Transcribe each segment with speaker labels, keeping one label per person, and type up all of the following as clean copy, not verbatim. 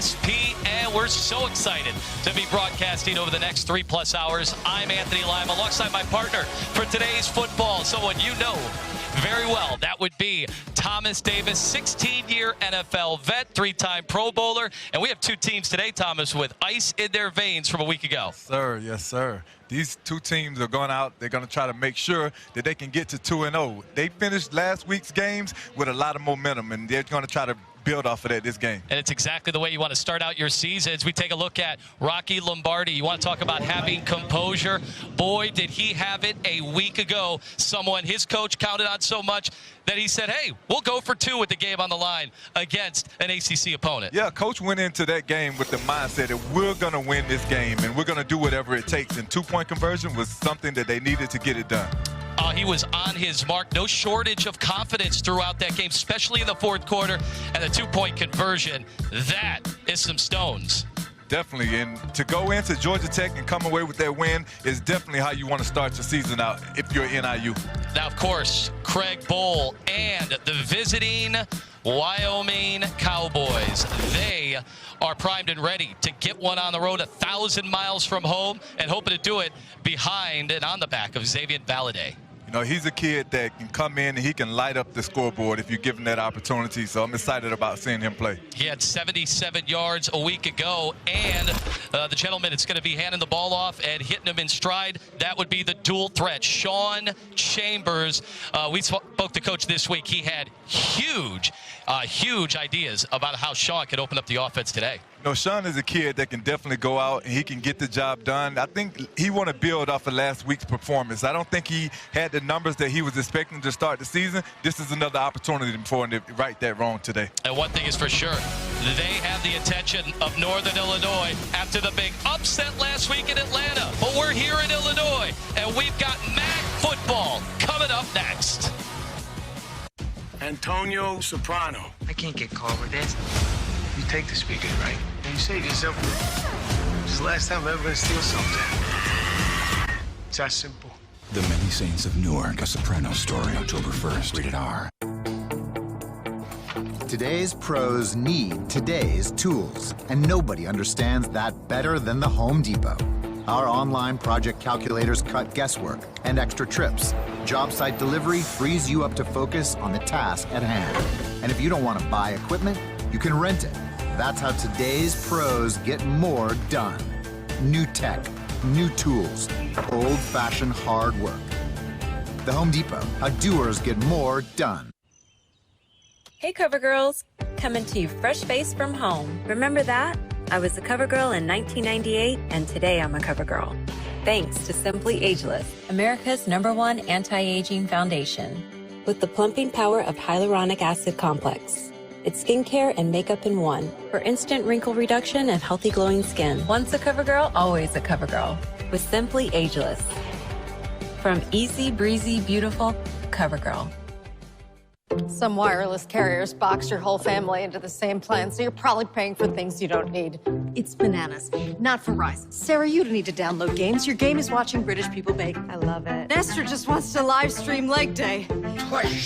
Speaker 1: SP, and we're so excited to be broadcasting over the next 3+ hours. I'm Anthony Lima, alongside my partner for today's football, someone you know very well. That would be Thomas Davis, 16-year NFL vet, 3-time Pro Bowler. And we have two teams today, Thomas, with ice in their veins from a week ago.
Speaker 2: Yes, sir. Yes, sir. These two teams are going out. They're going to try to make sure that they can get to 2-0. They finished last week's games with a lot of momentum, and they're going to try to build off of that this game.
Speaker 1: And it's exactly the way you want to start out your season. As we take a look at Rocky Lombardi, you want to talk about having composure. Boy, did he have it a week ago. Someone his coach counted on so much that he said, hey, we'll go for 2 with the game on the line against an ACC opponent.
Speaker 2: Yeah, coach went into that game with the mindset that we're going to win this game and we're going to do whatever it takes. And 2-point conversion was something that they needed to get it done.
Speaker 1: He was on his mark. No shortage of confidence throughout that game, especially in the fourth quarter. And the 2-point conversion, that is some stones.
Speaker 2: Definitely. And to go into Georgia Tech and come away with that win is definitely how you want to start your season out if you're NIU.
Speaker 1: Now, of course, Craig Bowl and the visiting Wyoming Cowboys. They are primed and ready to get one on the road 1,000 miles from home and hoping to do it behind and on the back of Xavier Valladay.
Speaker 2: You know, he's a kid that can come in and he can light up the scoreboard if you give him that opportunity. So I'm excited about seeing him play.
Speaker 1: He had 77 yards a week ago, and the gentleman that's going to be handing the ball off and hitting him in stride, that would be the dual threat, Sean Chambers. We spoke to Coach this week. He had huge ideas about how Sean could open up the offense today.
Speaker 2: You know, Sean is a kid that can definitely go out and he can get the job done. I think he want to build off of last week's performance. I don't think he had the numbers that he was expecting to start the season. This is another opportunity for him to right that wrong today.
Speaker 1: And one thing is for sure, they have the attention of Northern Illinois after the big upset last week in Atlanta. But we're here in Illinois, and we've got MAC football coming up next.
Speaker 3: Antonio Soprano.
Speaker 4: I can't get caught with this. You take the speakers, right? And you say to yourself, this is the last time I'm ever gonna steal something. It's that simple.
Speaker 5: The Many Saints of Newark, a Soprano story, October 1st, rated R.
Speaker 6: Today's pros need today's tools, and nobody understands that better than the Home Depot. Our online project calculators cut guesswork and extra trips. Job site delivery frees you up to focus on the task at hand. And if you don't want to buy equipment, you can rent it. That's how today's pros get more done. New tech, new tools, old-fashioned hard work. The Home Depot, how doers get more done.
Speaker 7: Hey Cover Girls, coming to you fresh-faced from home. Remember that? I was a Cover Girl in 1998, and today I'm a Cover Girl. Thanks to Simply Ageless, America's #1 anti-aging foundation. With the plumping power of hyaluronic acid complex. It's skincare and makeup in one for instant wrinkle reduction and healthy glowing skin. Once a Cover Girl, always a Cover Girl. With Simply Ageless. From easy, breezy, beautiful, Cover Girl.
Speaker 8: Some wireless carriers box your whole family into the same plan, so you're probably paying for things you don't need.
Speaker 9: It's bananas. Not for Verizon. Sarah, you don't need to download games. Your game is watching British people bake.
Speaker 8: I love it.
Speaker 9: Nestor just wants to live stream leg day.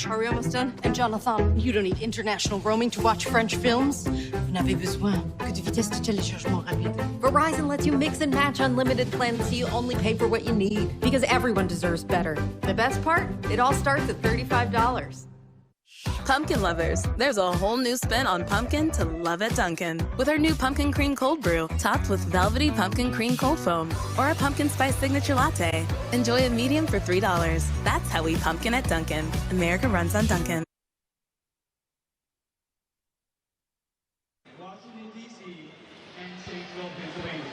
Speaker 9: Are we almost done?
Speaker 8: And Jonathan,
Speaker 9: You don't need international roaming to watch French films. Vous n'avez besoin que de vitesse de téléchargement rapide.
Speaker 8: Verizon lets you mix and match unlimited plans so you only pay for what you need. Because everyone deserves better. The best part? It all starts at $35.
Speaker 10: Pumpkin lovers, there's a whole new spin on pumpkin to love at Dunkin'. With our new Pumpkin Cream Cold Brew, topped with velvety pumpkin cream cold foam, or our Pumpkin Spice Signature Latte. Enjoy a medium for $3. That's how we pumpkin at Dunkin'. America runs on Dunkin'.
Speaker 11: Washington, D.C. and Statesville, Pennsylvania.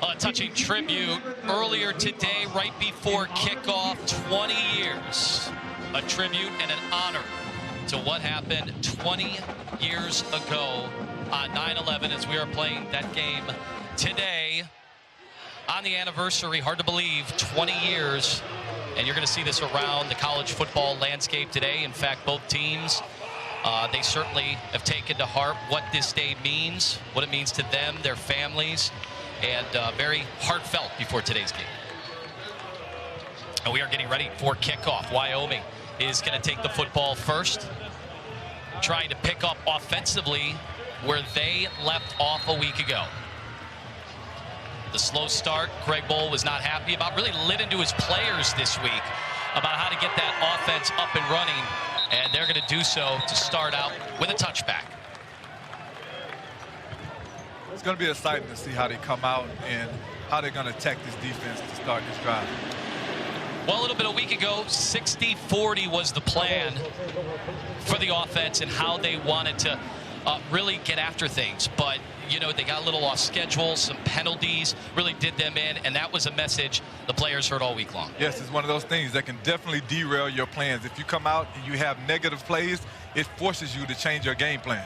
Speaker 1: A touching tribute earlier today, right before kickoff, 20 years. A tribute and an honor to what happened 20 years ago on 9/11 as we are playing that game today on the anniversary. Hard to believe, 20 years. And you're going to see this around the college football landscape today. In fact, both teams, they certainly have taken to heart what this day means, what it means to them, their families, and very heartfelt before today's game. And we are getting ready for kickoff. Wyoming is going to take the football first, trying to pick up offensively where they left off a week ago. The slow start, Greg Bowl was not happy about. Really lit into his players this week about how to get that offense up and running, and they're going to do so to start out with a touchback.
Speaker 2: It's going to be exciting to see how they come out and how they're going to attack this defense to start this drive.
Speaker 1: Well, a little bit a week ago, 60-40 was the plan for the offense and how they wanted to really get after things. But, you know, they got a little off schedule, some penalties really did them in, and that was a message the players heard all week long.
Speaker 2: Yes, it's one of those things that can definitely derail your plans. If you come out and you have negative plays, it forces you to change your game plan.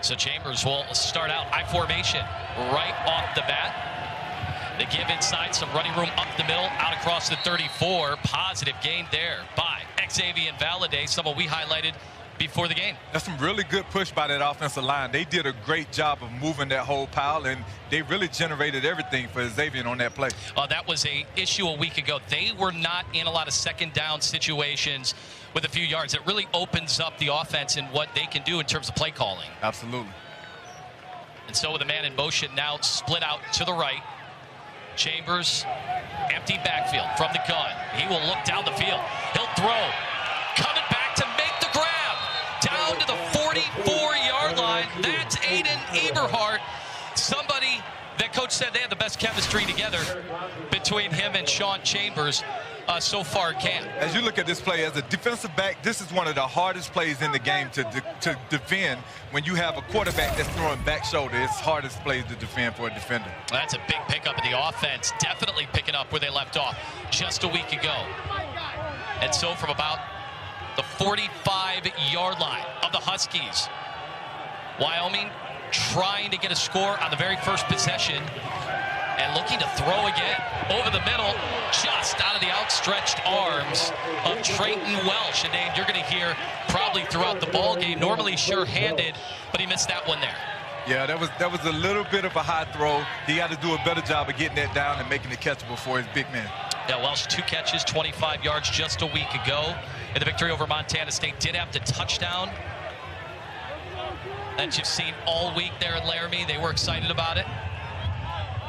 Speaker 1: So Chambers will start out I formation right off the bat. They give inside, some running room up the middle, out across the 34. Positive gain there by Xavier Valade, someone we highlighted before the game.
Speaker 2: That's some really good push by that offensive line. They did a great job of moving that whole pile, and they really generated everything for Xavier on that play.
Speaker 1: That was an issue a week ago. They were not in a lot of second down situations with a few yards. It really opens up the offense and what they can do in terms of play calling.
Speaker 2: Absolutely.
Speaker 1: And so with a man in motion now split out to the right. Chambers, empty backfield from the gun. He will look down the field. He'll throw. Coming back to make the grab. Down to the 44-yard line. That's Aiden Eberhardt. Somebody that coach said they had the best chemistry together between him and Sean Chambers so far at camp.
Speaker 2: As you look at this play, as a defensive back, this is one of the hardest plays in the game to defend. When you have a quarterback that's throwing back shoulder, it's hardest plays to defend for a defender.
Speaker 1: That's a big pickup in the offense. Definitely picking up where they left off just a week ago. And so from about the 45-yard line of the Huskies, Wyoming trying to get a score on the very first possession and looking to throw again over the middle, just out of the outstretched arms of Trayton Welsh, a name you're going to hear probably throughout the ball game. Normally sure-handed, but he missed that one there.
Speaker 2: Yeah, that was a little bit of a high throw. He got to do a better job of getting that down and making it catchable for his big man.
Speaker 1: Yeah, Welsh, 2 catches, 25 yards just a week ago. And the victory over Montana State did have the touchdown that you've seen all week there in Laramie. They were excited about it.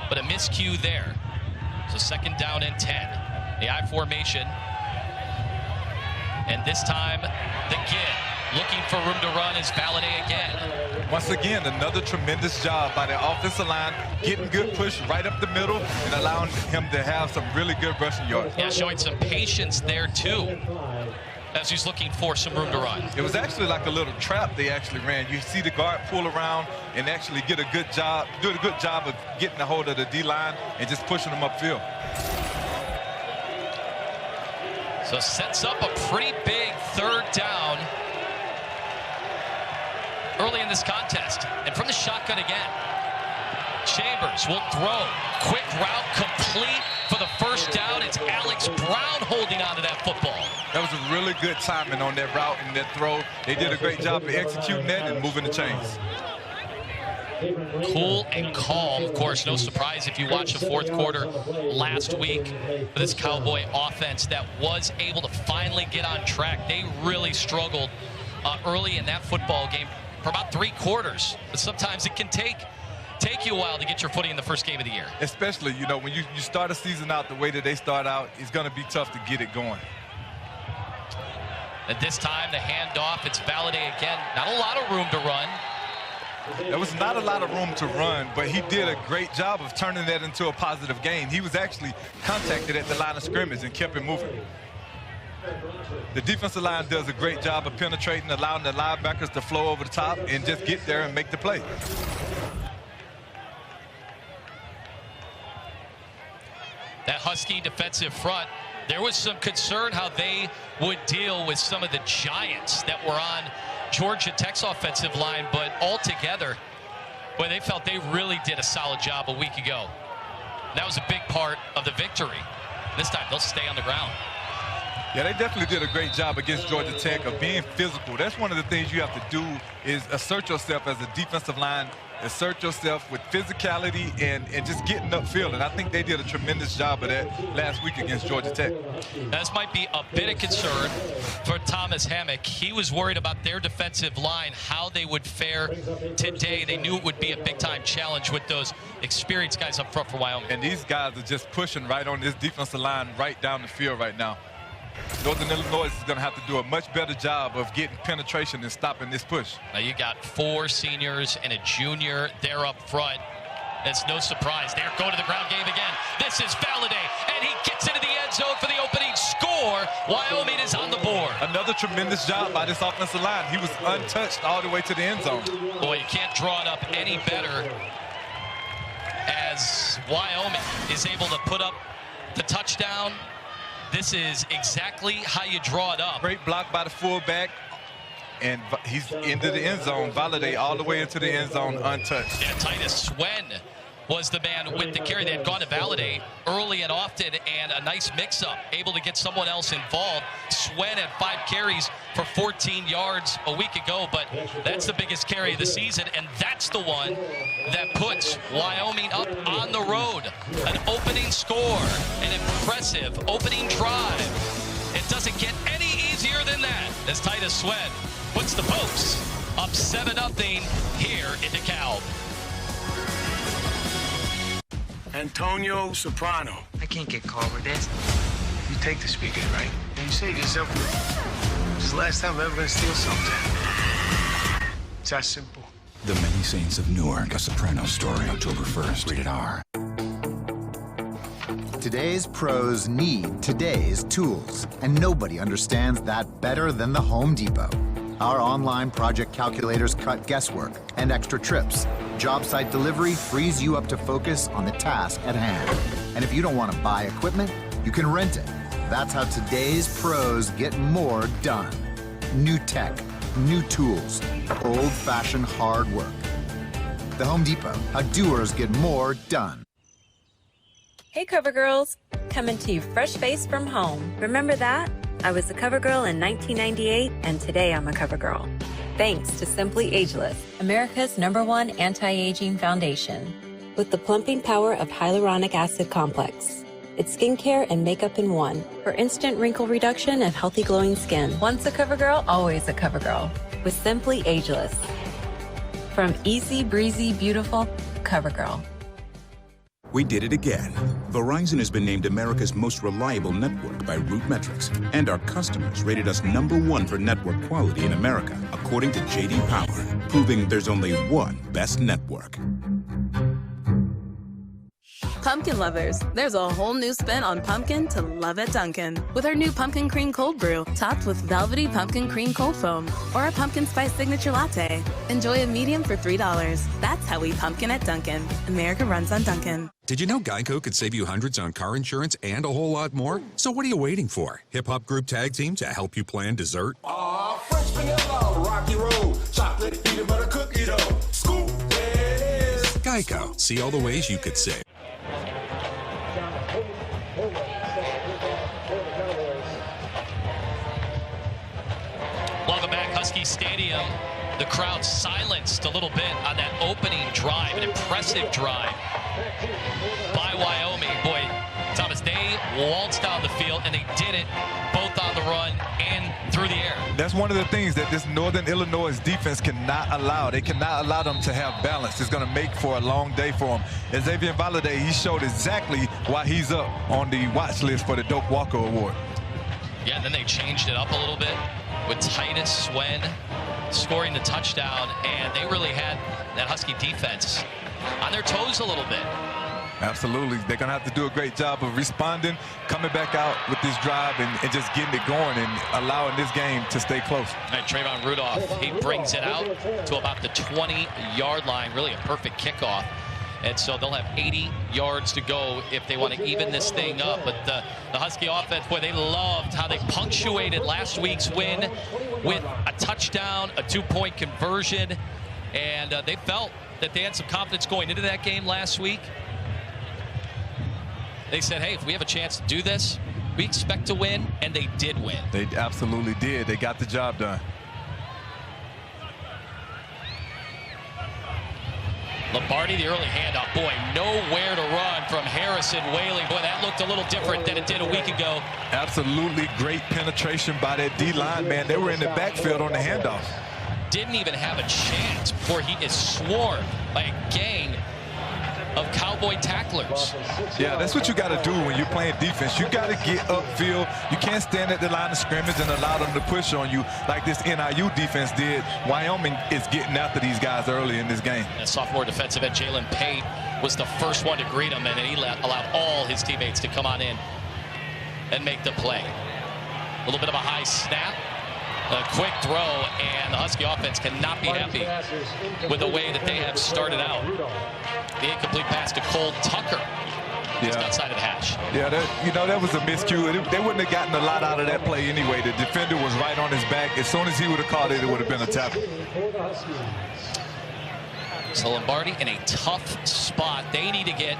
Speaker 1: But a miscue there. So second down and 10. The I formation. And this time, the give. Looking for room to run is Valade again.
Speaker 2: Once again, another tremendous job by the offensive line, getting good push right up the middle and allowing him to have some really good rushing yards.
Speaker 1: Yeah, showing some patience there, too, as he's looking for some room to run.
Speaker 2: It was actually like a little trap they actually ran. You see the guard pull around and actually do a good job of getting a hold of the D-line and just pushing them upfield.
Speaker 1: So sets up a pretty big third down early in this contest. And from the shotgun again, Chambers will throw. Quick route complete for the first down. It's Alex Brown holding on to that football.
Speaker 2: That was a really good timing on that route and that throw. They did a great job of executing that and moving the chains.
Speaker 1: Cool and calm. Of course, no surprise if you watch the fourth quarter last week for this Cowboy offense that was able to finally get on track. They really struggled early in that football game for about 3 quarters. But sometimes it can take you a while to get your footing in the first game of the year.
Speaker 2: Especially, you know, when you start a season out the way that they start out, it's going to be tough to get it going.
Speaker 1: And this time, the handoff, it's Valade again. Not a lot of room to run.
Speaker 2: There was not a lot of room to run, but he did a great job of turning that into a positive gain. He was actually contacted at the line of scrimmage and kept it moving. The defensive line does a great job of penetrating, allowing the linebackers to flow over the top and just get there and make the play.
Speaker 1: That Husky defensive front, there was some concern how they would deal with some of the giants that were on Georgia Tech's offensive line, but altogether, boy, they felt they really did a solid job a week ago. That was a big part of the victory. This time, they'll stay on the ground.
Speaker 2: Yeah, they definitely did a great job against Georgia Tech of being physical. That's one of the things you have to do is assert yourself as a defensive line, assert yourself with physicality and just getting upfield. And I think they did a tremendous job of that last week against Georgia Tech.
Speaker 1: This might be a bit of concern for Thomas Hammock. He was worried about their defensive line, how they would fare today. They knew it would be a big-time challenge with those experienced guys up front for Wyoming.
Speaker 2: And these guys are just pushing right on this defensive line right down the field right now. Northern Illinois is going to have to do a much better job of getting penetration and stopping this push.
Speaker 1: Now you got 4 seniors and a junior there up front. It's no surprise. They're going to the ground game again. This is Valladay, and he gets into the end zone for the opening score. Wyoming is on the board.
Speaker 2: Another tremendous job by this offensive line. He was untouched all the way to the end zone.
Speaker 1: Boy, you can't draw it up any better as Wyoming is able to put up the touchdown. This is exactly how you draw it up.
Speaker 2: Great block by the fullback, and he's into the end zone. Valladay all the way into the end zone untouched.
Speaker 1: Yeah, Titus Swen was the man with the carry. They had gone to Valladay early and often, and a nice mix-up, able to get someone else involved. Swen had 5 carries for 14 yards a week ago, but that's the biggest carry of the season, and that's the one that puts Wyoming up on the road. An opening score, an impressive opening drive. It doesn't get any easier than that as Titus Swen puts the Pokes up 7-0 here in DeKalb.
Speaker 4: Antonio Soprano.
Speaker 3: I can't get caught with this.
Speaker 4: You take the speaker, right? And you say to yourself, this is the last time I'm ever going to steal something. It's that simple.
Speaker 5: The Many Saints of Newark, a Soprano story, October 1st, rated R.
Speaker 6: Today's pros need today's tools, and nobody understands that better than the Home Depot. Our online project calculators cut guesswork and extra trips. Job site delivery frees you up to focus on the task at hand. And if you don't want to buy equipment, you can rent it. That's how today's pros get more done. New tech, new tools, old-fashioned hard work. The Home Depot, how doers get more done.
Speaker 7: Hey, Cover Girls. Coming to you fresh-faced from home. Remember that? I was a cover girl in 1998, and today I'm a cover girl. Thanks to Simply Ageless, America's #1 anti-aging foundation. With the plumping power of hyaluronic acid complex. It's skincare and makeup in one for instant wrinkle reduction and healthy glowing skin. Once a cover girl, always a cover girl. With Simply Ageless. From easy, breezy, beautiful, cover girl.
Speaker 12: We did it again. Verizon has been named America's most reliable network by RootMetrics, and our customers rated us #1 for network quality in America, according to J.D. Power, proving there's only one best network.
Speaker 10: Pumpkin lovers, there's a whole new spin on pumpkin to love at Dunkin'. With our new pumpkin cream cold brew, topped with velvety pumpkin cream cold foam, or a pumpkin spice signature latte. Enjoy a medium for $3. That's how we pumpkin at Dunkin'. America runs on Dunkin'.
Speaker 13: Did you know Geico could save you hundreds on car insurance and a whole lot more? So what are you waiting for? Hip Hop Group Tag Team to help you plan dessert?
Speaker 14: Fresh vanilla, rocky road, chocolate peanut butter cookie dough. Scoop this.
Speaker 13: Geico. See all the ways you could save.
Speaker 1: Welcome back, Huskie Stadium. The crowd silenced a little bit on that opening drive, an impressive drive by Wyoming. Boy, Thomas, they waltzed down the field, and they did it both on the run and through the air.
Speaker 2: That's one of the things that this Northern Illinois defense cannot allow. They cannot allow them to have balance. It's going to make for a long day for them. Xavier Valladay, he showed exactly why he's up on the watch list for the Doak Walker Award.
Speaker 1: Yeah, then they changed it up a little bit with Titus Swen scoring the touchdown, and they really had that Husky defense on their toes a little bit.
Speaker 2: Absolutely. They're going to have to do a great job of responding, coming back out with this drive and just getting it going and allowing this game to stay close.
Speaker 1: All right, Trayvon Rudolph, he brings it out to about the 20-yard line. Really a perfect kickoff. And so they'll have 80 yards to go if they want to even this thing up. But the Husky offense, boy, they loved how they punctuated last week's win with a touchdown, a 2-point conversion. And they felt that they had some confidence going into that game last week. They said, hey, if we have a chance to do this, we expect to win, and they did win.
Speaker 2: They absolutely did. They got the job done.
Speaker 1: Lombardi, the early handoff. Boy, nowhere to run from Harrison Waylee. Boy, that looked a little different than it did a week ago.
Speaker 2: Absolutely great penetration by that D-line, man. They were in the backfield on the handoff.
Speaker 1: Didn't even have a chance before he is swarmed by a gang of Cowboy tacklers.
Speaker 2: Yeah, that's what you got to do when you're playing defense. You got to get upfield. You can't stand at the line of scrimmage and allow them to push on you like this NIU defense did. Wyoming is getting after these guys early in this game.
Speaker 1: And sophomore defensive end Jalen Pate was the first one to greet him, and he allowed all his teammates to come on in and make the play. A little bit of a high snap. A quick throw, and the Husky offense cannot be happy with the way that they have started out. The incomplete pass to Cole Tucker. Just outside of the hash.
Speaker 2: Yeah, that was a miscue. They wouldn't have gotten a lot out of that play anyway. The defender was right on his back. As soon as he would have caught it, it would have been a tackle.
Speaker 1: So Lombardi in a tough spot. They need to get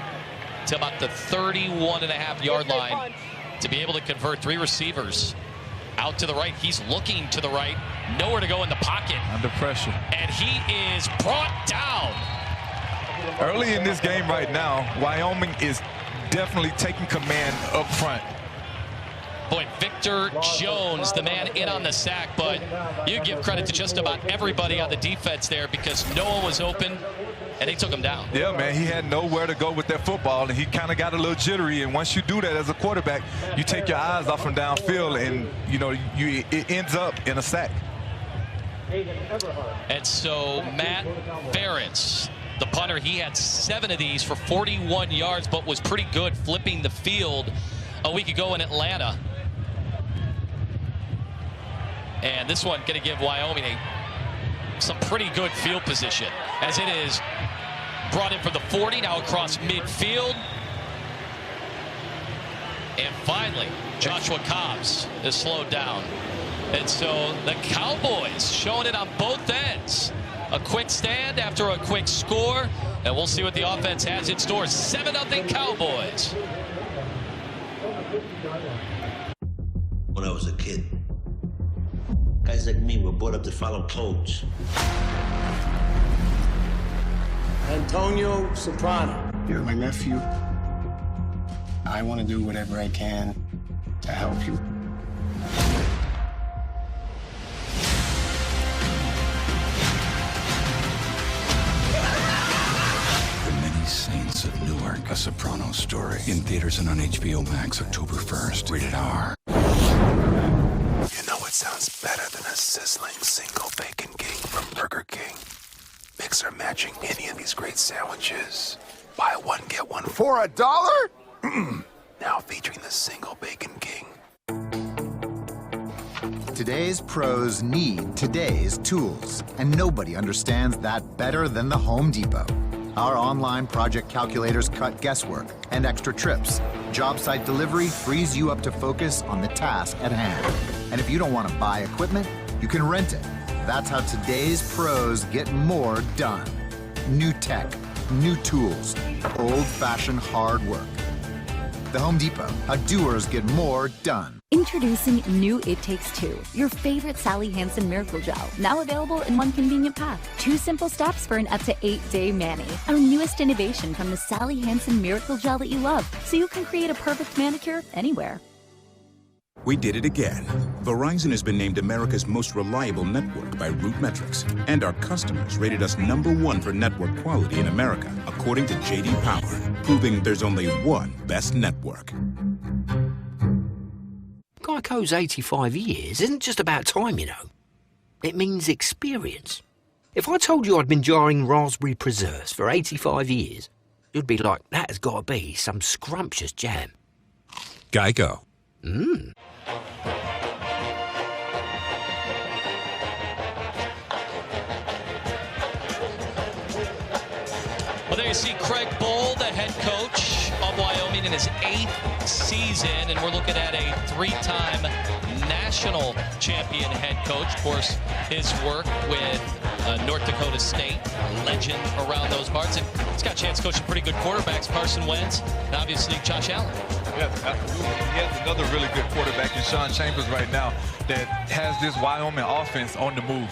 Speaker 1: to about the 31.5-yard line to be able to convert 3 receivers. Out to the right. He's looking to the right. Nowhere to go in the pocket.
Speaker 2: Under pressure.
Speaker 1: And he is brought down.
Speaker 2: Early in this game right now, Wyoming is definitely taking command up front.
Speaker 1: Boy, Victor Jones, the man in on the sack, but you give credit to just about everybody on the defense there because no one was open, and they took him down.
Speaker 2: Yeah, man, he had nowhere to go with that football, and he kind of got a little jittery. And once you do that as a quarterback, you take your eyes off from downfield, and it ends up in a sack.
Speaker 1: And so Matt Ferentz, the punter, he had 7 of these for 41 yards, but was pretty good flipping the field a week ago in Atlanta. And this one going to give Wyoming some pretty good field position, as it is brought in for the 40, now across midfield. And finally, Joshua Cobbs is slowed down. And so the Cowboys showing it on both ends. A quick stand after a quick score, and we'll see what the offense has in store. 7-0 Cowboys.
Speaker 3: When I was a kid, guys like me were brought up to follow codes.
Speaker 4: Antonio Soprano. You're my nephew. I want to do whatever I can to help you.
Speaker 5: The Many Saints of Newark, a Soprano story. In theaters and on HBO Max October 1st. Rated R.
Speaker 15: You know it sounds better than a sizzling single bacon king from Burger King. Mix or matching any of these great sandwiches. Buy one, get one for $1? Now featuring the single bacon king.
Speaker 6: Today's pros need today's tools, and nobody understands that better than the Home Depot. Our online project calculators cut guesswork and extra trips. Job site delivery frees you up to focus on the task at hand. And if you don't want to buy equipment, you can rent it. That's how today's pros get more done. New tech, new tools, old-fashioned hard work. The Home Depot, how doers get more done.
Speaker 16: Introducing new It Takes Two, your favorite Sally Hansen Miracle Gel. Now available in one convenient pack. 2 simple steps for an up to 8-day mani. Our newest innovation from the Sally Hansen Miracle Gel that you love, so you can create a perfect manicure anywhere.
Speaker 12: We did it again. Verizon has been named America's most reliable network by Root Metrics, and our customers rated us #1 for network quality in America, according to J.D. Power, proving there's only one best network.
Speaker 17: Geico's 85 years isn't just about time, you know. It means experience. If I told you I'd been jarring raspberry preserves for 85 years, you'd be like, that has got to be some scrumptious jam.
Speaker 13: Geico.
Speaker 1: Well, there you see Craig Bohl, the head coach of Wyoming in his 8th season, and we're looking at a 3-time national champion head coach. Of course, his work with North Dakota State, a legend around those parts. And he's got a chance to coach some pretty good quarterbacks, Carson Wentz, and obviously Josh Allen.
Speaker 2: Yes, absolutely. He has another really good quarterback in Sean Chambers right now that has this Wyoming offense on the move.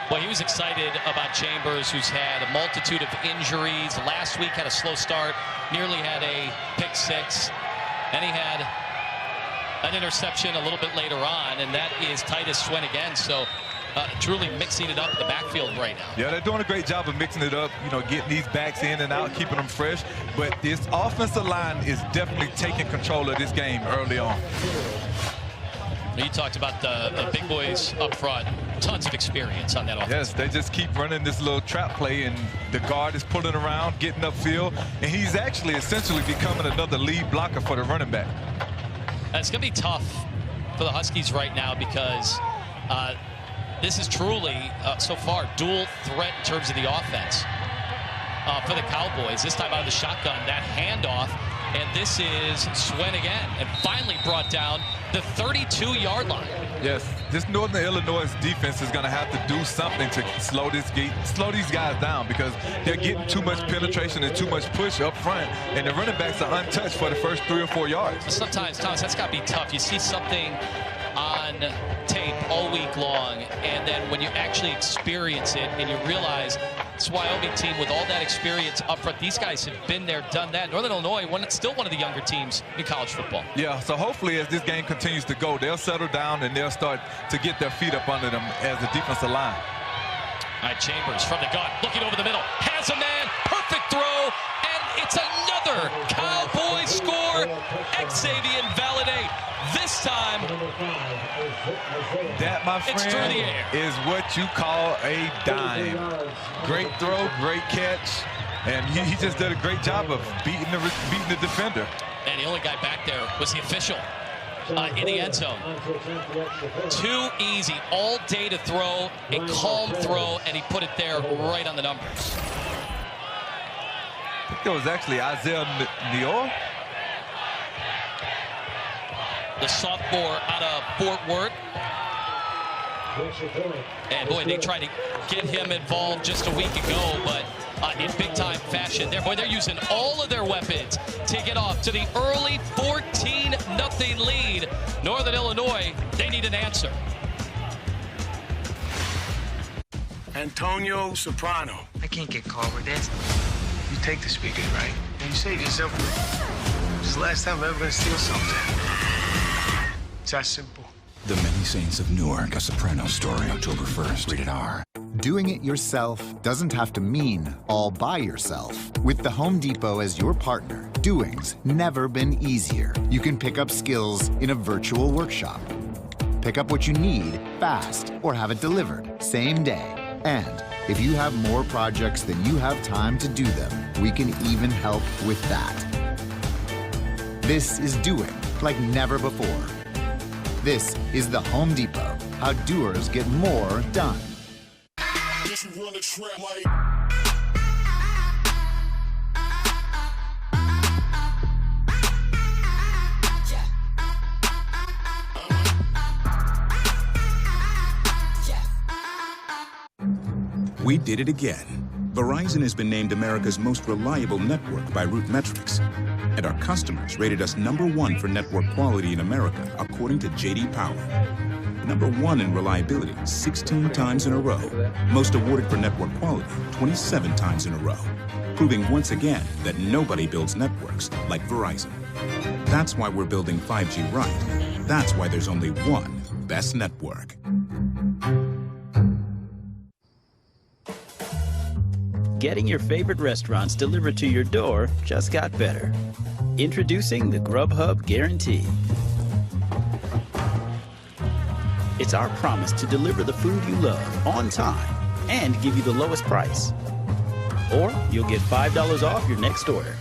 Speaker 1: Well, he was excited about Chambers, who's had a multitude of injuries. Last week had a slow start, nearly had a pick six, and he had an interception a little bit later on, and that is Titus Swen again. So truly mixing it up in the backfield right now.
Speaker 2: Yeah, they're doing a great job of mixing it up, you know, getting these backs in and out, keeping them fresh. But this offensive line is definitely taking control of this game early on.
Speaker 1: You talked about the big boys up front. Tons of experience on that offense.
Speaker 2: Yes, they just keep running this little trap play, and the guard is pulling around, getting upfield, and he's actually essentially becoming another lead blocker for the running back.
Speaker 1: It's going to be tough for the Huskies right now because this is truly, so far, dual threat in terms of the offense for the Cowboys. This time out of the shotgun, that handoff, and this is Swen again, and finally brought down the 32-yard line.
Speaker 2: Yes, this Northern Illinois defense is going to have to do something to slow these guys down because they're getting too much penetration and too much push up front, and the running backs are untouched for the first 3 or 4 yards.
Speaker 1: Sometimes, Thomas, that's got to be tough. You see something on tape all week long, and then when you actually experience it and you realize this Wyoming team with all that experience up front, these guys have been there, done that. Northern Illinois, still one of the younger teams in college football.
Speaker 2: Yeah, so hopefully as this game continues to go, they'll settle down and they'll start to get their feet up under them as a defensive line.
Speaker 1: All right, Chambers from the gun, looking over the middle, has a man, perfect throw, and it's another Cowboys score. Xavier Valade. This time,
Speaker 2: that, my friend,
Speaker 1: it's through the air.
Speaker 2: Is what you call a dime. Great throw, great catch, and he just did a great job of beating the defender.
Speaker 1: And the only guy back there was the official in the end zone. Too easy all day to throw, a calm throw, and he put it there right on the numbers.
Speaker 2: I think it was actually Isaiah Neal.
Speaker 1: The sophomore out of Fort Worth. And boy, they tried to get him involved just a week ago, but in big-time fashion. They're using all of their weapons to get off to the early 14-0 lead. Northern Illinois, they need an answer.
Speaker 4: Antonio Soprano.
Speaker 18: I can't get caught with this.
Speaker 4: You take the speakers, right? And you say to yourself, this is the last time I'm ever gonna steal something. It's that simple.
Speaker 5: The Many Saints of Newark, a Soprano story, October 1st, rated R.
Speaker 6: Doing it yourself doesn't have to mean all by yourself. With the Home Depot as your partner, doing's never been easier. You can pick up skills in a virtual workshop. Pick up what you need fast or have it delivered same day. And if you have more projects than you have time to do them, we can even help with that. This is doing like never before. This is the Home Depot, how doers get more done.
Speaker 12: We did it again. Verizon has been named America's most reliable network by Root Metrics. And our customers rated us #1 for network quality in America, according to J.D. Power. #1 in reliability 16 times in a row. Most awarded for network quality 27 times in a row. Proving once again that nobody builds networks like Verizon. That's why we're building 5G right. That's why there's only one best network.
Speaker 19: Getting your favorite restaurants delivered to your door just got better. Introducing the Grubhub Guarantee. It's our promise to deliver the food you love on time and give you the lowest price. Or you'll get $5 off your next order.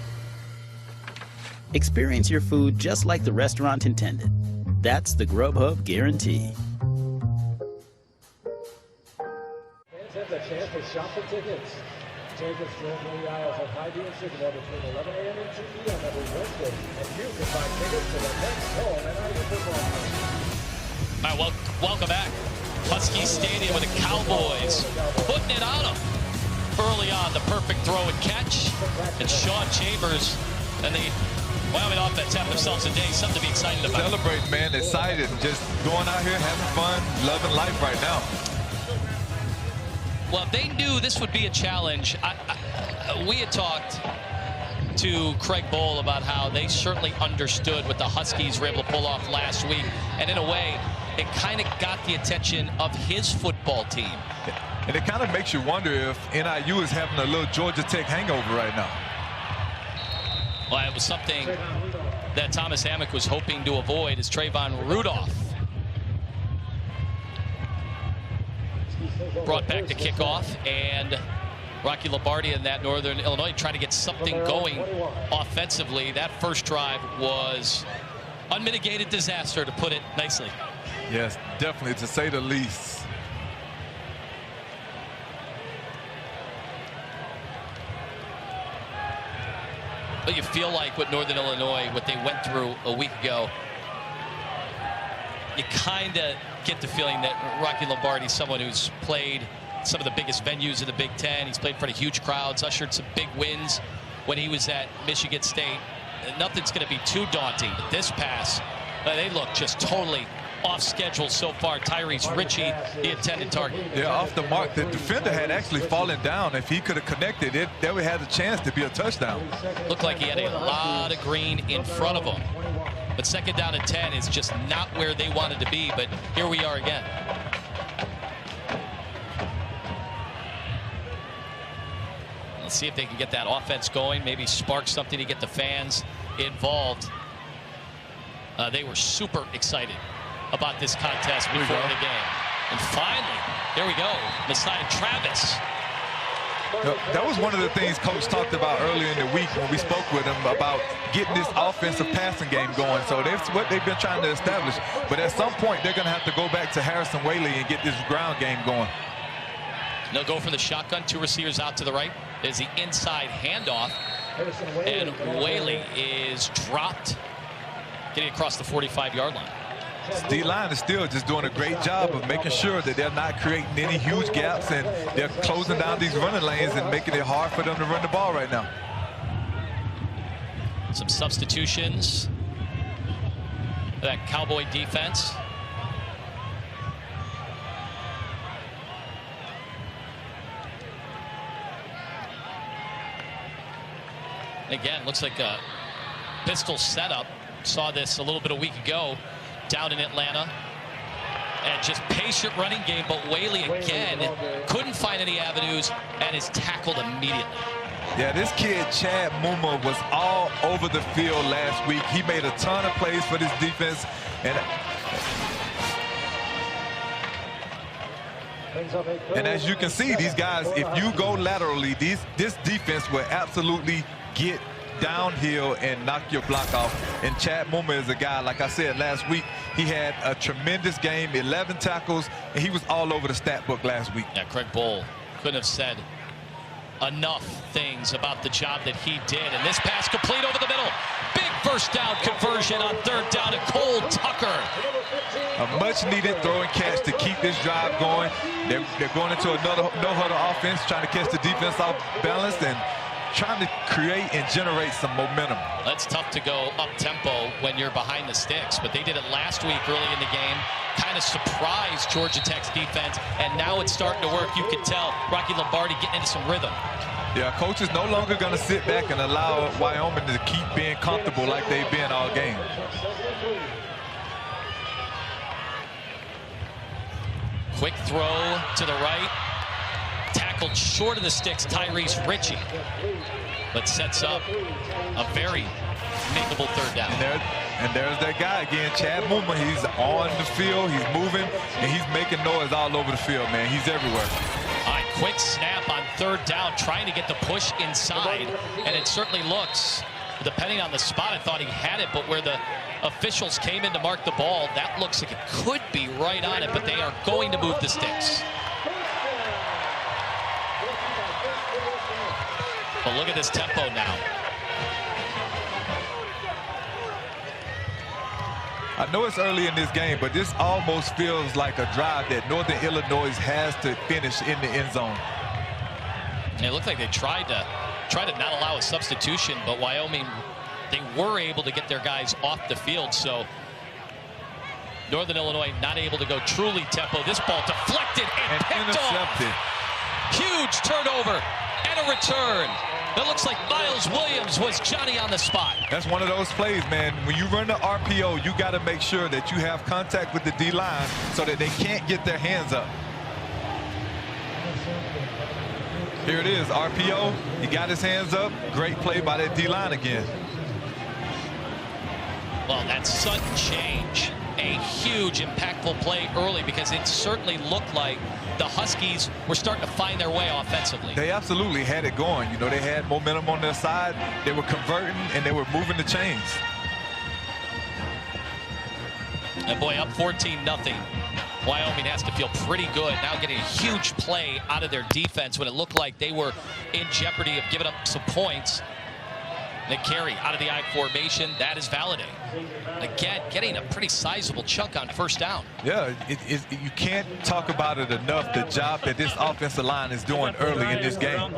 Speaker 19: Experience your food just like the restaurant intended. That's the Grubhub Guarantee.
Speaker 11: Fans have the chance to shop for tickets. Tickets roam the aisles of Hy-Vee and Sycamore between 11 a.m. and 2 p.m. every Wednesday. And you can buy tickets to the next home and Ivy football game.
Speaker 1: All right, welcome back. Huskie Stadium with the Cowboys putting it on them early on. The perfect throw and catch. And Sean Chambers and the Wyoming offense have themselves a day. Something to be excited about.
Speaker 2: Celebrate, man. Excited. Just going out here, having fun, loving life right now.
Speaker 1: Well, they knew this would be a challenge. We had talked to Craig Bowl about how they certainly understood what the Huskies were able to pull off last week. And in a way, it kind of got the attention of his football team.
Speaker 2: And it kind of makes you wonder if NIU is having a little Georgia Tech hangover right now.
Speaker 1: Well, it was something that Thomas Hammock was hoping to avoid as Trayvon Rudolph brought back the kickoff, and Rocky Lombardi and that Northern Illinois trying to get something going offensively. That first drive was unmitigated disaster, to put it nicely.
Speaker 2: Yes, definitely, to say the least.
Speaker 1: But you feel like with Northern Illinois, what they went through a week ago, you kind of get the feeling that Rocky Lombardi is someone who's played some of the biggest venues in the Big Ten. He's played in front of huge crowds, ushered some big wins when he was at Michigan State. Nothing's going to be too daunting. But this pass, they look just totally off schedule so far. Tyrese Ritchie, the intended target.
Speaker 2: Yeah, off the mark. The defender had actually fallen down. If he could have connected it, that would have a chance to be a touchdown.
Speaker 1: Looked like he had a lot of green in front of him. But second down and 10 is just not where they wanted to be. But here we are again. Let's see if they can get that offense going, maybe spark something to get the fans involved. They were super excited about this contest before the game. And finally, there we go, Messiah Travis.
Speaker 2: That was one of the things Coach talked about earlier in the week when we spoke with him about getting this offensive passing game going. So that's what they've been trying to establish. But at some point, they're going to have to go back to Harrison Waylee and get this ground game going.
Speaker 1: They'll go from the shotgun, two receivers out to the right. There's the inside handoff. And Waylee is dropped, getting across the 45-yard line.
Speaker 2: D-line is still just doing a great job of making sure that they're not creating any huge gaps, and they're closing down these running lanes and making it hard for them to run the ball right now.
Speaker 1: Some substitutions for that Cowboy defense. Again, looks like a pistol setup. Saw this a little bit a week ago down in Atlanta. And just patient running game, but Waylee again couldn't find any avenues and is tackled immediately.
Speaker 2: Yeah, this kid, Chad Muma, was all over the field last week. He made a ton of plays for this defense. And as you can see, these guys, if you go laterally, this defense will absolutely get downhill and knock your block off. And Chad Muma is a guy, like I said last week, he had a tremendous game, 11 tackles, and he was all over the stat book last week.
Speaker 1: Yeah, Craig Bowl couldn't have said enough things about the job that he did. And this pass complete over the middle. Big first down conversion on third down to Cole Tucker.
Speaker 2: A much-needed throw and catch to keep this drive going. They're going into another no-huddle offense, trying to catch the defense off balance and trying to create and generate some momentum.
Speaker 1: That's tough to go up-tempo when you're behind the sticks, but they did it last week early in the game. Kind of surprised Georgia Tech's defense, and now it's starting to work. You can tell Rocky Lombardi getting into some rhythm.
Speaker 2: Yeah, coach is no longer going to sit back and allow Wyoming to keep being comfortable like they've been all game.
Speaker 1: Quick throw to the right. Tackled short of the sticks, Tyrese Ritchie. But sets up a very makeable third down.
Speaker 2: And there's that guy again, Chad Muma. He's on the field, he's moving, and he's making noise all over the field, man. He's everywhere.
Speaker 1: All right, quick snap on third down, trying to get the push inside. And it certainly looks, depending on the spot, I thought he had it, but where the officials came in to mark the ball, that looks like it could be right on it, but they are going to move the sticks. But look at this tempo now.
Speaker 2: I know it's early in this game, but this almost feels like a drive that Northern Illinois has to finish in the end zone.
Speaker 1: And it looked like they tried to not allow a substitution, but Wyoming, they were able to get their guys off the field. So Northern Illinois not able to go truly tempo. This ball deflected and picked
Speaker 2: intercepted.
Speaker 1: off. Huge turnover and a return. It looks like Miles Williams was Johnny on the spot.
Speaker 2: That's one of those plays, man. When you run the RPO, you got to make sure that you have contact with the D-line so that they can't get their hands up. Here it is, RPO. He got his hands up. Great play by that D-line again.
Speaker 1: Well, that sudden change, a huge impactful play early, because it certainly looked like the Huskies were starting to find their way offensively.
Speaker 2: They absolutely had it going. You know, they had momentum on their side. They were converting, and they were moving the chains.
Speaker 1: And boy, up 14-0. Wyoming has to feel pretty good now, getting a huge play out of their defense when it looked like they were in jeopardy of giving up some points. The carry out of the I formation, that is Valaday. Again, getting a pretty sizable chunk on first down.
Speaker 2: Yeah, you can't talk about it enough, the job that this offensive line is doing early in this game.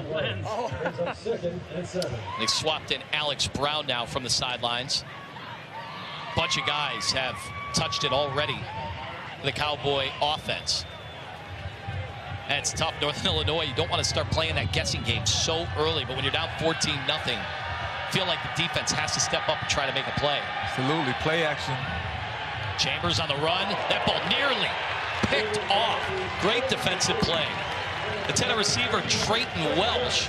Speaker 1: They swapped in Alex Brown now from the sidelines. Bunch of guys have touched it already, the Cowboy offense. And it's tough. Northern Illinois, you don't want to start playing that guessing game so early, but when you're down 14-0, feel like the defense has to step up and try to make a play.
Speaker 2: Absolutely, play action.
Speaker 1: Chambers on the run. That ball nearly picked off. Great defensive play. The tenor receiver, Trayton Welsh.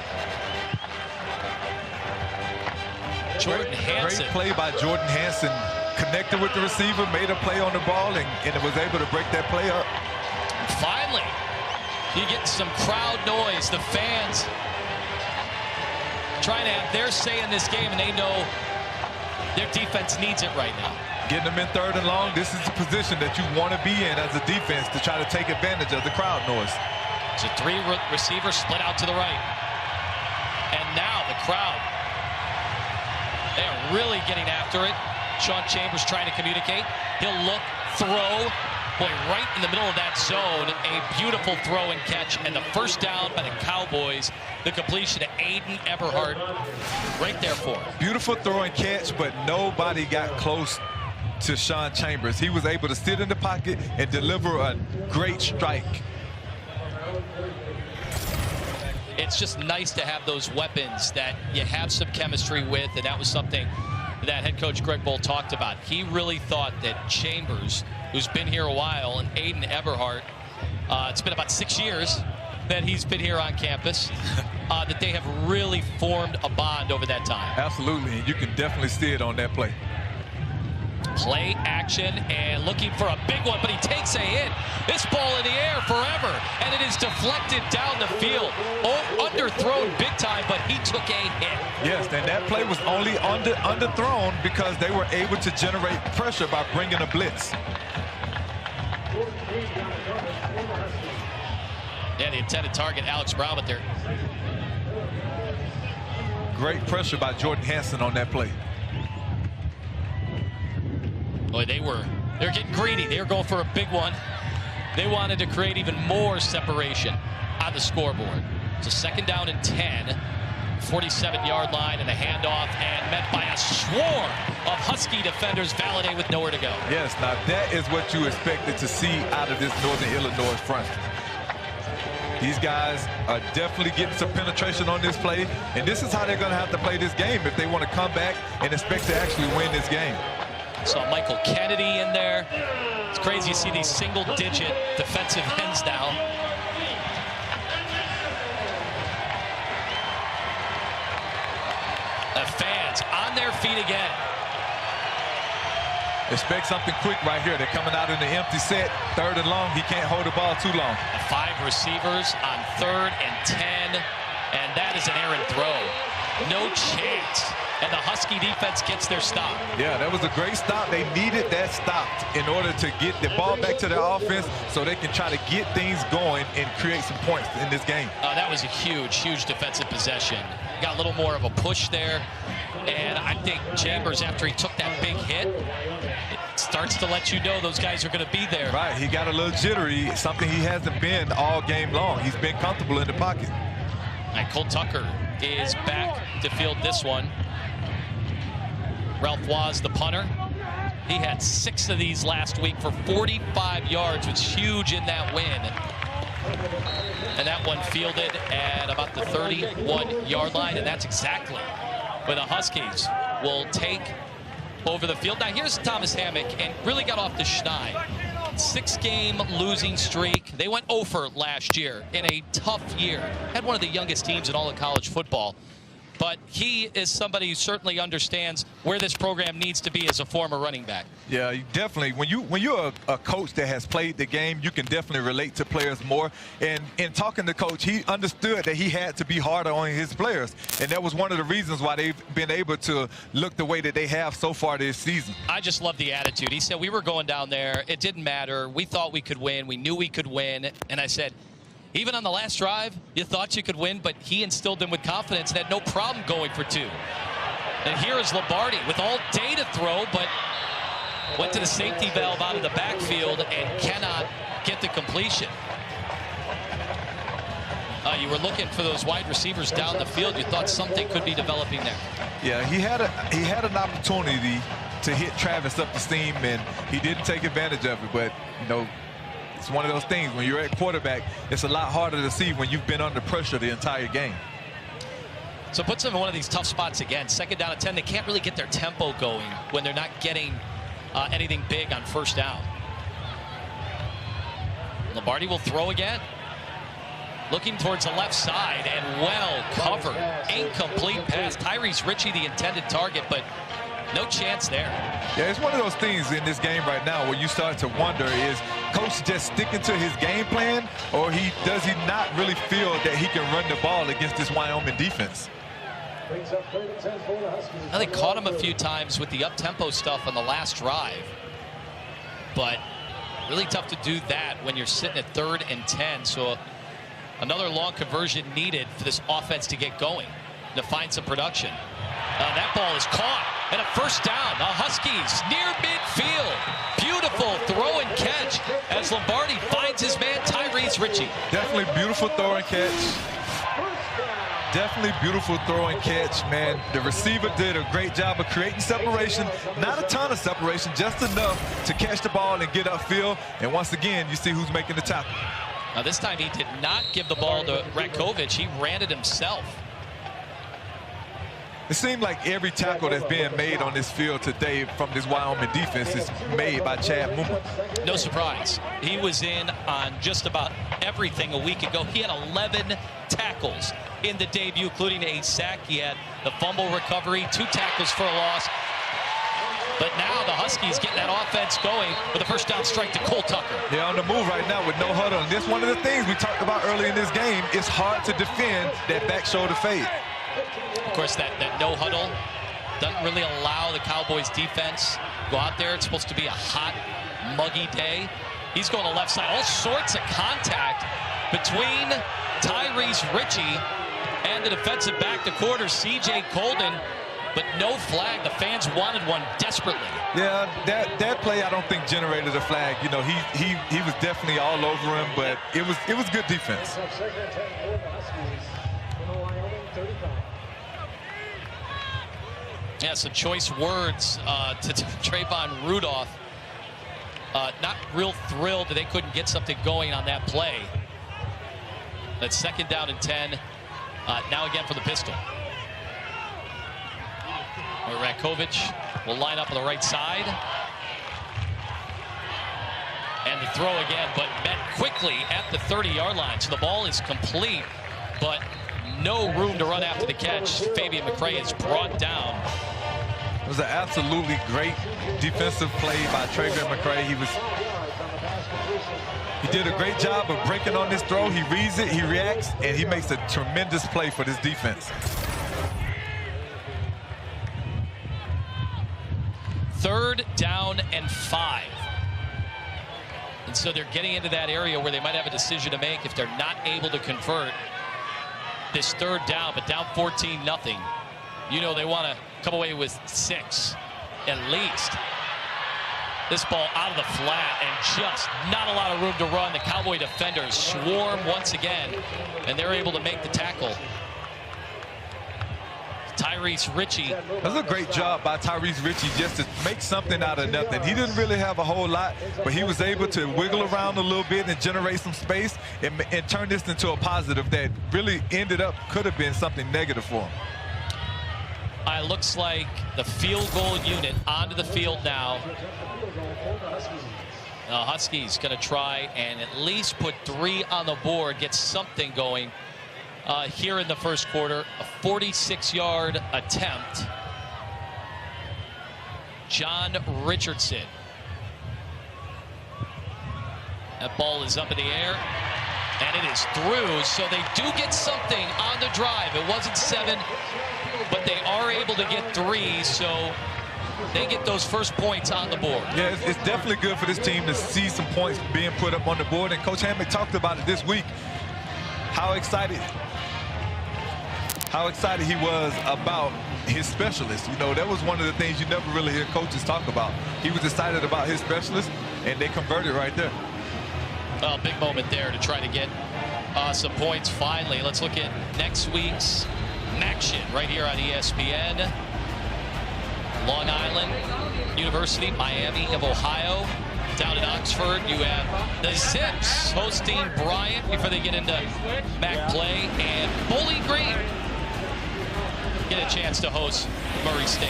Speaker 1: Jordan Hansen.
Speaker 2: Great play by Jordan Hansen. Connected with the receiver, made a play on the ball, and was able to break that play up.
Speaker 1: Finally, you get some crowd noise. The fans trying to have their say in this game, and they know their defense needs it right now.
Speaker 2: Getting them in 3rd and long, this is the position that you want to be in as a defense to try to take advantage of the crowd noise.
Speaker 1: So 3 receivers split out to the right. And now the crowd, they are really getting after it. Sean Chambers trying to communicate. He'll look, throw. Boy, right in the middle of that zone, a beautiful throw and catch, and the first down by the Cowboys. The completion to Aiden Eberhardt right there for him.
Speaker 2: Beautiful throw and catch, but nobody got close to Sean Chambers. He was able to sit in the pocket and deliver a great strike.
Speaker 1: It's just nice to have those weapons that you have some chemistry with, and that was something that head coach Greg Bohl talked about. He really thought that Chambers, who's been here a while, and Aiden Eberhardt, it's been about 6 years that he's been here on campus, that they have really formed a bond over that time.
Speaker 2: Absolutely, and you can definitely see it on that play.
Speaker 1: Play action and looking for a big one, but he takes a hit. This ball in the air forever, and it is deflected down the field. Oh, underthrown big time, but he took a hit.
Speaker 2: Yes, and that play was only underthrown because they were able to generate pressure by bringing a blitz.
Speaker 1: Yeah, the intended target, Alex Brown, but they're...
Speaker 2: Great pressure by Jordan Hansen on that play.
Speaker 1: Boy, they're getting greedy. They were going for a big one. They wanted to create even more separation on the scoreboard. It's a 2nd down and 10, 47-yard line, and a handoff, and met by a swarm of Husky defenders. Valaday with nowhere to go.
Speaker 2: Yes, now that is what you expected to see out of this Northern Illinois front. These guys are definitely getting some penetration on this play, and this is how they're going to have to play this game if they want to come back and expect to actually win this game.
Speaker 1: Saw Michael Kennedy in there. It's crazy to see these single-digit defensive ends now. The fans on their feet again.
Speaker 2: Expect something quick right here. They're coming out in the empty set. 3rd and long. He can't hold the ball too long.
Speaker 1: 5 receivers on 3rd and 10. And that is an errant throw. No chance. And the Husky defense gets their stop.
Speaker 2: Yeah, that was a great stop. They needed that stopped in order to get the ball back to their offense so they can try to get things going and create some points in this game.
Speaker 1: That was a huge, huge defensive possession. Got a little more of a push there. And I think Chambers, after he took that big hit, starts to let you know those guys are going to be there.
Speaker 2: Right, he got a little jittery, something he hasn't been all game long. He's been comfortable in the pocket.
Speaker 1: And Cole Tucker is back to field this one. Ralph Waz, the punter. He had 6 of these last week for 45 yards, which is huge in that win. And that one fielded at about the 31-yard line, and that's exactly where the Huskies will take over the field. Now here's Thomas Hammock, and really got off the schneid. 6-game losing streak. They went 0 last year in a tough year. Had one of the youngest teams in all of college football. But he is somebody who certainly understands where this program needs to be as a former running back.
Speaker 2: Yeah, you definitely. When you're a coach that has played the game, you can definitely relate to players more. And in talking to Coach, he understood that he had to be harder on his players. And that was one of the reasons why they've been able to look the way that they have so far this season.
Speaker 1: I just love the attitude. He said, we were going down there. It didn't matter. We thought we could win. We knew we could win. And I said, even on the last drive, you thought you could win, but he instilled them with confidence and had no problem going for 2. And here is Lombardi with all day to throw, but went to the safety valve out of the backfield and cannot get the completion. You were looking for those wide receivers down the field. You thought something could be developing there.
Speaker 2: Yeah, he had an opportunity to hit Travis up the seam, and he didn't take advantage of it. But, you know, it's one of those things. When you're at quarterback, it's a lot harder to see when you've been under pressure the entire game.
Speaker 1: So puts them in one of these tough spots again. 2nd down and 10. They can't really get their tempo going when they're not getting anything big on 1st down. Lombardi will throw again. Looking towards the left side and well covered. Incomplete pass. Tyrese Ritchie, the intended target, but no chance there.
Speaker 2: Yeah, it's one of those things in this game right now where you start to wonder, is Coach just sticking to his game plan, or does he not really feel that he can run the ball against this Wyoming defense?
Speaker 1: Now, they caught him a few times with the up-tempo stuff on the last drive, but really tough to do that when you're sitting at 3rd and 10. So another long conversion needed for this offense to get going, to find some production. That ball is caught, and a 1st down. The Huskies near midfield. Beautiful throw and catch as Lombardi finds his man, Tyrese Ritchie.
Speaker 2: Definitely beautiful throw and catch. Definitely beautiful throw and catch, man. The receiver did a great job of creating separation. Not a ton of separation, just enough to catch the ball and get upfield. And once again, you see who's making the tackle.
Speaker 1: Now, this time he did not give the ball to Ratkovich. He ran it himself.
Speaker 2: It seemed like every tackle that's being made on this field today from this Wyoming defense is made by Chad Muma.
Speaker 1: No surprise. He was in on just about everything a week ago. He had 11 tackles in the debut, including a sack. He had the fumble recovery, 2 tackles for a loss. But now the Huskies getting that offense going with a 1st down strike to Cole Tucker.
Speaker 2: They're on the move right now with no huddle. And this is one of the things we talked about early in this game. It's hard to defend that back shoulder fade.
Speaker 1: Of course, that no huddle doesn't really allow the Cowboys defense go out there. It's supposed to be a hot, muggy day. He's going to left side. All sorts of contact between Tyrese Ritchie and the defensive back, the quarter, C.J. Colden, but no flag. The fans wanted one desperately.
Speaker 2: Yeah, that play I don't think generated a flag. You know, he was definitely all over him, but it was good defense.
Speaker 1: Yeah, some choice words to Trayvon Rudolph. Not real thrilled that they couldn't get something going on that play. That's 2nd down and 10. Now again for the pistol. Ratkovich will line up on the right side. And the throw again, but met quickly at the 30-yard line. So the ball is complete, but no room to run after the catch. Fabian McCray is brought down.
Speaker 2: It was an absolutely great defensive play by Trayvon McCray. He did a great job of breaking on this throw. He reads it, he reacts, and he makes a tremendous play for this defense.
Speaker 1: 3rd down and 5. And so they're getting into that area where they might have a decision to make if they're not able to convert this 3rd down, but down 14-0. You know they want to come away with 6 at least. This ball out of the flat and just not a lot of room to run. The Cowboy defenders swarm once again, and they're able to make the tackle. Tyrese Ritchie.
Speaker 2: That's a great job by Tyrese Ritchie just to make something out of nothing. He didn't really have a whole lot, but he was able to wiggle around a little bit and generate some space and turn this into a positive that really could have been something negative for him.
Speaker 1: It looks like the field goal unit onto the field now. Huskies going to try and at least put 3 on the board, get something going here in the first quarter. A 46-yard attempt. John Richardson. That ball is up in the air, and it is through, so they do get something on the drive. It wasn't 7, but they are able to get 3, so they get those first points on the board.
Speaker 2: Yeah, it's definitely good for this team to see some points being put up on the board, and Coach Hammock talked about it this week, how excited he was about his specialists. You know, that was one of the things you never really hear coaches talk about. He was excited about his specialists, and they converted right there.
Speaker 1: Well, big moment there to try to get some points finally. Let's look at next week's action right here on ESPN. Long Island University, Miami of Ohio. Down in Oxford, you have the Zips hosting Bryant before they get into MAC play, and Bowling Green get a chance to host Murray State.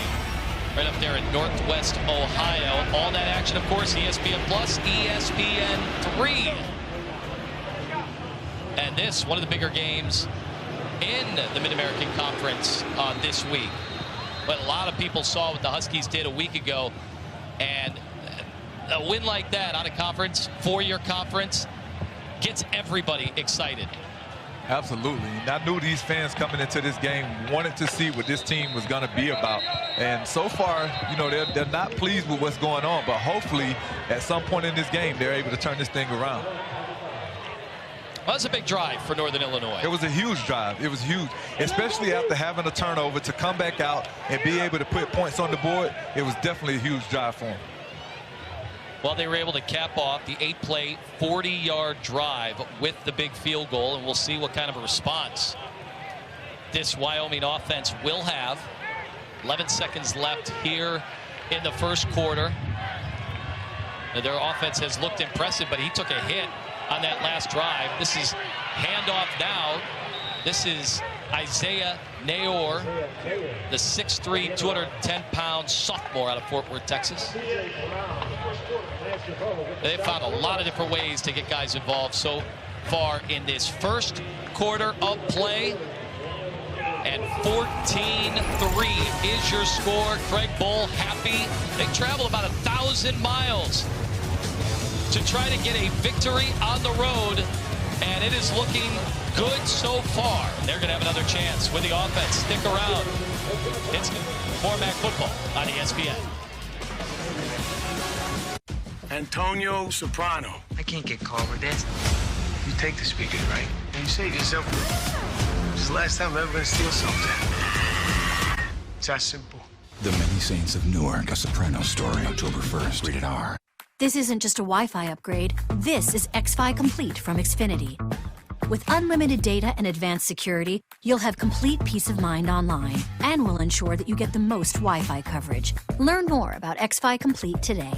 Speaker 1: Right up there in Northwest Ohio. All that action, of course, ESPN Plus, ESPN 3. And this, one of the bigger games in the Mid-American Conference this week. But a lot of people saw what the Huskies did a week ago, and a win like that out of conference, 4-year conference, gets everybody excited.
Speaker 2: Absolutely. And I knew these fans coming into this game wanted to see what this team was going to be about. And so far, you know, they're not pleased with what's going on, but hopefully at some point in this game, they're able to turn this thing around.
Speaker 1: Well, that's a big drive for Northern Illinois.
Speaker 2: It was a huge drive. It was huge, especially after having a turnover to come back out and be able to put points on the board. It was definitely a huge drive for them.
Speaker 1: Well, they were able to cap off the 8-play, 40-yard drive with the big field goal, and we'll see what kind of a response this Wyoming offense will have. 11 seconds left here in the first quarter. Their offense has looked impressive, but he took a hit on that last drive. This is handoff now. This is Isaiah Nayor, the 6'3", 210-pound sophomore out of Fort Worth, Texas. They found a lot of different ways to get guys involved so far in this first quarter of play. And 14-3 is your score. Craig Bull happy. They travel about 1,000 miles to try to get a victory on the road, and it is looking good so far. They're going to have another chance with the offense. Stick around. It's more MAC football on ESPN.
Speaker 4: Antonio Soprano.
Speaker 18: I can't get caught with this.
Speaker 4: You take the speakers, right? And you say to yourself, this is the last time I'm ever going to steal something. It's that simple.
Speaker 5: The Many Saints of Newark, a Soprano story, October 1st, rated R.
Speaker 20: This isn't just a Wi-Fi upgrade. This is Xfi Complete from Xfinity. With unlimited data and advanced security, you'll have complete peace of mind online and will ensure that you get the most Wi-Fi coverage. Learn more about Xfi Complete today.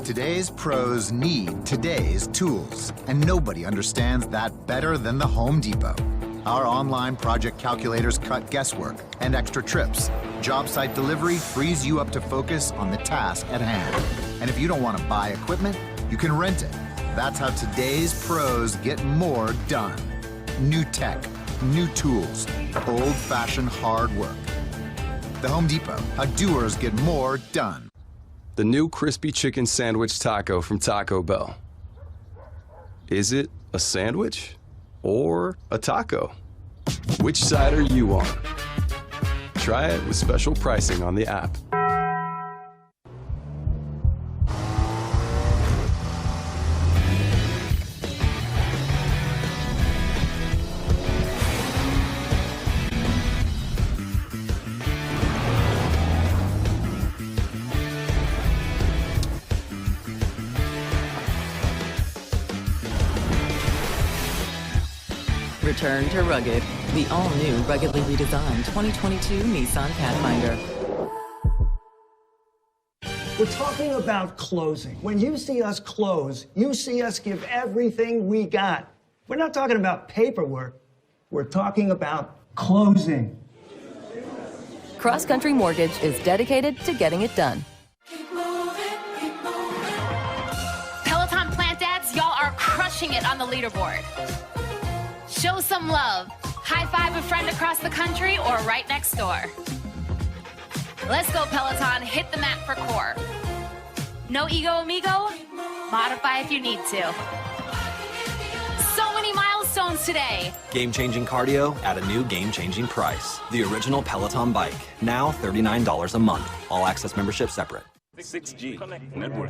Speaker 6: Today's pros need today's tools, and nobody understands that better than the Home Depot. Our online project calculators cut guesswork and extra trips. Job site delivery frees you up to focus on the task at hand. And if you don't want to buy equipment, you can rent it. That's how today's pros get more done. New tech, new tools, old-fashioned hard work. The Home Depot, how doers get more done.
Speaker 21: The new crispy chicken sandwich taco from Taco Bell. Is it a sandwich or a taco? Which side are you on? Try it with special pricing on the app.
Speaker 18: Return to rugged. The all-new ruggedly redesigned 2022 Nissan Pathfinder.
Speaker 22: We're talking about closing. When you see us close, you see us give everything we got. We're not talking about paperwork. We're talking about closing.
Speaker 18: Cross Country Mortgage is dedicated to getting it done.
Speaker 23: Peloton Plant Dads, y'all are crushing it on the leaderboard. Show some love. High five a friend across the country or right next door. Let's go, Peloton. Hit the mat for core. No ego, amigo? Modify if you need to. So many milestones today.
Speaker 24: Game-changing cardio at a new game-changing price. The original Peloton bike, now $39 a month. All access membership separate.
Speaker 25: 6G.
Speaker 19: Network.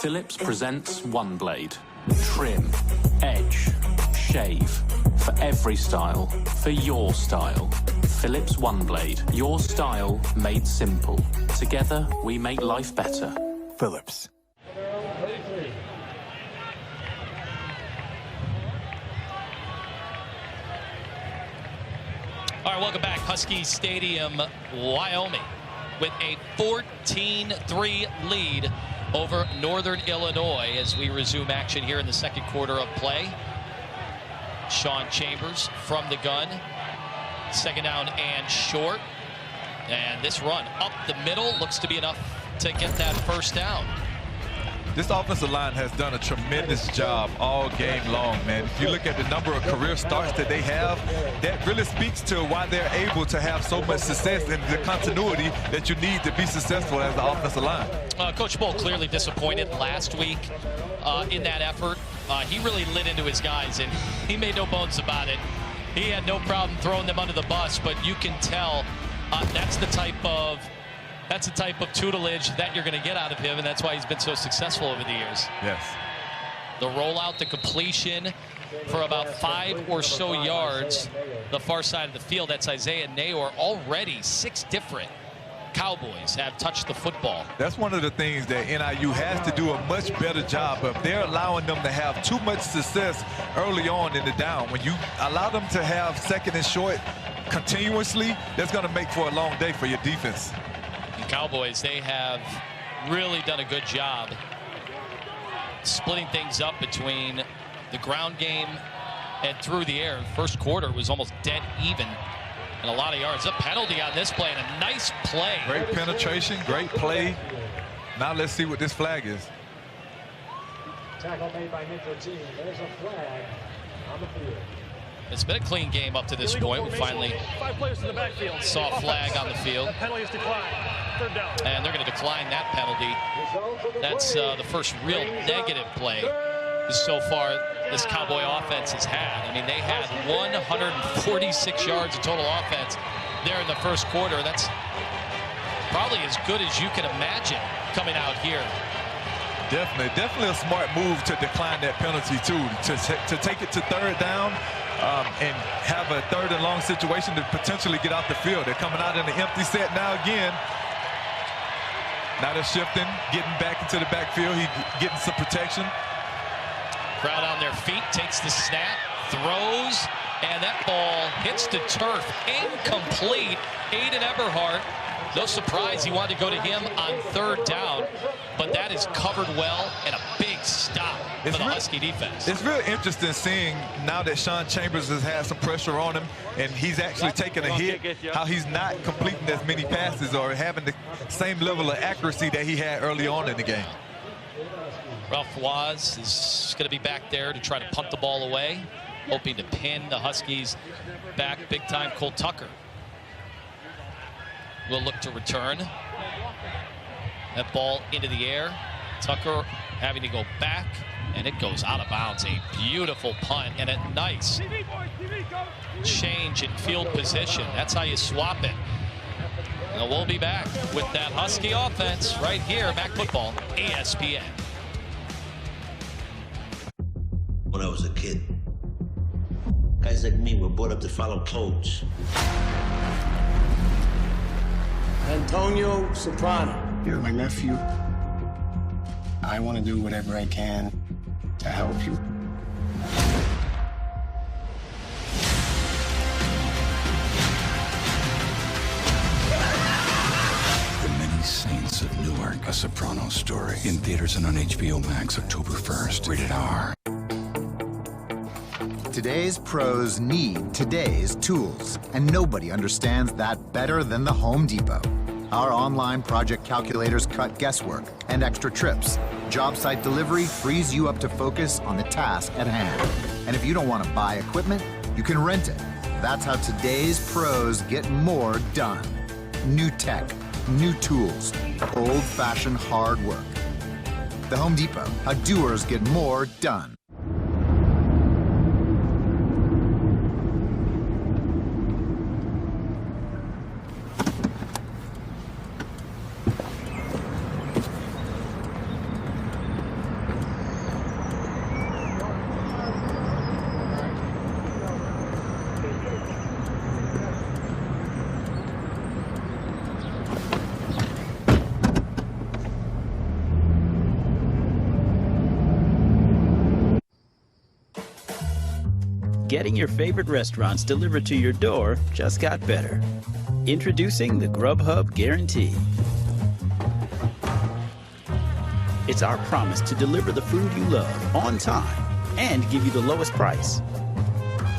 Speaker 26: Philips presents One Blade. Trim, edge, shave. For every style, for your style. Philips One Blade. Your style made simple. Together, we make life better.
Speaker 25: Philips.
Speaker 1: All right, welcome back. Huskie Stadium, Wyoming, with a 14-3 lead over Northern Illinois as we resume action here in the second quarter of play. Sean Chambers from the gun. Second down and short. And this run up the middle looks to be enough to get that first down.
Speaker 2: This offensive line has done a tremendous job all game long, man. If you look at the number of career starts that they have, that really speaks to why they're able to have so much success and the continuity that you need to be successful as an offensive line.
Speaker 1: Coach Bull clearly disappointed last week in that effort. He really lit into his guys, and he made no bones about it. He had no problem throwing them under the bus, but you can tell that's the type of tutelage that you're going to get out of him, and that's why he's been so successful over the years.
Speaker 2: Yes.
Speaker 1: The rollout, the completion for about 5 or so yards the far side of the field. That's Isaiah Nayor. Already 6 different Cowboys have touched the football.
Speaker 2: That's one of the things that NIU has to do a much better job of. They're allowing them to have too much success early on in the down. When you allow them to have second and short continuously, that's going to make for a long day for your defense.
Speaker 1: The Cowboys, they have really done a good job splitting things up between the ground game and through the air. First quarter was almost dead even and a lot of yards. A penalty on this play and a nice play.
Speaker 2: Great penetration, great play. Now let's see what this flag is.
Speaker 11: Tackle made by Nicotine. There's a flag on the field.
Speaker 1: It's been a clean game up to this point. We finally saw a flag on the field.
Speaker 27: Penalty is declined. Third down.
Speaker 1: And they're going to decline that penalty. That's the first real negative play so far this Cowboy offense has had. I mean, they had 146 yards of total offense there in the first quarter. That's probably as good as you can imagine coming out here.
Speaker 2: Definitely a smart move to decline that penalty, too, to take it to third down and have a third and long situation to potentially get out the field. They're coming out in the empty set now again. Now they're shifting, getting back into the backfield. He's getting some protection.
Speaker 1: Crowd on their feet, takes the snap, throws, and that ball hits the turf. Incomplete. Aiden Eberhardt. No surprise he wanted to go to him on third down, but that is covered well and a big stop for the Husky defense.
Speaker 2: It's really interesting seeing now that Sean Chambers has had some pressure on him and he's actually taking a hit, how he's not completing as many passes or having the same level of accuracy that he had early on in the game.
Speaker 1: Ralph Waz is going to be back there to try to punt the ball away, hoping to pin the Huskies back big time. Cole Tucker will look to return. That ball into the air. Tucker having to go back, and it goes out of bounds. A beautiful punt and a nice change in field position. That's how you swap it. And we'll be back with that Husky offense right here, Mac Football, ESPN.
Speaker 3: When I was a kid, Guys like me were brought up to follow codes.
Speaker 4: Antonio Soprano. You're my nephew. I want to do whatever I can to help you.
Speaker 5: The Many Saints of Newark, a Soprano story. In theaters and on HBO Max October 1st. Rated R.
Speaker 6: Today's pros need today's tools, and nobody understands that better than the Home Depot. Our online project calculators cut guesswork and extra trips. Job site delivery frees you up to focus on the task at hand. And if you don't want to buy equipment, you can rent it. That's how today's pros get more done. New tech, new tools, old-fashioned hard work. The Home Depot, how doers get more done.
Speaker 19: Getting your favorite restaurants delivered to your door just got better. Introducing the Grubhub Guarantee. It's our promise to deliver the food you love on time and give you the lowest price.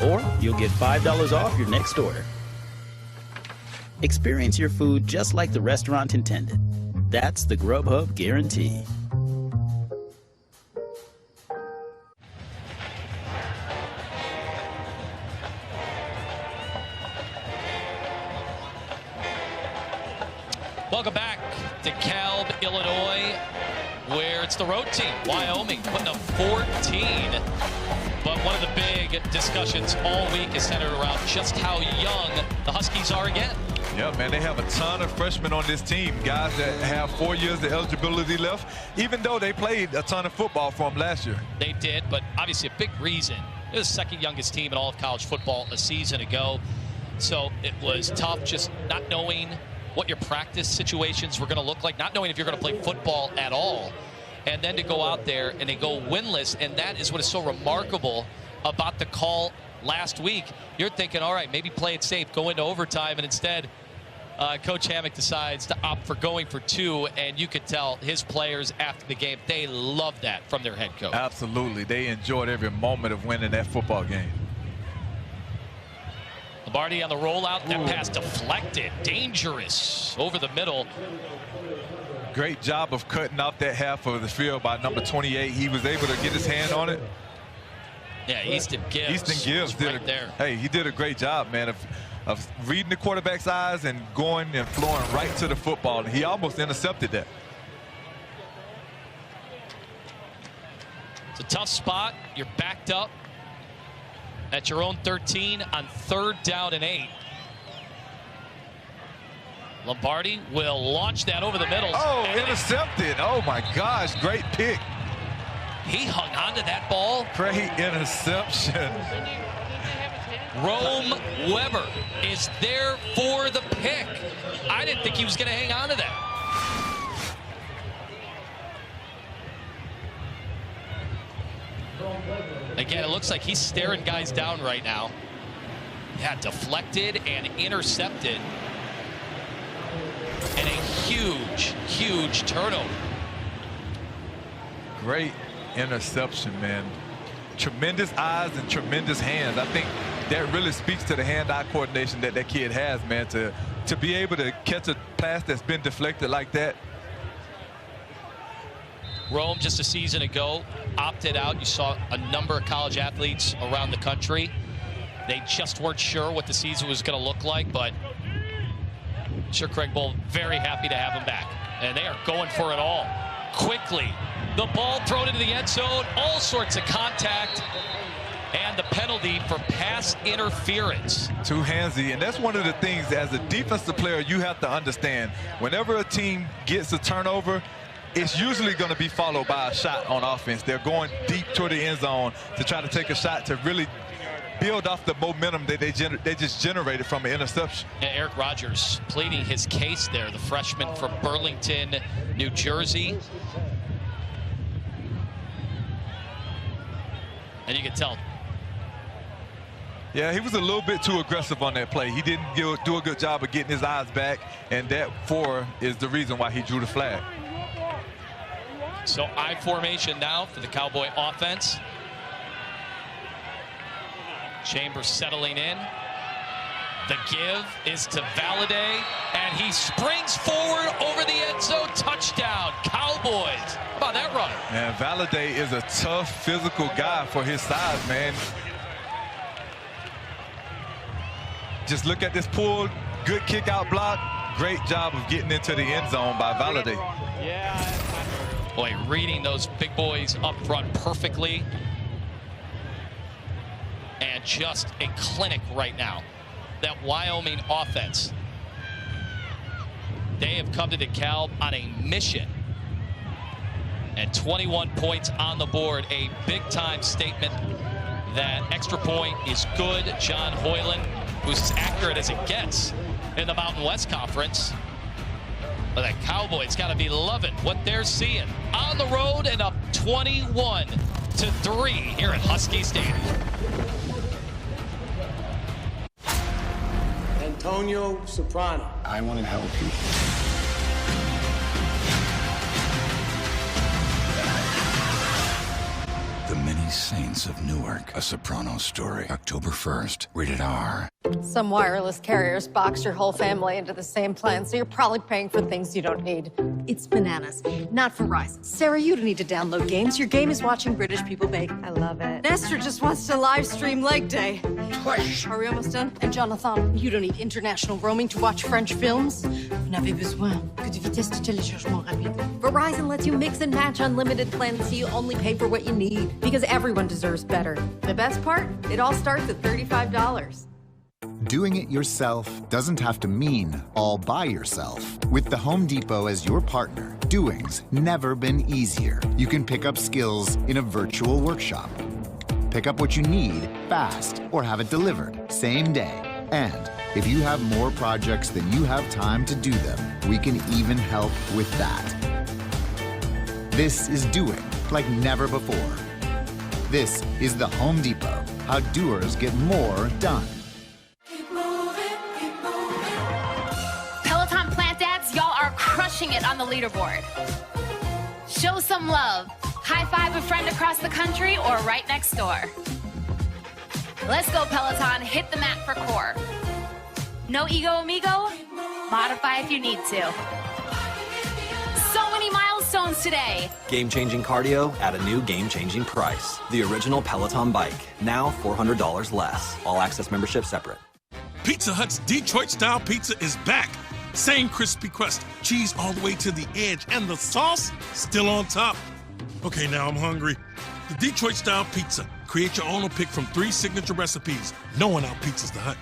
Speaker 19: Or you'll get $5 off your next order. Experience your food just like the restaurant intended. That's the Grubhub Guarantee.
Speaker 1: Welcome back to Calb, Illinois, where it's the road team, Wyoming, putting up 14. But one of the big discussions all week is centered around just how young the Huskies are again.
Speaker 2: Yeah, man, they have a ton of freshmen on this team, guys that have 4 years of eligibility left, even though they played a ton of football for them last year.
Speaker 1: They did, but obviously a big reason. It was the second youngest team in all of college football a season ago. So it was tough just not knowing what your practice situations were going to look like, not knowing if you're going to play football at all, and then to go out there and they go winless. And that is what is so remarkable about the call last week. You're thinking, all right, maybe play it safe, go into overtime, and instead Coach Hammock decides to opt for going for 2, and you could tell his players after the game, they loved that from their head coach.
Speaker 2: Absolutely. They enjoyed every moment of winning that football game.
Speaker 1: Lombardi on the rollout. That pass deflected. Dangerous over the middle.
Speaker 2: Great job of cutting out that half of the field by number 28. He was able to get his hand on it.
Speaker 1: Yeah, Easton Gibbs
Speaker 2: did
Speaker 1: right there.
Speaker 2: Hey, he did a great job, man, of reading the quarterback's eyes and going and flowing right to the football. He almost intercepted that.
Speaker 1: It's a tough spot. You're backed up at your own 13 on 3rd down and 8. Lombardi will launch that over the middle.
Speaker 2: Oh, intercepted. Oh, my gosh. Great pick.
Speaker 1: He hung on to that ball.
Speaker 2: Great interception.
Speaker 1: Rome Weber is there for the pick. I didn't think he was going to hang on to that. Again, it looks like he's staring guys down right now. Yeah, deflected and intercepted. And a huge, huge turnover.
Speaker 2: Great interception, man. Tremendous eyes and tremendous hands. I think that really speaks to the hand-eye coordination that kid has, man, to be able to catch a pass that's been deflected like that.
Speaker 1: Rome, just a season ago, opted out. You saw a number of college athletes around the country. They just weren't sure what the season was going to look like, but I'm sure Craig Bohl very happy to have him back. And they are going for it all. Quickly, the ball thrown into the end zone, all sorts of contact, and the penalty for pass interference.
Speaker 2: Too handsy, and that's one of the things as a defensive player you have to understand. Whenever a team gets a turnover, it's usually going to be followed by a shot on offense. They're going deep toward the end zone to try to take a shot to really build off the momentum that they just generated from an interception.
Speaker 1: And Eric Rogers pleading his case there, the freshman from Burlington, New Jersey. And you can tell.
Speaker 2: Yeah, he was a little bit too aggressive on that play. He didn't do a good job of getting his eyes back, and that is the reason why he drew the flag.
Speaker 1: So I formation now for the Cowboy offense. Chambers settling in. The give is to Valladay, and he springs forward over the end zone. Touchdown, Cowboys. How about that run?
Speaker 2: Man, Valladay is a tough, physical guy for his size, man. Just look at this pull, good kick out block. Great job of getting into the end zone by Valladay.
Speaker 1: Boy, reading those big boys up front perfectly. And just a clinic right now. That Wyoming offense. They have come to DeKalb on a mission. And 21 points on the board. A big-time statement that extra point is good. John Hoyland, who's as accurate as it gets in the Mountain West Conference. But the Cowboys got to be loving what they're seeing. On the road and up 21-3 here at Huskie Stadium.
Speaker 22: Antonio Soprano.
Speaker 21: I want to help you.
Speaker 5: The Many Saints of Newark, a Soprano story. October 1st, rated R.
Speaker 7: Some wireless carriers box your whole family into the same plan, so you're probably paying for things you don't need.
Speaker 20: It's bananas, not Verizon. Sarah, you don't need to download games. Your game is watching British people bake.
Speaker 7: I love it.
Speaker 20: Nestor just wants to live stream leg day.
Speaker 7: Push.
Speaker 20: Are we almost done? And Jonathan, you don't need international roaming to watch French films. Vous n'avez besoin que de vitesse de téléchargement rapide. Verizon lets you mix and match unlimited plans so you only pay for what you need. Because everyone deserves better. The best part? It all starts at $35.
Speaker 6: Doing it yourself doesn't have to mean all by yourself. With the Home Depot as your partner, doing's never been easier. You can pick up skills in a virtual workshop. Pick up what you need fast or have it delivered same day. And if you have more projects than you have time to do them, we can even help with that. This is doing like never before. This is the Home Depot, how doers get more done.
Speaker 23: Peloton Plant Dads, y'all are crushing it on the leaderboard. Show some love. High five a friend across the country or right next door. Let's go, Peloton. Hit the mat for core. No ego, amigo? Modify if you need to. So many milestones today.
Speaker 24: Game-changing cardio at a new game-changing price. The original Peloton bike, now $400 less. All access membership separate.
Speaker 8: Pizza Hut's Detroit-style pizza is back. Same crispy crust, cheese all the way to the edge, and the sauce still on top. Okay, now I'm hungry. The Detroit-style pizza. Create your own or pick from 3 signature recipes. No one out-pizzas the Hut.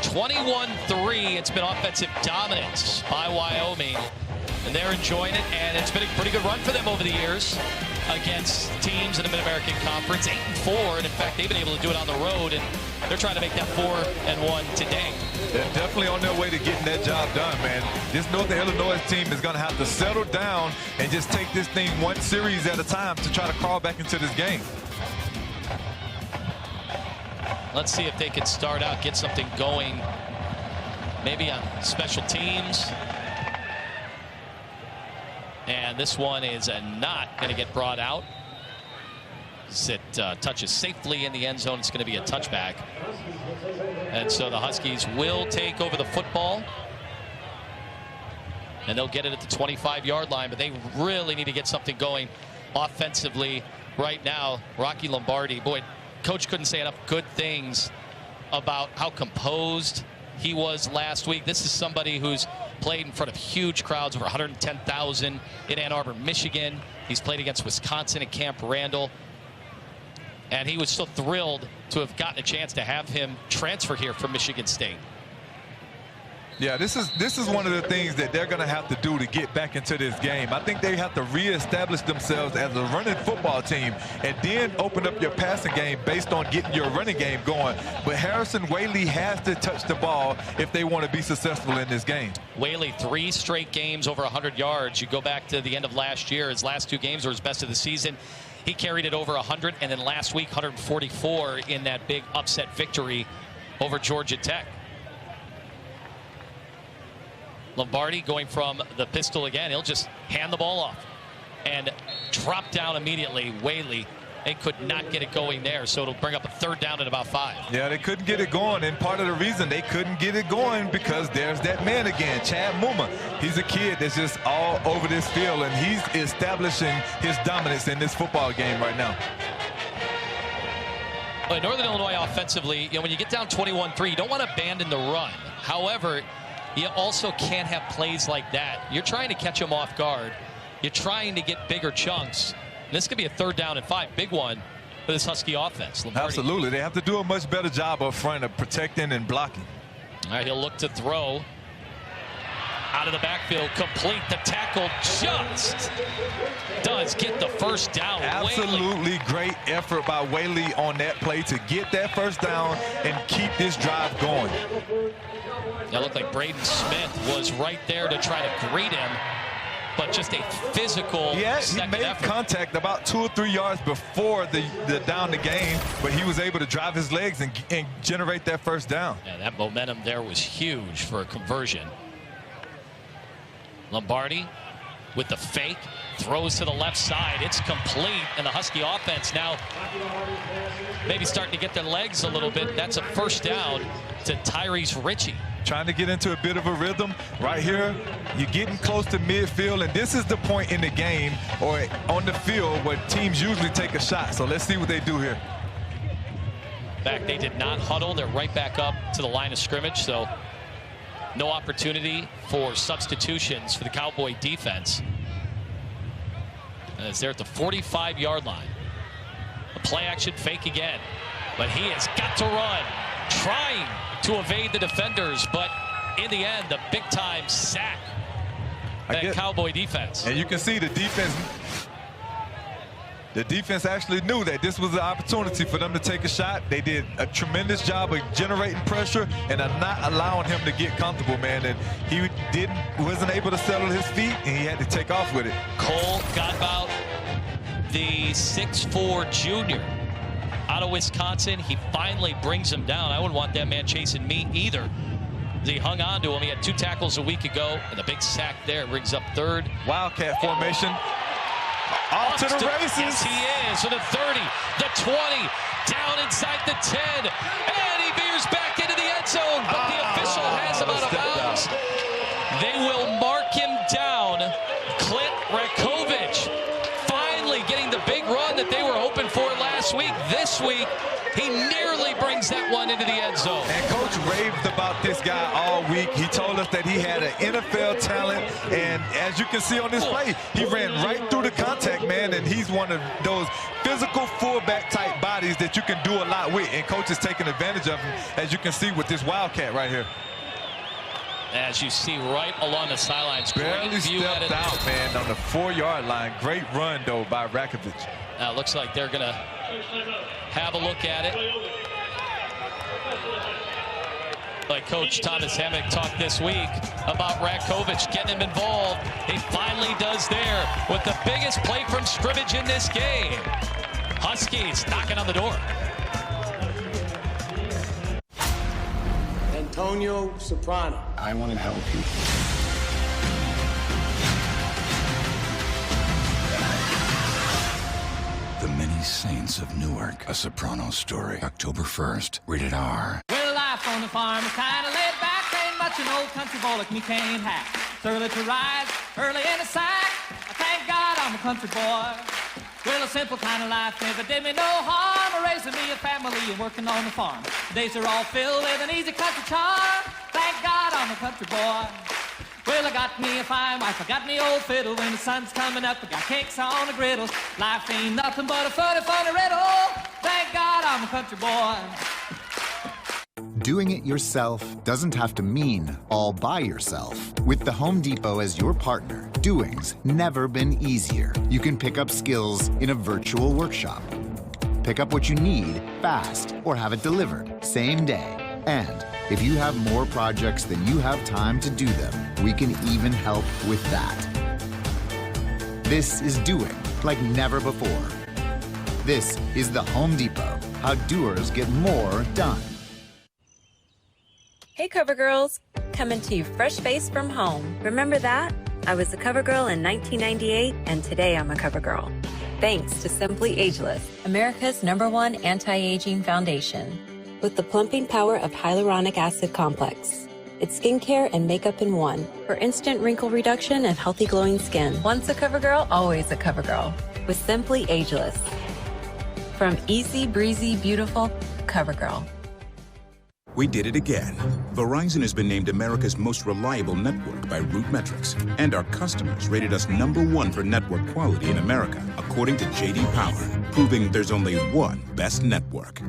Speaker 1: 21-3. It's been offensive dominance by Wyoming, and they're enjoying it, and it's been a pretty good run for them over the years against teams in the Mid-American Conference, 8-4, and in fact, they've been able to do it on the road, and they're trying to make that 4-1 today.
Speaker 2: They're definitely on their way to getting that job done, man. This Northern Illinois team is going to have to settle down and just take this thing one series at a time to try to crawl back into this game.
Speaker 1: Let's see if they can start out, get something going, maybe on special teams. And this one is not going to get brought out. As it touches safely in the end zone, it's going to be a touchback. And so the Huskies will take over the football. And they'll get it at the 25-yard line, but they really need to get something going offensively right now. Rocky Lombardi, boy, Coach couldn't say enough good things about how composed he was last week. This is somebody who's played in front of huge crowds, over 110,000 in Ann Arbor, Michigan. He's played against Wisconsin at Camp Randall. And he was so thrilled to have gotten a chance to have him transfer here from Michigan State.
Speaker 2: Yeah, this is one of the things that they're going to have to do to get back into this game. I think they have to reestablish themselves as a running football team and then open up your passing game based on getting your running game going. But Harrison Waylee has to touch the ball if they want to be successful in this game.
Speaker 1: Waylee, 3 straight games over 100 yards. You go back to the end of last year, his last 2 games were his best of the season. He carried it over 100, and then last week 144 in that big upset victory over Georgia Tech. Lombardi going from the pistol again. He'll just hand the ball off and drop down immediately. Waylee, they could not get it going there, so it'll bring up a 3rd down at about 5.
Speaker 2: Yeah, they couldn't get it going, and part of the reason they couldn't get it going because there's that man again, Chad Muma. He's a kid that's just all over this field, and he's establishing his dominance in this football game right now.
Speaker 1: Well, Northern Illinois offensively, when you get down 21-3, you don't want to abandon the run. However, you also can't have plays like that. You're trying to catch them off guard. You're trying to get bigger chunks. And this could be a 3rd down and 5, big one for this Husky offense. Lombardi.
Speaker 2: Absolutely. They have to do a much better job up front of protecting and blocking.
Speaker 1: All right, he'll look to throw. Out of the backfield, complete. The tackle just does get the 1st down.
Speaker 2: Absolutely
Speaker 1: Waylee.
Speaker 2: Great effort by Waylee on that play to get that 1st down and keep this drive going.
Speaker 1: That looked like Braden Smith was right there to try to greet him, but just a physical
Speaker 2: he made
Speaker 1: effort.
Speaker 2: contact about 2 or 3 yards before the down the game, but he was able to drive his legs and generate that 1st down.
Speaker 1: Yeah, that momentum there was huge for a conversion. Lombardi with the fake, throws to the left side. It's complete, and the Husky offense now maybe starting to get their legs a little bit. That's a 1st down to Tyrese Ritchie.
Speaker 2: Trying to get into a bit of a rhythm right here. You're getting close to midfield, and this is the point in the game or on the field where teams usually take a shot. So let's see what they do here.
Speaker 1: In fact, they did not huddle. They're right back up to the line of scrimmage, so no opportunity for substitutions for the Cowboy defense. And it's there at the 45-yard line. A play action fake again, but he has got to run, trying to evade the defenders, but in the end, the big-time sack. That Cowboy defense.
Speaker 2: And you can see the defense. The defense actually knew that this was an opportunity for them to take a shot. They did a tremendous job of generating pressure and not allowing him to get comfortable, man. And he wasn't able to settle his feet, and he had to take off with it.
Speaker 1: Cole Godbout, the 6'4" junior out of Wisconsin. He finally brings him down. I wouldn't want that man chasing me either. He hung on to him. He had 2 tackles a week ago, and the big sack there brings up 3rd.
Speaker 2: Wildcat formation. Off to the races.
Speaker 1: Yes, he is. To the 30, the 20, down inside the 10, and he veers back into the end zone, but the official has him out of bounds. They will mark him down. Clint Rakovich finally getting the big run that they were hoping for last week. This week, he nearly brings that one into the end zone.
Speaker 2: And Coach raved about this guy all week. He told us that he had an NFL talent, and as you can see on this play, he ran right through the contact, man, and he's one of those physical fullback type bodies that you can do a lot with, and Coach is taking advantage of him, as you can see with this Wildcat right here.
Speaker 1: As you see right along the sidelines.
Speaker 2: Barely stepped out, man, on the 4-yard line. Great run, though, by Rakovich.
Speaker 1: Now it looks like they're going to have a look at it. Like Coach Thomas Hammock talked this week about Rakovich getting him involved. He finally does there with the biggest play from scrimmage in this game. Huskies knocking on the door.
Speaker 22: Antonio Soprano.
Speaker 5: I want to help you. The Many Saints of Newark, a Soprano story. October 1st, rated R.
Speaker 9: Well, life on the farm is kind of laid back. Ain't much an old country boy like me can't hack. It's early to rise, early in the sack. I thank God I'm a country boy. Well, a simple kind of life never did me no harm. Raising me a family and working on the farm. Days are all filled with an easy country charm. Thank God I'm a country boy. Well, I got me a fine wife, I got me old fiddle. When the sun's coming up, I got cakes on the griddle. Life ain't nothing but a funny, funny riddle. Thank God I'm a country boy.
Speaker 6: Doing it yourself doesn't have to mean all by yourself. With the Home Depot as your partner, doing's never been easier. You can pick up skills in a virtual workshop. Pick up what you need fast or have it delivered same day. And if you have more projects than you have time to do them, we can even help with that. This is doing like never before. This is the Home Depot, how doers get more done.
Speaker 10: Hey CoverGirls, coming to you fresh-faced from home. Remember that? I was a CoverGirl in 1998, and today I'm a CoverGirl. Thanks to Simply Ageless, America's #1 anti-aging foundation. With the plumping power of hyaluronic acid complex. It's skincare and makeup in one for instant wrinkle reduction and healthy glowing skin. Once a CoverGirl, always a CoverGirl. With Simply Ageless. From easy, breezy, beautiful, CoverGirl.
Speaker 12: We did it again. Verizon has been named America's most reliable network by Root Metrics, and our customers rated us #1 for network quality in America, according to JD Power, proving there's only one best network.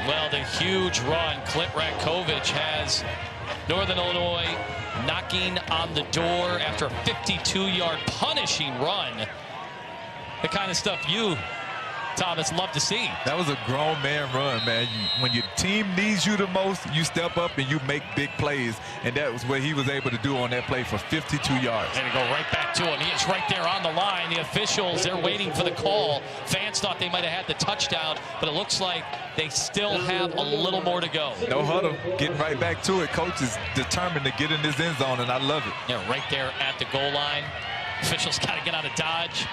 Speaker 1: Well, the huge run Clint Ratkovich has Northern Illinois knocking on the door after a 52-yard punishing run. The kind of stuff you, Thomas, love to see.
Speaker 2: That was a grown man run, man. When your team needs you the most, you step up and you make big plays. And that was what he was able to do on that play for 52 yards.
Speaker 1: And go right back to him. He is right there on the line. The officials, they're waiting for the call. Fans thought they might have had the touchdown, but it looks like they still have a little more to go.
Speaker 2: No huddle, getting right back to it. Coach is determined to get in this end zone, and I love it.
Speaker 1: Yeah, right there at the goal line. Officials got to get out of dodge.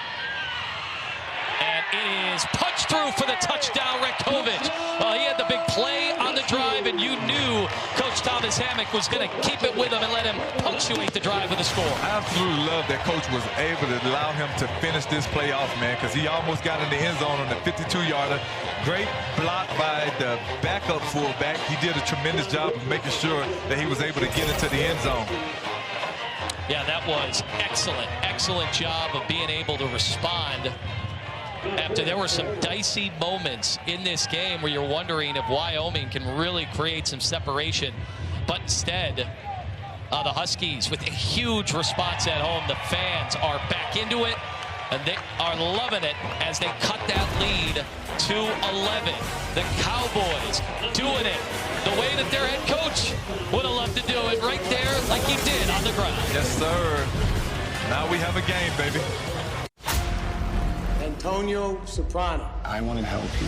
Speaker 1: And it is punched through for the touchdown, Ratkovich. Well, he had the big play on the drive, and you knew Coach Thomas Hammock was going to keep it with him and let him punctuate the drive with a score.
Speaker 2: I absolutely love that Coach was able to allow him to finish this play off, man, because he almost got in the end zone on the 52-yarder. Great block by the backup fullback. He did a tremendous job of making sure that he was able to get into the end zone.
Speaker 1: Yeah, that was excellent, excellent job of being able to respond after there were some dicey moments in this game where you're wondering if Wyoming can really create some separation. But instead, the Huskies with a huge response at home. The fans are back into it, and they are loving it as they cut that lead to 11. The Cowboys doing it the way that their head coach would have loved to do it, right there like he did on the ground.
Speaker 2: Yes, sir. Now we have a game, baby.
Speaker 4: Antonio Soprano.
Speaker 5: I want to help you.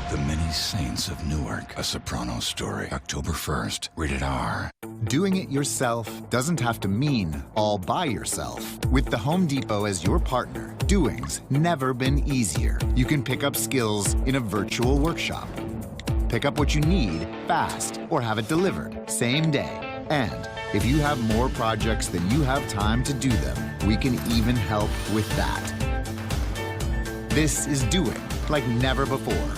Speaker 5: The Many Saints of Newark, a Soprano story. October 1st, rated R.
Speaker 6: Doing it yourself doesn't have to mean all by yourself. With the Home Depot as your partner, doing's never been easier. You can pick up skills in a virtual workshop. Pick up what you need fast or have it delivered same day. And if you have more projects than you have time to do them, we can even help with that. This is doing like never before.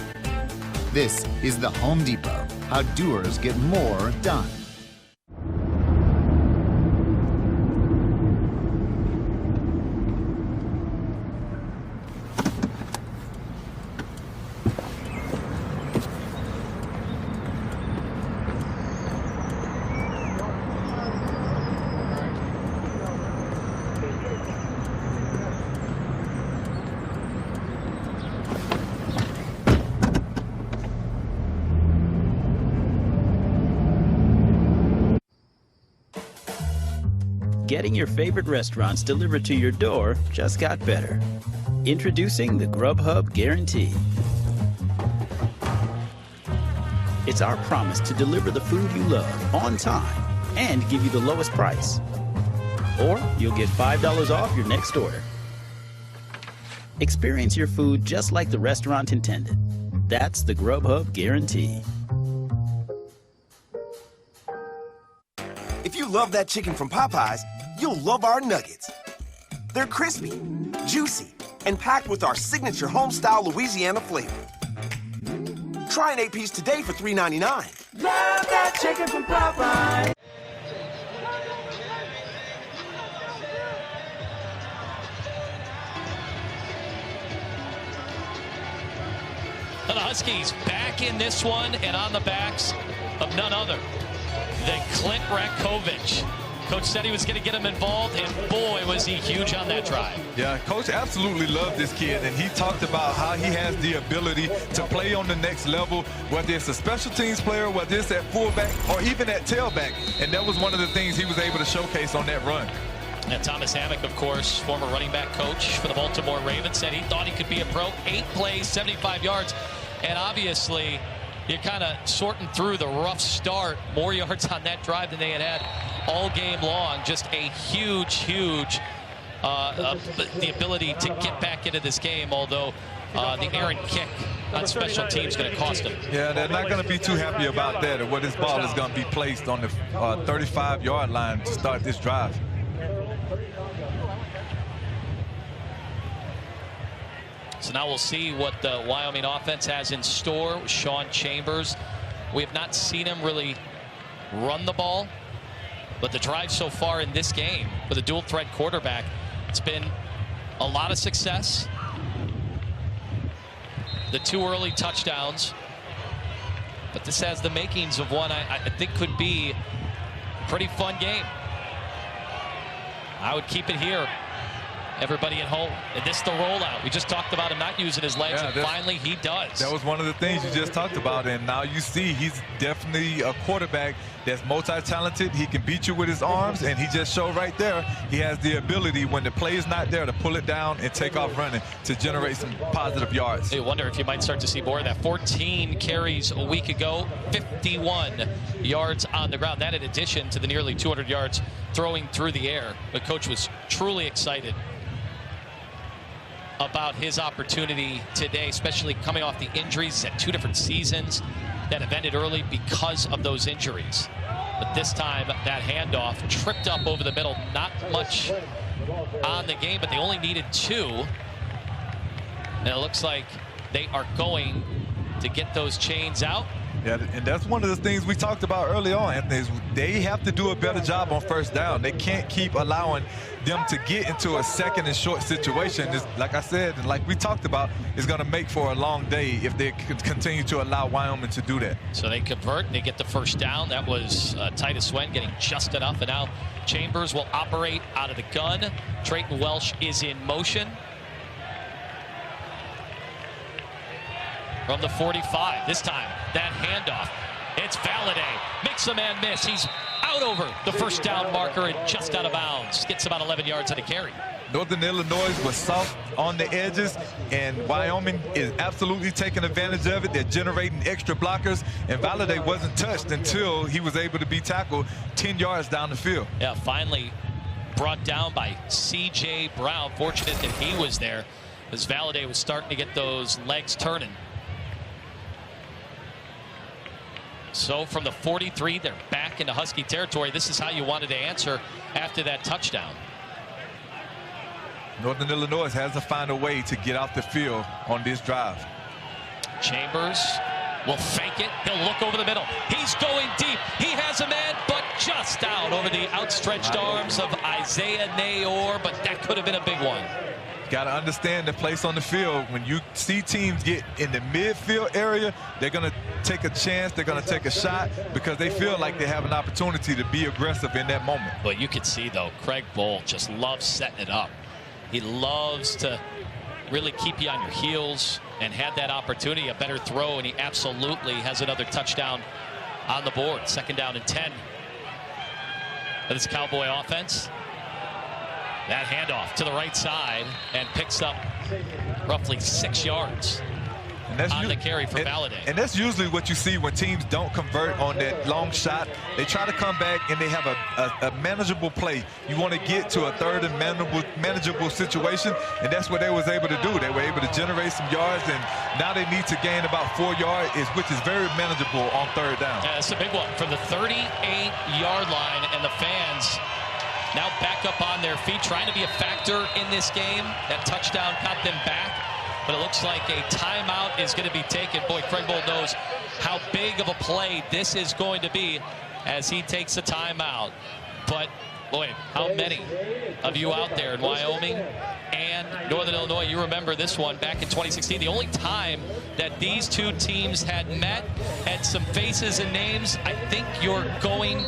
Speaker 6: This is the Home Depot, how doers get more done.
Speaker 19: Getting your favorite restaurants delivered to your door just got better. Introducing the Grubhub Guarantee. It's our promise to deliver the food you love on time and give you the lowest price. Or you'll get $5 off your next order. Experience your food just like the restaurant intended. That's the Grubhub Guarantee.
Speaker 13: If you love that chicken from Popeyes, you'll love our nuggets. They're crispy, juicy, and packed with our signature home-style Louisiana flavor. Try an 8-piece today for $3.99.
Speaker 22: Love that chicken from Popeye.
Speaker 1: The Huskies back in this one and on the backs of none other than Clint Rakovic. Coach said he was going to get him involved, and boy, was he huge on that drive.
Speaker 2: Yeah, Coach absolutely loved this kid, and he talked about how he has the ability to play on the next level, whether it's a special teams player, whether it's at fullback, or even at tailback. And that was one of the things he was able to showcase on that run.
Speaker 1: And Thomas Hammock, of course, former running back coach for the Baltimore Ravens, said he thought he could be a pro. 8 plays, 75 yards. And obviously, you're kind of sorting through the rough start. More yards on that drive than they had all game long. Just a huge the ability to get back into this game, although the errant kick on special teams going to cost them.
Speaker 2: Yeah, they're not going to be too happy about that, or where this ball is going to be placed on the 35-yard line to start this drive.
Speaker 1: So now we'll see what the Wyoming offense has in store with Sean Chambers. We have not seen him really run the ball, but the drive so far in this game with a dual threat quarterback, it's been a lot of success. The 2 early touchdowns, but this has the makings of one I think could be a pretty fun game. I would keep it here. Everybody at home. And this is the rollout. We just talked about him not using his legs, and finally he does.
Speaker 2: That was one of the things you just talked about, and now you see he's definitely a quarterback that's multi-talented. He can beat you with his arms, and he just showed right there he has the ability, when the play is not there, to pull it down and take off running to generate some positive yards.
Speaker 1: I wonder if you might start to see more of that. 14 carries a week ago, 51 yards on the ground. That in addition to the nearly 200 yards throwing through the air. The coach was truly excited about his opportunity today, especially coming off the injuries at 2 different seasons that have ended early because of those injuries. But this time, that handoff tripped up over the middle. Not much on the game, but they only needed 2. And it looks like they are going to get those chains out.
Speaker 2: Yeah, and that's one of the things we talked about early on, Anthony, is they have to do a better job on first down. They can't keep allowing them to get into a second and short situation. It's, like I said, and like we talked about, it's going to make for a long day if they continue to allow Wyoming to do that.
Speaker 1: So they convert, and they get the first down. That was Titus Swen getting just enough, and now Chambers will operate out of the gun. Trayton Welsh is in motion. From the 45, this time, that handoff. It's Valladay, makes a man miss. He's out over the first down marker and just out of bounds. Gets about 11 yards on a carry.
Speaker 2: Northern Illinois was soft on the edges, and Wyoming is absolutely taking advantage of it. They're generating extra blockers, and Valladay wasn't touched until he was able to be tackled 10 yards down the field.
Speaker 1: Yeah, finally brought down by C.J. Brown. Fortunate that he was there, as Valladay was starting to get those legs turning. So from the 43, they're back into Husky territory. This is how you wanted to answer after that touchdown.
Speaker 2: Northern Illinois has to find a way to get off the field on this drive.
Speaker 1: Chambers will fake it. He'll look over the middle. He's going deep. He has a man, but just out over the outstretched arms of Isaiah Nayor, but that could have been a big one.
Speaker 2: Got to understand the place on the field. When you see teams get in the midfield area, they're going to take a chance. They're going to take a shot because they feel like they have an opportunity to be aggressive in that moment.
Speaker 1: But you can see, though, Craig Bohl just loves setting it up. He loves to really keep you on your heels, and had that opportunity, a better throw, and he absolutely has another touchdown on the board. 2nd down and 10 for this Cowboy offense. That handoff to the right side and picks up roughly 6 yards on the carry for Valladay.
Speaker 2: And that's usually what you see when teams don't convert on that long shot. They try to come back and they have a manageable play. You want to get to a third and manageable situation, and that's what they was able to do. They were able to generate some yards, and now they need to gain about 4 yards, which is very manageable on 3rd down.
Speaker 1: Yeah, that's a big one from the 38-yard line, and the fans now back up on their feet, trying to be a factor in this game. That touchdown got them back. but it looks like a timeout is going to be taken. Boy, Craig Bold knows how big of a play this is going to be as he takes a timeout. But, boy, how many of you out there in Wyoming and Northern Illinois, you remember this one back in 2016, the only time that these two teams had met, had some faces and names I think you're going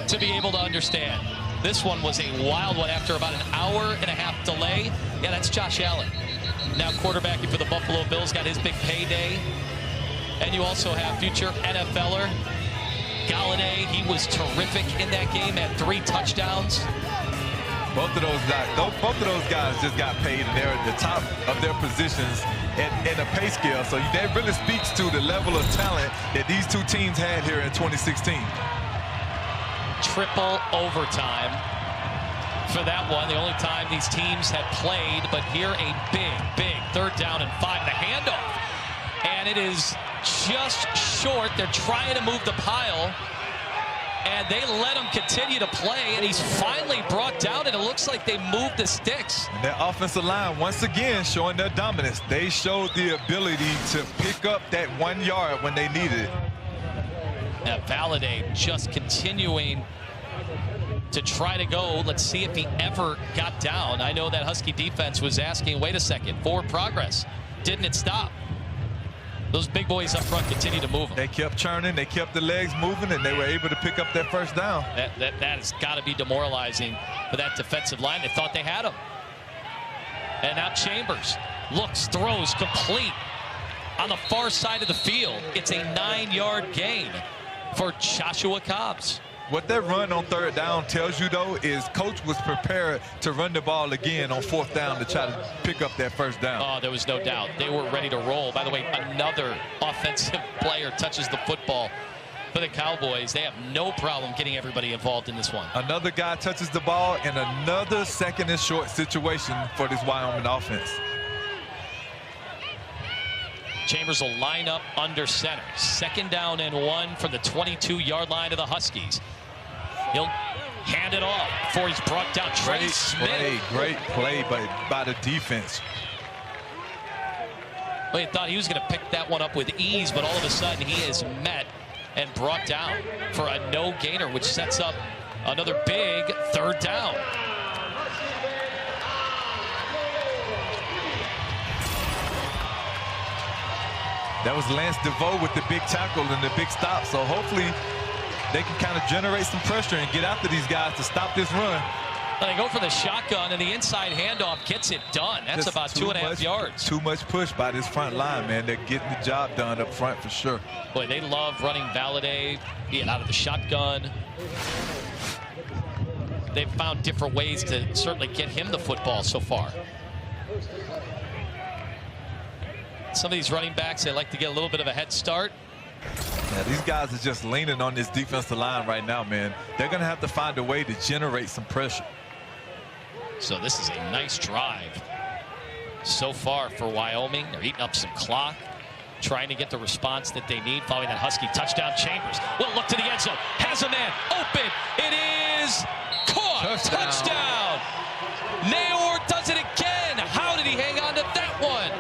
Speaker 1: to be able to understand. This one was a wild one after about an hour-and-a-half delay. Yeah, that's Josh Allen. Now quarterbacking for the Buffalo Bills, got his big payday. And you also have future NFLer Galladay. He was terrific in that game, had 3 touchdowns.
Speaker 2: Both of those guys just got paid, and they're at the top of their positions in a pay scale. So that really speaks to the level of talent that these two teams had here in 2016.
Speaker 1: Triple overtime for that one. The only time these teams had played, but here a big 3rd down and 5. The handoff, and it is just short. They're trying to move the pile, and they let him continue to play, and he's finally brought down, and it looks like they moved the sticks.
Speaker 2: And their offensive line, once again, showing their dominance. They showed the ability to pick up that 1 yard when they needed it.
Speaker 1: Now, Galladay just continuing to try to go. Let's see if he ever got down. I know that Husky defense was asking, wait a second, forward progress. Didn't it stop? Those big boys up front continue to move them.
Speaker 2: They kept churning, they kept the legs moving, and they were able to pick up that 1st down.
Speaker 1: That has got to be demoralizing for that defensive line. They thought they had him. And now Chambers looks, throws, complete on the far side of the field. It's a 9-yard gain for Joshua Cobbs.
Speaker 2: What that run on 3rd down tells you, though, is coach was prepared to run the ball again on 4th down to try to pick up that 1st down.
Speaker 1: Oh, there was no doubt. They were ready to roll. By the way, another offensive player touches the football for the Cowboys. They have no problem getting everybody involved in this one.
Speaker 2: Another guy touches the ball, and another 2nd and short situation for this Wyoming offense.
Speaker 1: Chambers will line up under center. 2nd down and 1 from the 22-yard line of the Huskies. He'll hand it off before he's brought down. Trey Smith.
Speaker 2: Great play by the defense.
Speaker 1: Well, he thought he was going to pick that one up with ease, but all of a sudden he is met and brought down for a no-gainer, which sets up another big 3rd down.
Speaker 2: That was Lance DeVoe with the big tackle and the big stop. So hopefully they can kind of generate some pressure and get after these guys to stop this run.
Speaker 1: Well, they go for the shotgun, and the inside handoff gets it done. That's about 2.5 yards.
Speaker 2: Too much push by this front line, man. They're getting the job done up front for sure.
Speaker 1: Boy, they love running Galladay, being out of the shotgun. They've found different ways to certainly get him the football so far. Some of these running backs, they like to get a little bit of a head start.
Speaker 2: Yeah, these guys are just leaning on this defensive line right now, man. They're going to have to find a way to generate some pressure.
Speaker 1: So this is a nice drive so far for Wyoming. They're eating up some clock, trying to get the response that they need following that Husky touchdown. Chambers will look to the end zone. Has a man open. It is caught. Touchdown. Nayor does it again. How did he hang on to that one?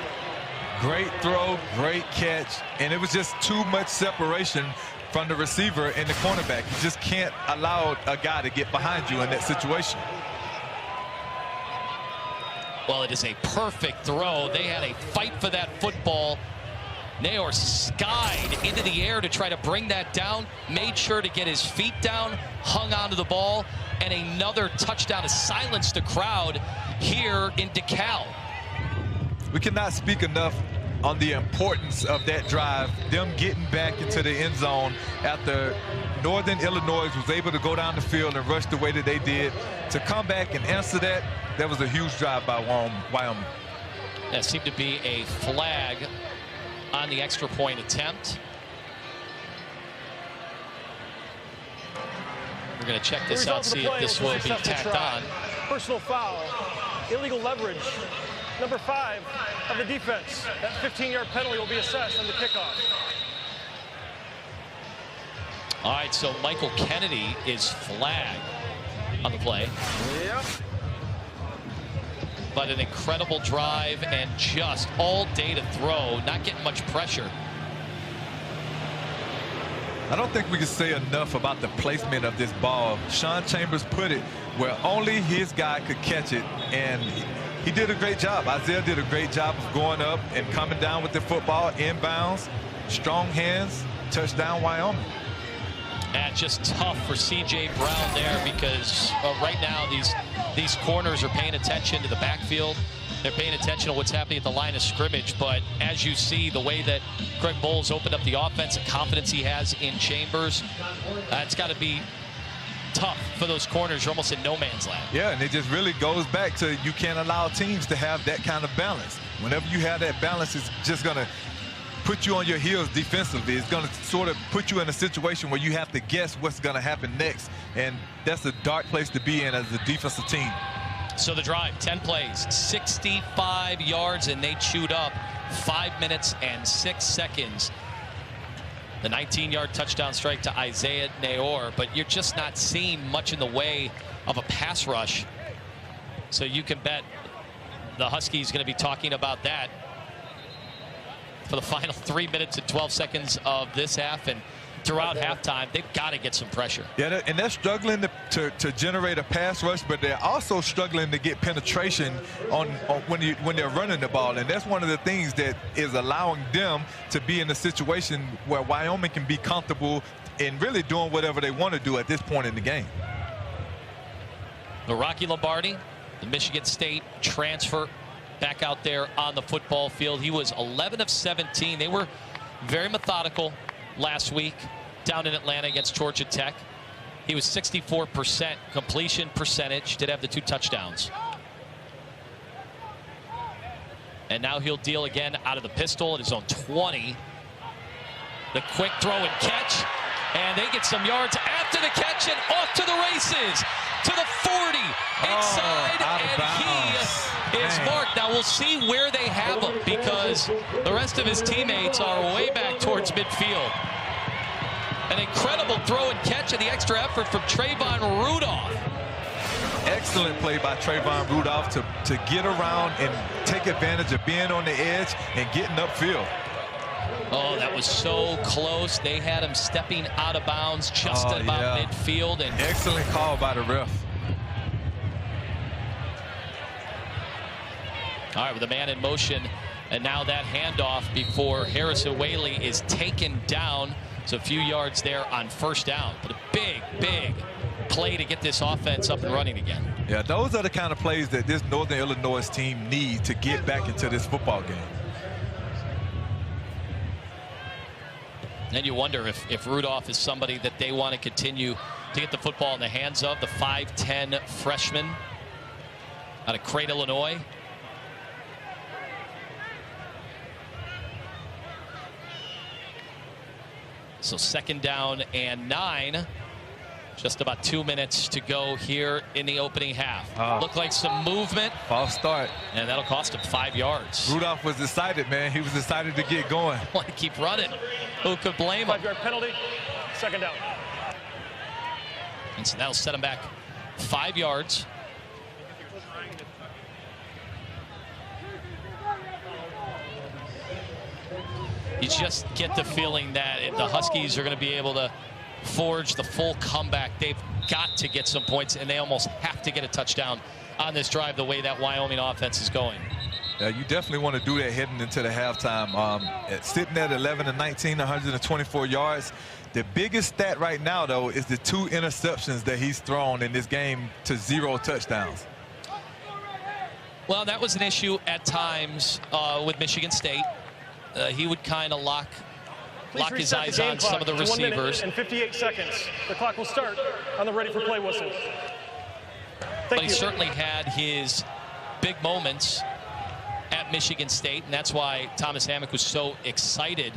Speaker 2: Great throw, great catch, and it was just too much separation from the receiver and the cornerback. You just can't allow a guy to get behind you in that situation.
Speaker 1: Well, it is a perfect throw. They had a fight for that football. Nayor skied into the air to try to bring that down, made sure to get his feet down, hung onto the ball, and another touchdown to silence the crowd here in DeKalb.
Speaker 2: We cannot speak enough on the importance of that drive, them getting back into the end zone after Northern Illinois was able to go down the field and rush the way that they did. To come back and answer that, that was a huge drive by Wyoming.
Speaker 1: That seemed to be a flag on the extra point attempt. We're going to check this out, see if this will be tacked on.
Speaker 27: Personal foul, illegal leverage. Number 5 of the defense. That 15-yard penalty will be assessed on the kickoff.
Speaker 1: All right, so Michael Kennedy is flagged on the play.
Speaker 27: Yep.
Speaker 1: but an incredible drive and just all day to throw, not getting much pressure.
Speaker 2: I don't think we can say enough about the placement of this ball. Sean Chambers put it where only his guy could catch it, and he did a great job. Isaiah did a great job of going up and coming down with the football inbounds. Strong hands, touchdown Wyoming.
Speaker 1: And just tough for C.J. Brown there because right now these corners are paying attention to the backfield. They're paying attention to what's happening at the line of scrimmage. But as you see, the way that Greg Bowles opened up the offense, the confidence he has in Chambers, it's got to be tough for those corners. You're almost in no man's land.
Speaker 2: Yeah, and it just really goes back to you can't allow teams to have that kind of balance. Whenever you have that balance, it's just going to put you on your heels defensively. It's going to sort of put you in a situation where you have to guess what's going to happen next. And that's a dark place to be in as a defensive team.
Speaker 1: So the drive, 10 plays, 65 yards, and they chewed up 5 minutes and 6 seconds. The 19-yard touchdown strike to Isaiah Nayor, but you're just not seeing much in the way of a pass rush. So you can bet the Huskies going to be talking about that for the final 3 minutes and 12 seconds of this half, and throughout halftime, they've got to get some pressure.
Speaker 2: Yeah, and they're struggling to generate a pass rush, but they're also struggling to get penetration on when they're running the ball. And that's one of the things that is allowing them to be in a situation where Wyoming can be comfortable in really doing whatever they want to do at this point in the game.
Speaker 1: The Rocky Lombardi, the Michigan State transfer, back out there on the football field. He was 11 of 17. They were very methodical last week down in Atlanta against Georgia Tech. He was 64% completion percentage, did have the 2 touchdowns. And now he'll deal again out of the pistol at his own 20. The quick throw and catch, and they get some yards after the catch and off to the races to the 40 inside, and he is marked. Now we'll see where they have him because the rest of his teammates are way back towards midfield. An incredible throw and catch, and the extra effort from Trayvon Rudolph.
Speaker 2: Excellent play by Trayvon Rudolph to get around and take advantage of being on the edge and getting upfield.
Speaker 1: Oh, that was so close. They had him stepping out of bounds just at about midfield. And
Speaker 2: excellent call by the ref.
Speaker 1: All right, with the man in motion, and now that handoff before Harrison Waylee is taken down. So a few yards there on first down, but a big play to get this offense up and running again.
Speaker 2: Yeah, those are the kind of plays that this Northern Illinois team needs to get back into this football game.
Speaker 1: And you wonder if Rudolph is somebody that they want to continue to get the football in the hands of. The 5'10" freshman out of Crate, Illinois. So 2nd down and 9. Just about 2 minutes to go here in the opening half. Looked like some movement.
Speaker 2: False start.
Speaker 1: And that'll cost him 5 yards.
Speaker 2: Rudolph was excited, man. He was excited to get going.
Speaker 1: Want to keep running. Who could blame him?
Speaker 27: 5-yard penalty. 2nd down.
Speaker 1: And so that'll set him back 5 yards. You just get the feeling that if the Huskies are going to be able to forge the full comeback, they've got to get some points, and they almost have to get a touchdown on this drive the way that Wyoming offense is going.
Speaker 2: Yeah, you definitely want to do that heading into the halftime. Sitting at 11 and 19, 124 yards. The biggest stat right now, though, is the 2 interceptions that he's thrown in this game to 0 touchdowns.
Speaker 1: Well, that was an issue at times with Michigan State. He would kind of lock his eyes on some of the receivers.
Speaker 27: 1 minute and 58 seconds. The clock will start on the ready for play whistle.
Speaker 1: But he certainly had his big moments at Michigan State, and that's why Thomas Hammock was so excited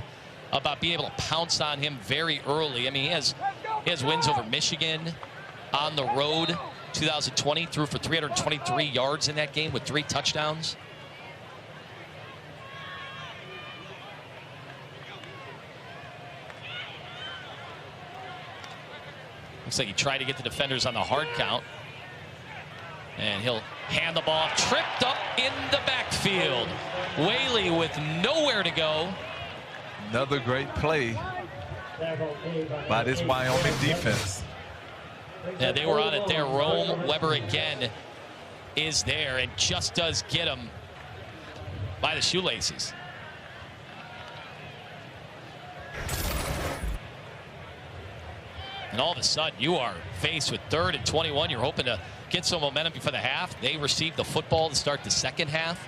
Speaker 1: about being able to pounce on him very early. I mean, he has wins over Michigan on the road. 2020 threw for 323 yards in that game with 3 touchdowns. Looks like he tried to get the defenders on the hard count. And he'll hand the ball, tripped up in the backfield. Waylee with nowhere to go.
Speaker 2: Another great play by this Wyoming defense.
Speaker 1: Yeah, they were on it there. Rome Weber again is there and just does get him by the shoelaces. And all of a sudden, you are faced with 3rd and 21. You're hoping to get some momentum before the half. They received the football to start the second half,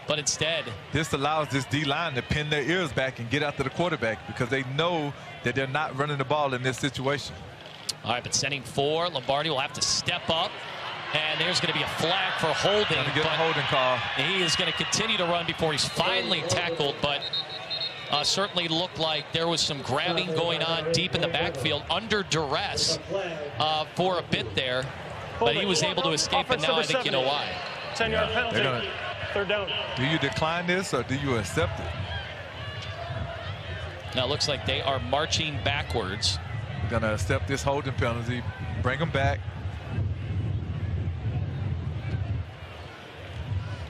Speaker 1: but instead,
Speaker 2: this allows this D-line to pin their ears back and get after the quarterback because they know that they're not running the ball in this situation.
Speaker 1: All right, but sending 4. Lombardi will have to step up, and there's going to be a flag for holding.
Speaker 2: Going to get a holding call.
Speaker 1: He is going to continue to run before he's finally tackled, but certainly looked like there was some grabbing going on deep in the backfield under duress for a bit there, but he was able to escape, and now I think you know why.
Speaker 27: 10-yard penalty, 3rd down.
Speaker 2: Do you decline this or do you accept it?
Speaker 1: Now it looks like they are marching backwards.
Speaker 2: We're going to accept this holding penalty, bring them back.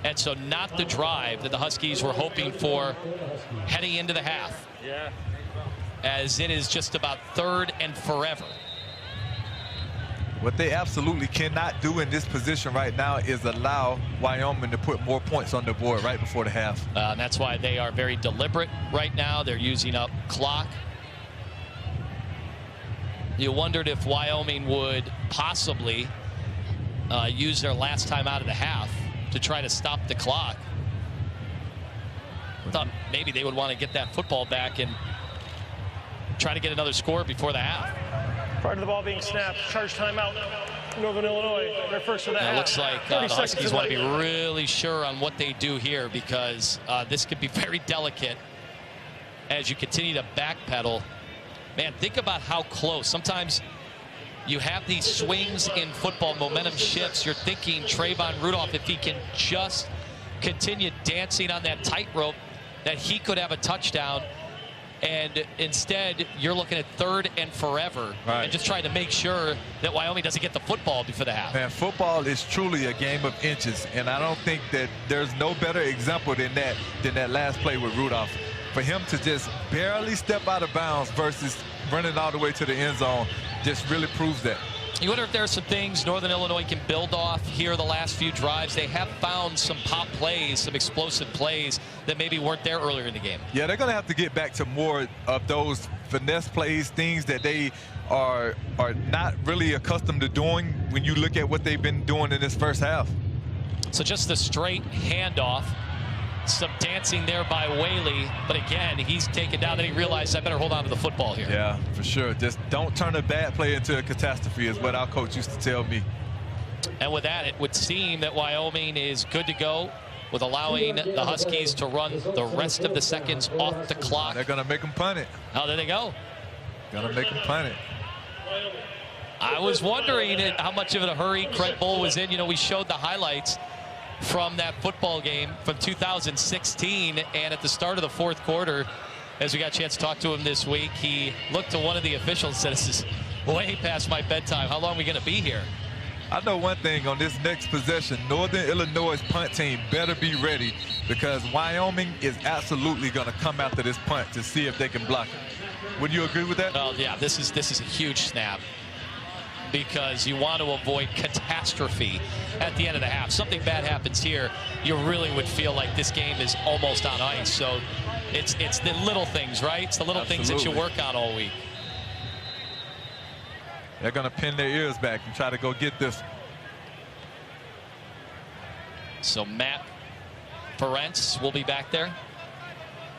Speaker 1: And so not the drive that the Huskies were hoping for heading into the half.
Speaker 27: Yeah.
Speaker 1: As it is just about 3rd and forever.
Speaker 2: What they absolutely cannot do in this position right now is allow Wyoming to put more points on the board right before the half.
Speaker 1: And that's why they are very deliberate right now. They're using up clock. You wondered if Wyoming would possibly use their last time out of the half to try to stop the clock. Thought maybe they would want to get that football back and try to get another score before the half.
Speaker 27: Prior to the ball being snapped, charge timeout, Northern Illinois. They're first for that.
Speaker 1: It looks like the Huskies want to be really sure on what they do here because this could be very delicate as you continue to backpedal. Man, think about how close. Sometimes you have these swings in football, momentum shifts. You're thinking Trayvon Rudolph, if he can just continue dancing on that tightrope, that he could have a touchdown. And instead, you're looking at 3rd and forever, and just trying to make sure that Wyoming doesn't get the football before the half.
Speaker 2: Man, football is truly a game of inches, and I don't think that there's no better example than that last play with Rudolph. For him to just barely step out of bounds versus running all the way to the end zone just really proves that.
Speaker 1: You wonder if there are some things Northern Illinois can build off here the last few drives. They have found some pop plays, some explosive plays that maybe weren't there earlier in the game.
Speaker 2: Yeah, they're going to have to get back to more of those finesse plays, things that they are not really accustomed to doing when you look at what they've been doing in this first half.
Speaker 1: So just the straight handoff. Some dancing there by Waylee, but again, he's taken down. Then he realized I better hold on to the football here.
Speaker 2: Yeah, for sure. Just don't turn a bad play into a catastrophe is what our coach used to tell me.
Speaker 1: And with that, it would seem that Wyoming is good to go with allowing the Huskies to run the rest of the seconds off the clock.
Speaker 2: They're going to make them punt it.
Speaker 1: Oh, there they go.
Speaker 2: Going to make them punt it.
Speaker 1: I was wondering how much of a hurry Craig Bull was in. You know, we showed the highlights from that football game from 2016, and at the start of the 4th quarter, as we got a chance to talk to him this week, he looked to one of the officials and said, "This is way past my bedtime. How long are we going to be here?"
Speaker 2: I know one thing on this next possession, Northern Illinois' punt team better be ready because Wyoming is absolutely going to come after this punt to see if they can block it. Would you agree with that?
Speaker 1: Well, yeah, this is a huge snap, because you want to avoid catastrophe at the end of the half. Something bad happens here, you really would feel like this game is almost on ice. So it's the little things, right? It's the little things that you work on all week.
Speaker 2: They're going to pin their ears back and try to go get this.
Speaker 1: So Matt Ferentz will be back there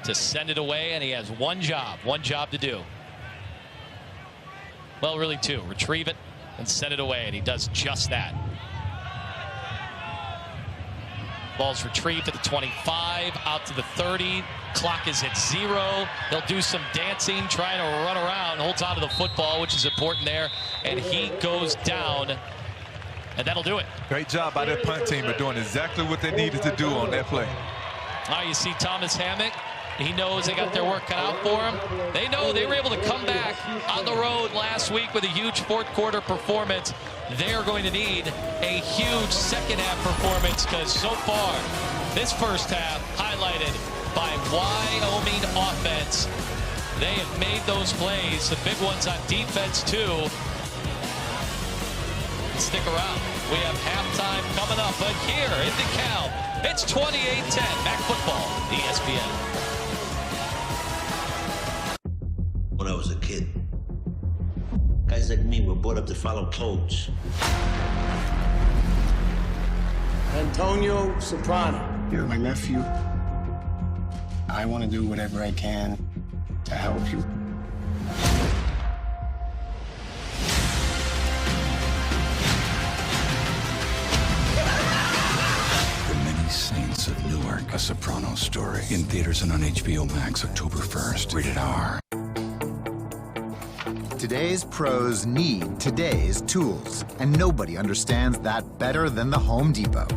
Speaker 1: to send it away, and he has one job to do. Well, really 2. Retrieve it and send it away, and he does just that. Ball's retrieved at the 25, out to the 30. Clock is at 0. He'll do some dancing, trying to run around, holds onto the football, which is important there, and he goes down, and that'll do it.
Speaker 2: Great job by that punt team of doing exactly what they needed to do on that play.
Speaker 1: Now you see Thomas Hammock He knows they got their work cut out for him. They know they were able to come back on the road last week with a huge fourth quarter performance. They're going to need a huge second half performance because so far, this first half highlighted by Wyoming offense. They have made those plays, the big ones on defense too. Stick around. We have halftime coming up, but here in DeKalb, it's 28-10. Mac Football, ESPN.
Speaker 3: When I was a kid, guys like me were brought up to follow codes.
Speaker 22: Antonio Soprano.
Speaker 14: You're my nephew. I want to do whatever I can to help you.
Speaker 5: The Many Saints of Newark, a Soprano story. In theaters and on HBO Max October 1st. Rated R.
Speaker 6: Today's pros need today's tools, and nobody understands that better than the Home Depot.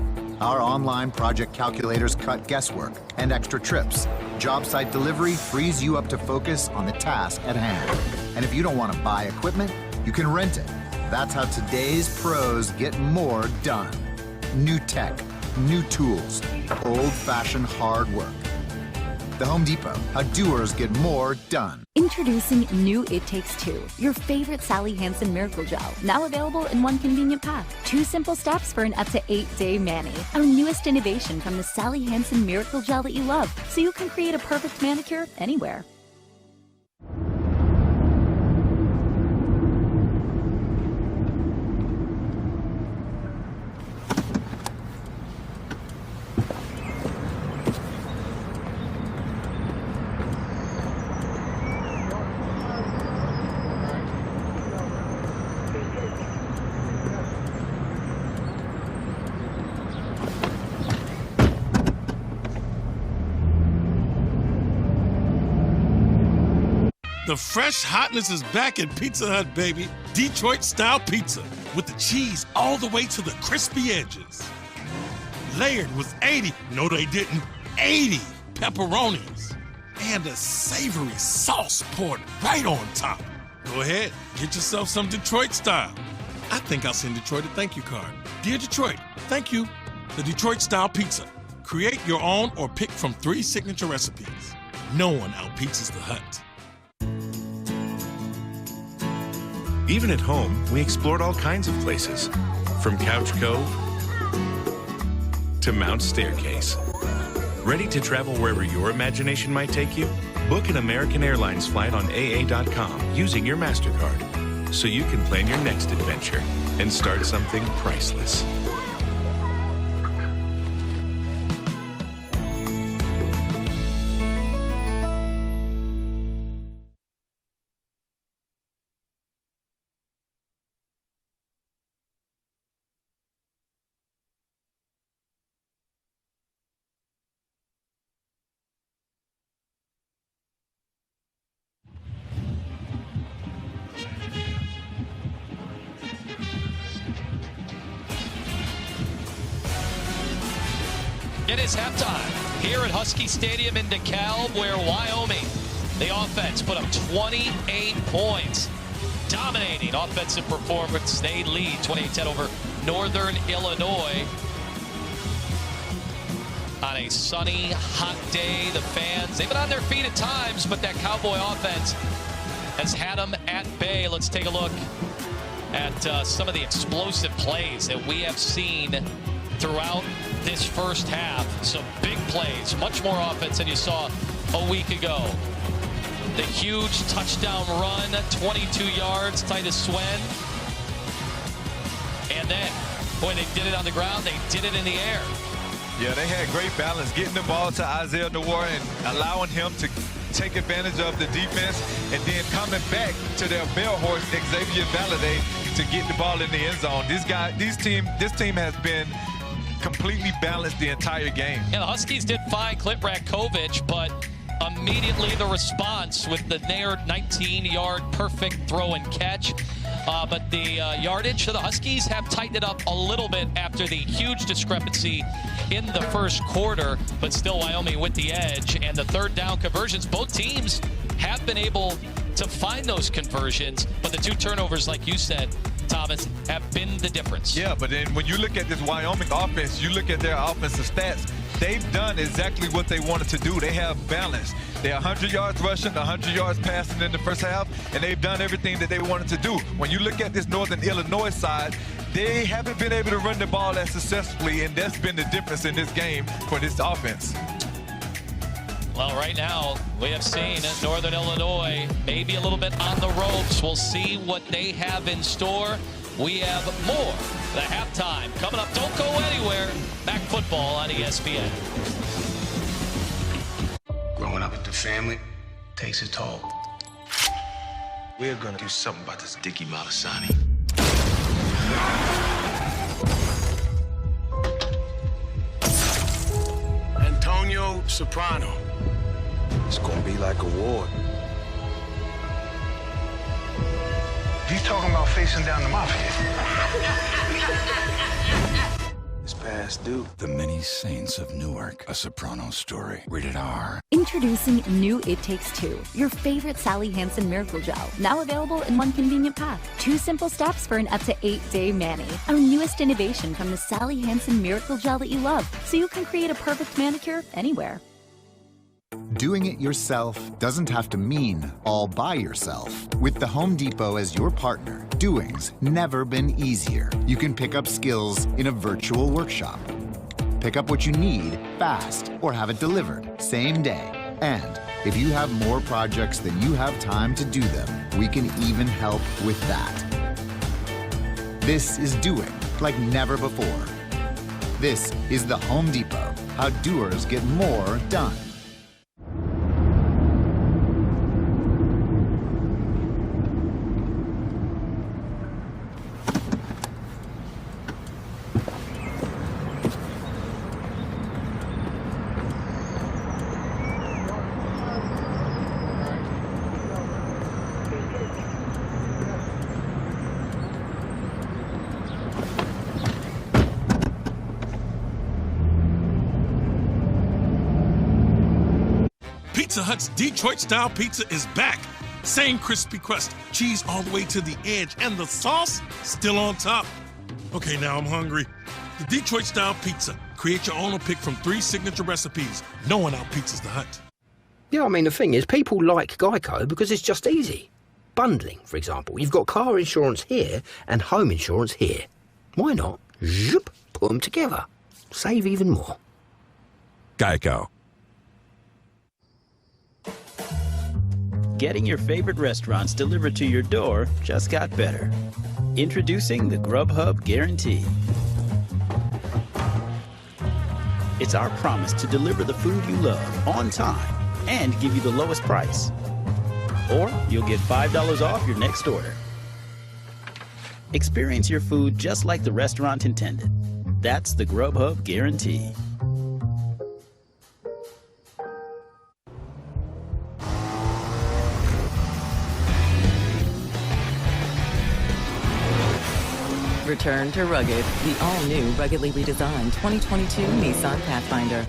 Speaker 6: Our online project calculators cut guesswork and extra trips. Job site delivery frees you up to focus on the task at hand. And if you don't want to buy equipment, you can rent it. That's how today's pros get more done. New tech, new tools, old-fashioned hard work. The Home Depot, how doers get more done.
Speaker 15: Introducing new It Takes Two, your favorite Sally Hansen Miracle Gel. Now available in one convenient pack. 2 simple steps for an up to 8-day mani. Our newest innovation from the Sally Hansen Miracle Gel that you love, so you can create a perfect manicure anywhere.
Speaker 8: The fresh hotness is back at Pizza Hut, baby. Detroit-style pizza with the cheese all the way to the crispy edges. Layered with 80 pepperonis. And a savory sauce poured right on top. Go ahead, get yourself some Detroit style. I think I'll send Detroit a thank you card. Dear Detroit, thank you. The Detroit-style pizza. Create your own or pick from 3 signature recipes. No one out-pizzas the Hut.
Speaker 16: Even at home, we explored all kinds of places, from Couch Cove to Mount Staircase. Ready to travel wherever your imagination might take you? Book an American Airlines flight on AA.com using your MasterCard so you can plan your next adventure and start something priceless.
Speaker 1: It is halftime here at Huskie Stadium in DeKalb, where Wyoming, the offense, put up 28 points. Dominating offensive performance. They lead 28-10 over Northern Illinois. On a sunny, hot day, the fans, they've been on their feet at times, but that Cowboy offense has had them at bay. Let's take a look at some of the explosive plays that we have seen throughout this first half. Some big plays, much more offense than you saw a week ago. The huge touchdown run, 22 yards, Titus Swen. And then, boy, they did it on the ground, they did it in the air.
Speaker 2: Yeah, they had great balance, getting the ball to Isaiah Noir and allowing him to take advantage of the defense, and then coming back to their bell horse, Xavier Valade, to get the ball in the end zone. This team has been completely balanced the entire game.
Speaker 1: Yeah, the Huskies did fine Clint Rakovic, but immediately the response with the near 19-yard perfect throw and catch. But the yardage for the Huskies have tightened it up a little bit after the huge discrepancy in the first quarter, but still Wyoming with the edge. And the third down conversions, both teams have been able to find those conversions, but the two turnovers, like you said, Thomas, have been the difference.
Speaker 2: Yeah, but then when you look at this Wyoming offense, you look at their offensive stats, they've done exactly what they wanted to do. They have balance. They're 100 yards rushing, 100 yards passing in the first half, and they've done everything that they wanted to do. When you look at this Northern Illinois side, they haven't been able to run the ball as successfully, and that's been the difference in this game for this offense.
Speaker 1: Well, right now, we have seen Northern Illinois maybe a little bit on the ropes. We'll see what they have in store. We have more. The halftime coming up. Don't go anywhere. Back football on ESPN.
Speaker 4: Growing up with the family takes a toll. We're gonna do something about this Dickie Malasani. Antonio Soprano. It's gonna be like a war. You talking about facing down the mafia? It's past due.
Speaker 5: The Many Saints of Newark, a Soprano story. Rated R.
Speaker 15: Introducing new It Takes Two, your favorite Sally Hansen Miracle Gel. Now available in one convenient pack. 2 simple steps for an up to 8-day mani. Our newest innovation from the Sally Hansen Miracle Gel that you love, so you can create a perfect manicure anywhere.
Speaker 6: Doing it yourself doesn't have to mean all by yourself. With the Home Depot as your partner, doing's never been easier. You can pick up skills in a virtual workshop. Pick up what you need fast or have it delivered same day. And if you have more projects than you have time to do them, we can even help with that. This is doing like never before. This is the Home Depot, how doers get more done.
Speaker 8: Pizza Hut's Detroit-style pizza is back. Same crispy crust, cheese all the way to the edge, and the sauce still on top. Okay, now I'm hungry. The Detroit-style pizza. Create your own or pick from 3 signature recipes. No one out-pizzas the Hut.
Speaker 7: Yeah, I mean, the thing is, people like Geico because it's just easy. Bundling, for example. You've got car insurance here and home insurance here. Why not? Zoop, put them together. Save even more.
Speaker 12: Geico.
Speaker 19: Getting your favorite restaurants delivered to your door just got better. Introducing the Grubhub Guarantee. It's our promise to deliver the food you love on time and give you the lowest price. Or you'll get $5 off your next order. Experience your food just like the restaurant intended. That's the Grubhub Guarantee.
Speaker 11: Return to rugged, the all-new ruggedly redesigned 2022 Nissan Pathfinder.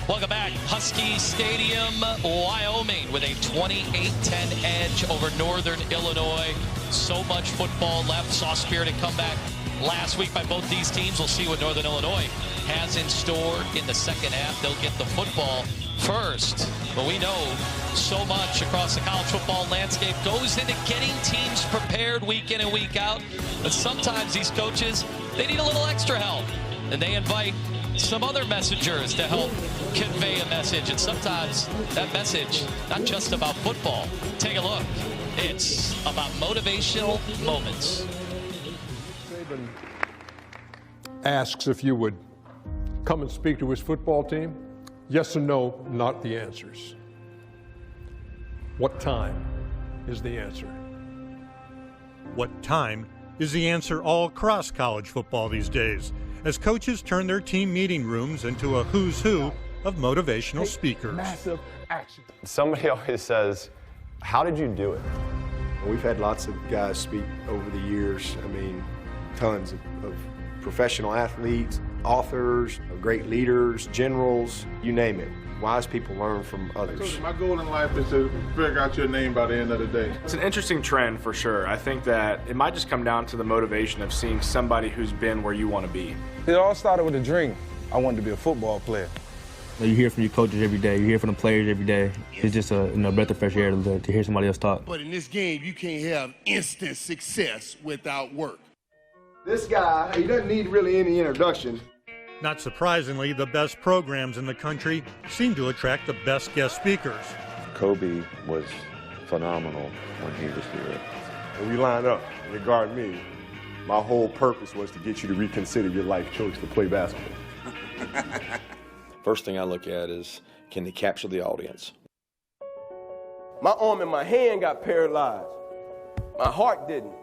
Speaker 1: Welcome back. Huskie Stadium, Wyoming, with a 28-10 edge over Northern Illinois. So much football left. Saw spirited comeback last week by both these teams. We'll see what Northern Illinois has in store in the second half. They'll get the football first. But we know so much across the college football landscape goes into getting teams prepared week in and week out. But sometimes these coaches, they need a little extra help. And they invite some other messengers to help convey a message. And sometimes that message, not just about football. Take a look. It's about motivational moments.
Speaker 17: Asks if you would come and speak to his football team. Yes or no, not the answers. What time is the answer.
Speaker 18: What time is the answer all across college football these days, as coaches turn their team meeting rooms into a who's who of motivational speakers.
Speaker 20: Massive action. Somebody always says, how did you do it?
Speaker 14: We've had lots of guys speak over the years. I mean, tons of professional athletes, authors, great leaders, generals, you name it. Wise people learn from others.
Speaker 21: My goal in life is to figure out your name by the end of the day.
Speaker 23: It's an interesting trend for sure. I think that it might just come down to the motivation of seeing somebody who's been where you want to be.
Speaker 24: It all started with a dream. I wanted to be a football player.
Speaker 25: You hear from your coaches every day. You hear from the players every day. It's just a breath of fresh air to hear somebody else talk.
Speaker 26: But in this game, you can't have instant success without work.
Speaker 14: This guy, he doesn't need really any introduction.
Speaker 18: Not surprisingly, the best programs in the country seem to attract the best guest speakers.
Speaker 28: Kobe was phenomenal when he was here.
Speaker 14: When we line up and guard me, my whole purpose was to get you to reconsider your life choice to play basketball.
Speaker 29: First thing I look at is, can they capture the audience?
Speaker 13: My arm and my hand got paralyzed. My heart didn't.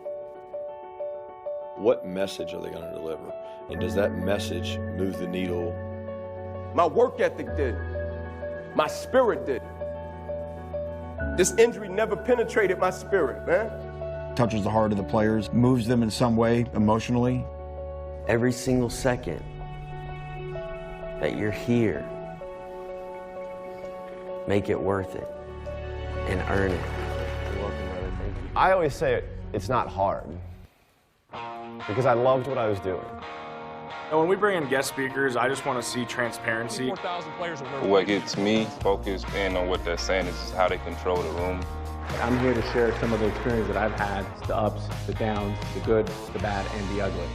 Speaker 29: What message are they going to deliver? And does that message move the needle?
Speaker 13: My work ethic did. My spirit did. This injury never penetrated my spirit, man.
Speaker 30: Touches the heart of the players, moves them in some way emotionally.
Speaker 31: Every single second that you're here, make it worth it and earn it.
Speaker 13: You're welcome, brother. Thank you.
Speaker 20: I always say it's not hard, because I loved what I was doing.
Speaker 23: And when we bring in guest speakers, I just want to see transparency.
Speaker 24: 4,000 players will
Speaker 32: What gets me focused in on what they're saying is how they control the room.
Speaker 33: I'm here to share some of the experience that I've had, the ups, the downs, the good, the bad, and the ugly.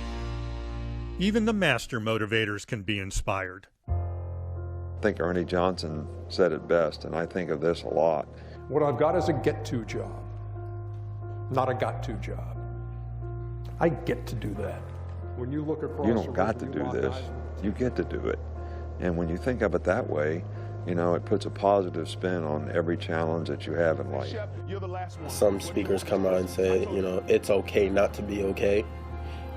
Speaker 18: Even the master motivators can be inspired.
Speaker 28: I think Ernie Johnson said it best, and I think of this a lot.
Speaker 17: What I've got is a get-to job, not a got-to job. I get to do that. When you look across,
Speaker 28: You don't got to do this, you get to do it. And when you think of it that way, you know, it puts a positive spin on every challenge that you have in life.
Speaker 31: Some speakers come out and say, you know, it's okay not to be okay,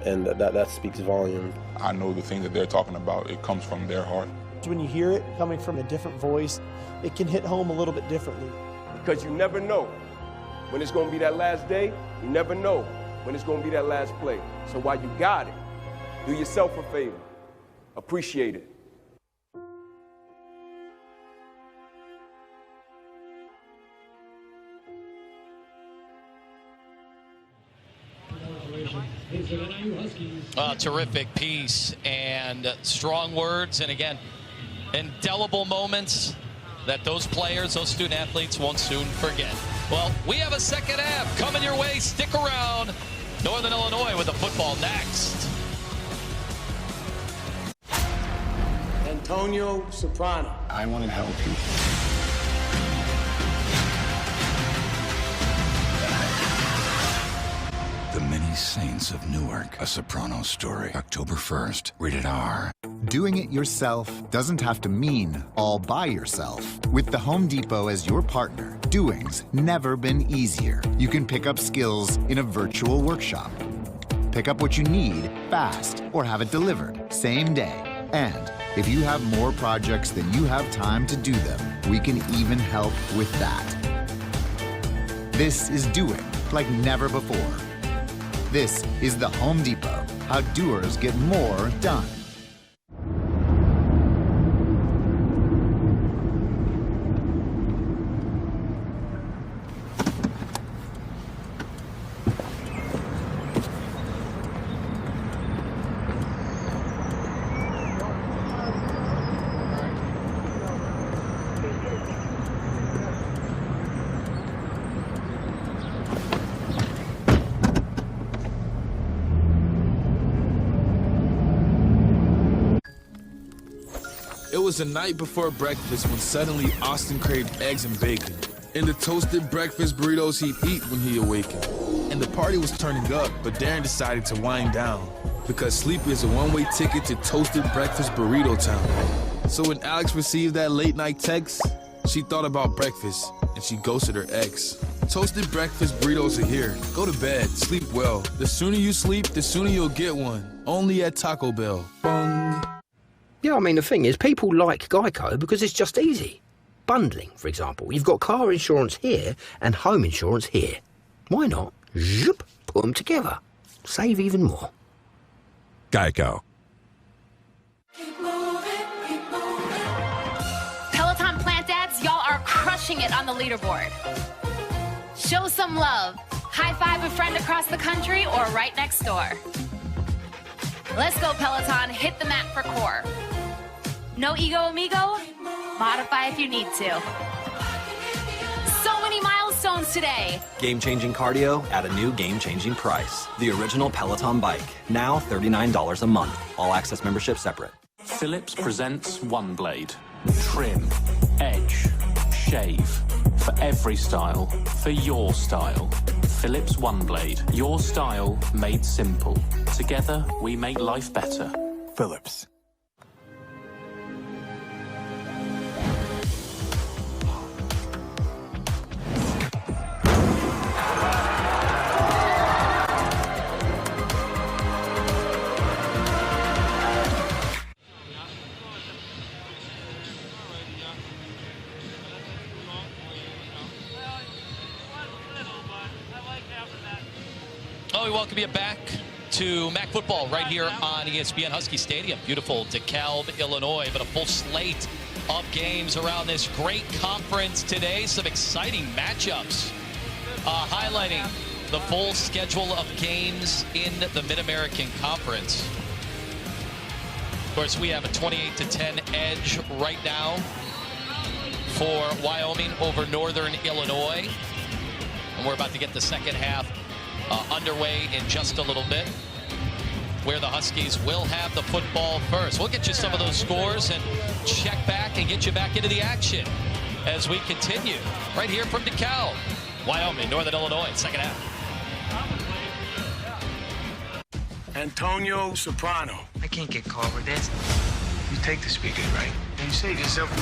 Speaker 31: and that speaks volume.
Speaker 21: I know the thing that they're talking about, it comes from their heart.
Speaker 32: When you hear it coming from a different voice, it can hit home a little bit differently.
Speaker 13: Because you never know when it's going to be that last day. You never know when it's going to be that last play. So while you got it, do yourself a favor. Appreciate it.
Speaker 1: Terrific piece and strong words, and again, indelible moments that those players, those student athletes won't soon forget. Well, we have a second half coming your way. Stick around. Northern Illinois with the football next.
Speaker 26: Antonio Soprano.
Speaker 14: I want to help you.
Speaker 5: The Many Saints of Newark, a Soprano story. October 1st, rated R.
Speaker 6: Doing it yourself doesn't have to mean all by yourself. With the Home Depot as your partner, doing's never been easier. You can pick up skills in a virtual workshop. Pick up what you need fast or have it delivered same day. And if you have more projects than you have time to do them, we can even help with that. This is doing like never before. This is the Home Depot, how doers get more done.
Speaker 34: It was the night before breakfast when suddenly Austin craved eggs and bacon and the toasted breakfast burritos he'd eat when he awakened. And the party was turning up, but Darren decided to wind down because sleep is a one-way ticket to toasted breakfast burrito town. So when Alex received that late night text, she thought about breakfast and she ghosted her ex. Toasted breakfast burritos are here. Go to bed, sleep well. The sooner you sleep, the sooner you'll get one. Only at Taco Bell. Bong.
Speaker 2: Yeah, I mean, the thing is, people like Geico because it's just easy. Bundling, for example. You've got car insurance here and home insurance here. Why not? Zoop, put them together. Save even more.
Speaker 5: Geico.
Speaker 3: Peloton Plant Dads, y'all are crushing it on the leaderboard. Show some love. High five a friend across the country or right next door. Let's go, Peloton. Hit the mat for core. No ego, amigo? Modify if you need to. So many milestones today.
Speaker 4: Game-changing cardio at a new game-changing price. The original Peloton bike, now $39 a month. All access membership separate.
Speaker 7: Philips presents One Blade. Trim, edge, shave. For every style, for your style. Philips One Blade. Your style made simple. Together, we make life better.
Speaker 4: Philips.
Speaker 1: Oh, we welcome you back to MAC football right here on ESPN Huskie Stadium. Beautiful DeKalb, Illinois, but a full slate of games around this great conference today. Some exciting matchups highlighting the full schedule of games in the Mid-American Conference. Of course, we have a 28-10 edge right now for Wyoming over Northern Illinois. And we're about to get the second half underway in just a little bit, where the Huskies will have the football first. We'll get you some of those scores and check back and get you back into the action as we continue right here from DeKalb, Wyoming, Northern Illinois, second half.
Speaker 8: Antonio Soprano.
Speaker 9: I can't get caught with this. You take the speakers, right? And you say to yourself,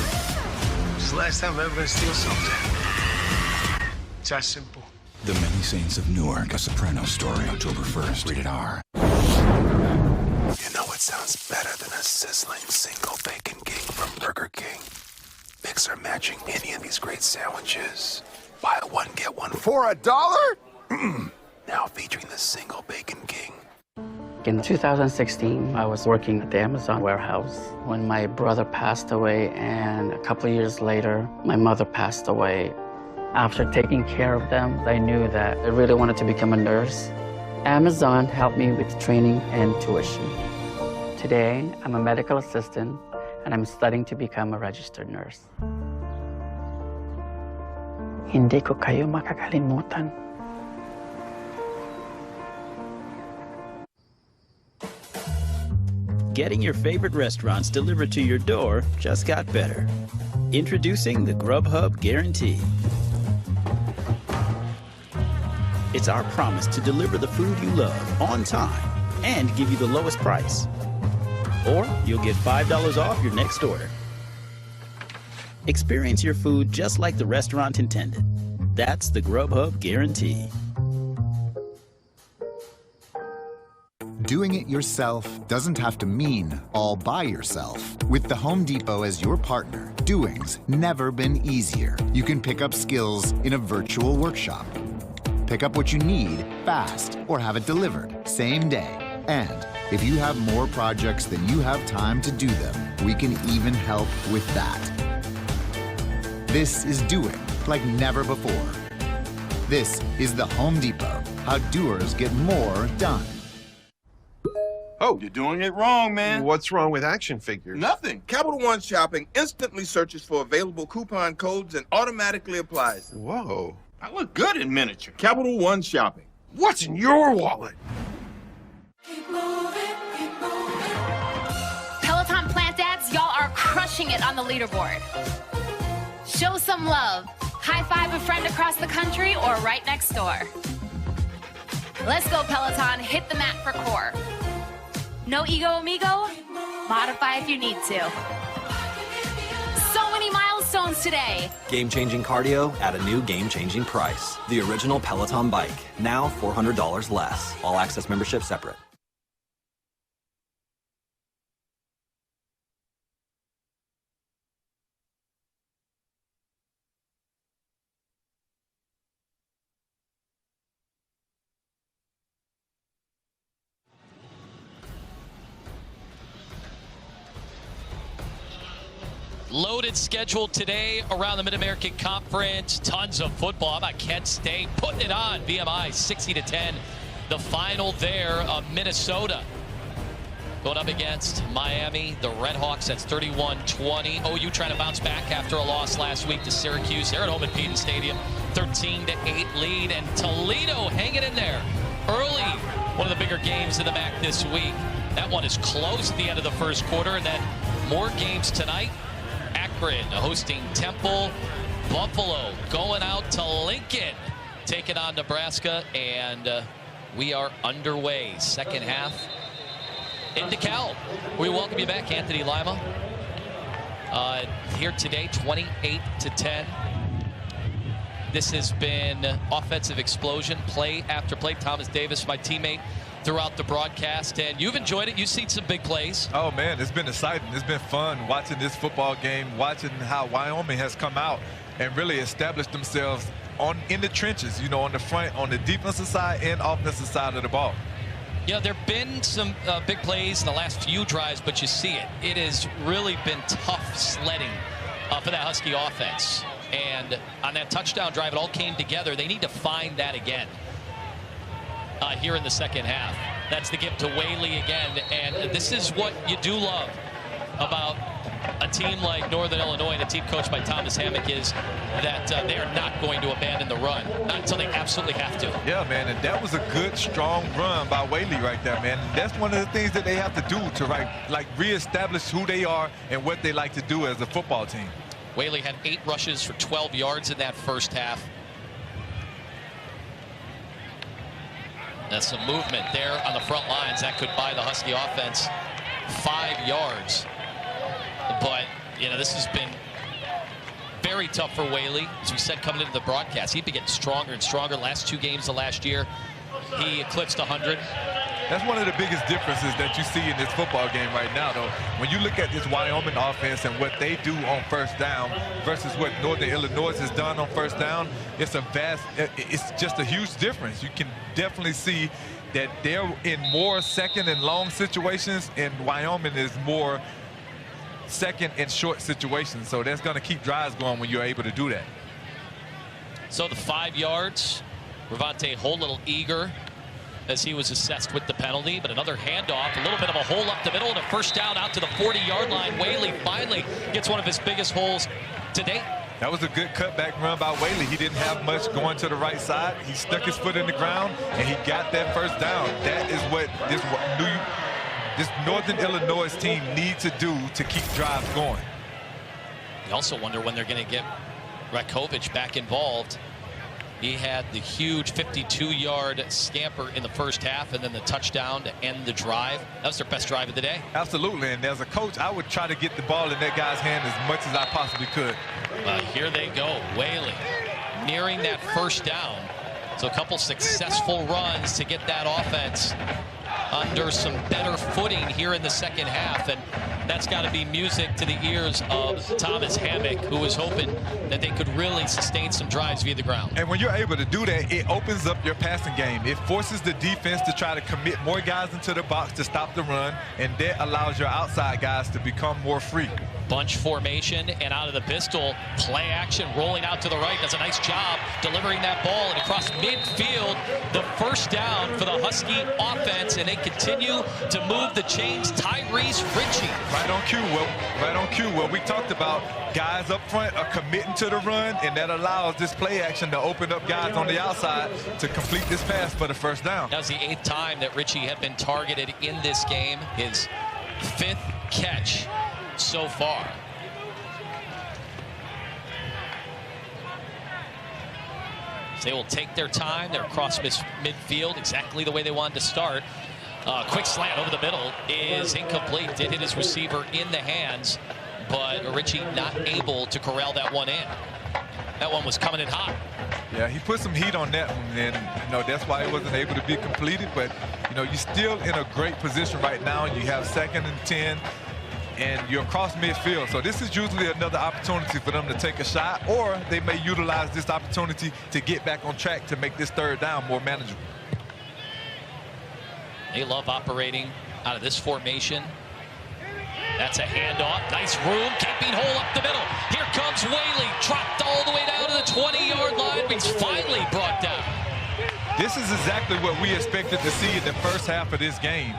Speaker 9: this is the last time I'm ever gonna steal something. It's that simple.
Speaker 5: The Many Saints of Newark, a Soprano story, October 1st, rated R.
Speaker 10: You know what sounds better than a sizzling single bacon king from Burger King? Mix or matching any of these great sandwiches. Buy one, get one for $1? Now featuring the single bacon king.
Speaker 11: In 2016, I was working at the Amazon warehouse when my brother passed away, and a couple of years later, my mother passed away. After taking care of them, I knew that I really wanted to become a nurse. Amazon helped me with training and tuition. Today, I'm a medical assistant, and I'm studying to become a registered nurse. Hindi ko kayo makakalimutan.
Speaker 12: Getting your favorite restaurants delivered to your door just got better. Introducing the Grubhub Guarantee. It's our promise to deliver the food you love on time and give you the lowest price. Or you'll get $5 off your next order. Experience your food just like the restaurant intended. That's the Grubhub Guarantee.
Speaker 6: Doing it yourself doesn't have to mean all by yourself. With the Home Depot as your partner, doing's never been easier. You can pick up skills in a virtual workshop. Pick up what you need fast or have it delivered same day. And if you have more projects than you have time to do them, we can even help with that. This is doing like never before. This is the Home Depot, how doers get more done.
Speaker 24: Oh, you're doing it wrong, man.
Speaker 34: What's wrong with action figures?
Speaker 24: Nothing. Capital One Shopping instantly searches for available coupon codes and automatically applies them.
Speaker 34: Whoa.
Speaker 24: I look good in miniature. Capital One Shopping.
Speaker 34: What's in your wallet?
Speaker 3: Peloton Plant Dads, y'all are crushing it on the leaderboard. Show some love. High five a friend across the country or right next door. Let's go, Peloton. Hit the mat for core. No ego, amigo? Modify if you need to. So many milestones phones today.
Speaker 4: Game-changing cardio at a new game-changing price. The original Peloton bike, now $400 less. All access membership separate.
Speaker 1: Loaded schedule today around the Mid-American Conference. Tons of football. How about Kent State putting it on? VMI 60-10. The final there of Minnesota going up against Miami. The Redhawks, that's 31-20. OU trying to bounce back after a loss last week to Syracuse. They're at home at Fighting Stadium. 13-8 lead. And Toledo hanging in there early. One of the bigger games in the MAC this week. That one is close at the end of the first quarter. And then more games tonight. Akron hosting Temple. Buffalo going out to Lincoln, taking on Nebraska, and we are underway. Second half in DeKalb. We welcome you back, Anthony Lima. Here today, 28-10. This has been offensive explosion, play after play. Thomas Davis, my teammate, throughout the broadcast, and you've enjoyed it. You've seen some big plays.
Speaker 8: Oh man, it's been exciting. It's been fun watching this football game, watching how Wyoming has come out and really established themselves in the trenches, you know, on the front, on the defensive side and offensive side of the ball.
Speaker 1: Yeah, there have been some big plays in the last few drives, but you see it. It has really been tough sledding for that Husky offense. And on that touchdown drive, it all came together. They need to find that again. Here in the second half. That's the gift to Waylee again, and this is what you do love about a team like Northern Illinois and a team coached by Thomas Hammock is that they are not going to abandon the run, not until they absolutely have to.
Speaker 8: Yeah, man, and that was a good, strong run by Waylee right there, man. That's one of the things that they have to do to reestablish who they are and what they like to do as a football team.
Speaker 1: Waylee had 8 rushes for 12 yards in that first half. That's some movement there on the front lines. That could buy the Husky offense 5 yards. But, you know, this has been very tough for Waylee. As we said coming into the broadcast, he'd be getting stronger and stronger. Last 2 games of last year, he eclipsed 100.
Speaker 8: That's one of the biggest differences that you see in this football game right now, though. When you look at this Wyoming offense and what they do on first down versus what Northern Illinois has done on first down, it's just a huge difference. You can definitely see that they're in more second and long situations, and Wyoming is more second and short situations. So that's going to keep drives going when you're able to do that.
Speaker 1: So the 5 yards, Ravante Holt a little eager as he was assessed with the penalty, but another handoff, a little bit of a hole up the middle, and a first down out to the 40-yard line. Waylee finally gets one of his biggest holes to date.
Speaker 8: That was a good cutback run by Waylee. He didn't have much going to the right side. He stuck his foot in the ground, and he got that first down. That is what this Northern Illinois team needs to do to keep drives going.
Speaker 1: You also wonder when they're going to get Rakovic back involved. He had the huge 52-yard scamper in the first half and then the touchdown to end the drive. That was their best drive of the day.
Speaker 8: Absolutely, and as a coach, I would try to get the ball in that guy's hand as much as I possibly could.
Speaker 1: Here they go, Waylee nearing that first down. So a couple successful runs to get that offense under some better footing here in the second half, and that's got to be music to the ears of Thomas Hammock, who was hoping that they could really sustain some drives via the ground.
Speaker 8: And when you're able to do that, it opens up your passing game. It forces the defense to try to commit more guys into the box to stop the run, and that allows your outside guys to become more free.
Speaker 1: Bunch formation, and out of the pistol, play action, rolling out to the right. Does a nice job delivering that ball, and across midfield, the first down for the Husky offense, and they continue to move the chains. Tyrese Ritchie.
Speaker 8: Right on cue, Will. Right on cue, Will. We talked about guys up front are committing to the run, and that allows this play action to open up guys on the outside to complete this pass for the first down.
Speaker 1: That was the 8th time that Ritchie had been targeted in this game. His 5th catch so far. So they will take their time. They're across midfield exactly the way they wanted to start. Quick slant over the middle is incomplete. Did hit his receiver in the hands. but Richie not able to corral that one in. That one was coming in hot.
Speaker 8: Yeah, he put some heat on that one, and that's why it wasn't able to be completed. But you're still in a great position right now. You have 2nd and 10, and you're across midfield. So this is usually another opportunity for them to take a shot, or they may utilize this opportunity to get back on track to make this 3rd down more manageable.
Speaker 1: They love operating out of this formation. That's a handoff. Nice room. Gaping hole up the middle. Here comes Waylee. Dropped all the way down to the 20-yard line. But he's finally brought down.
Speaker 8: This is exactly what we expected to see in the first half of this game.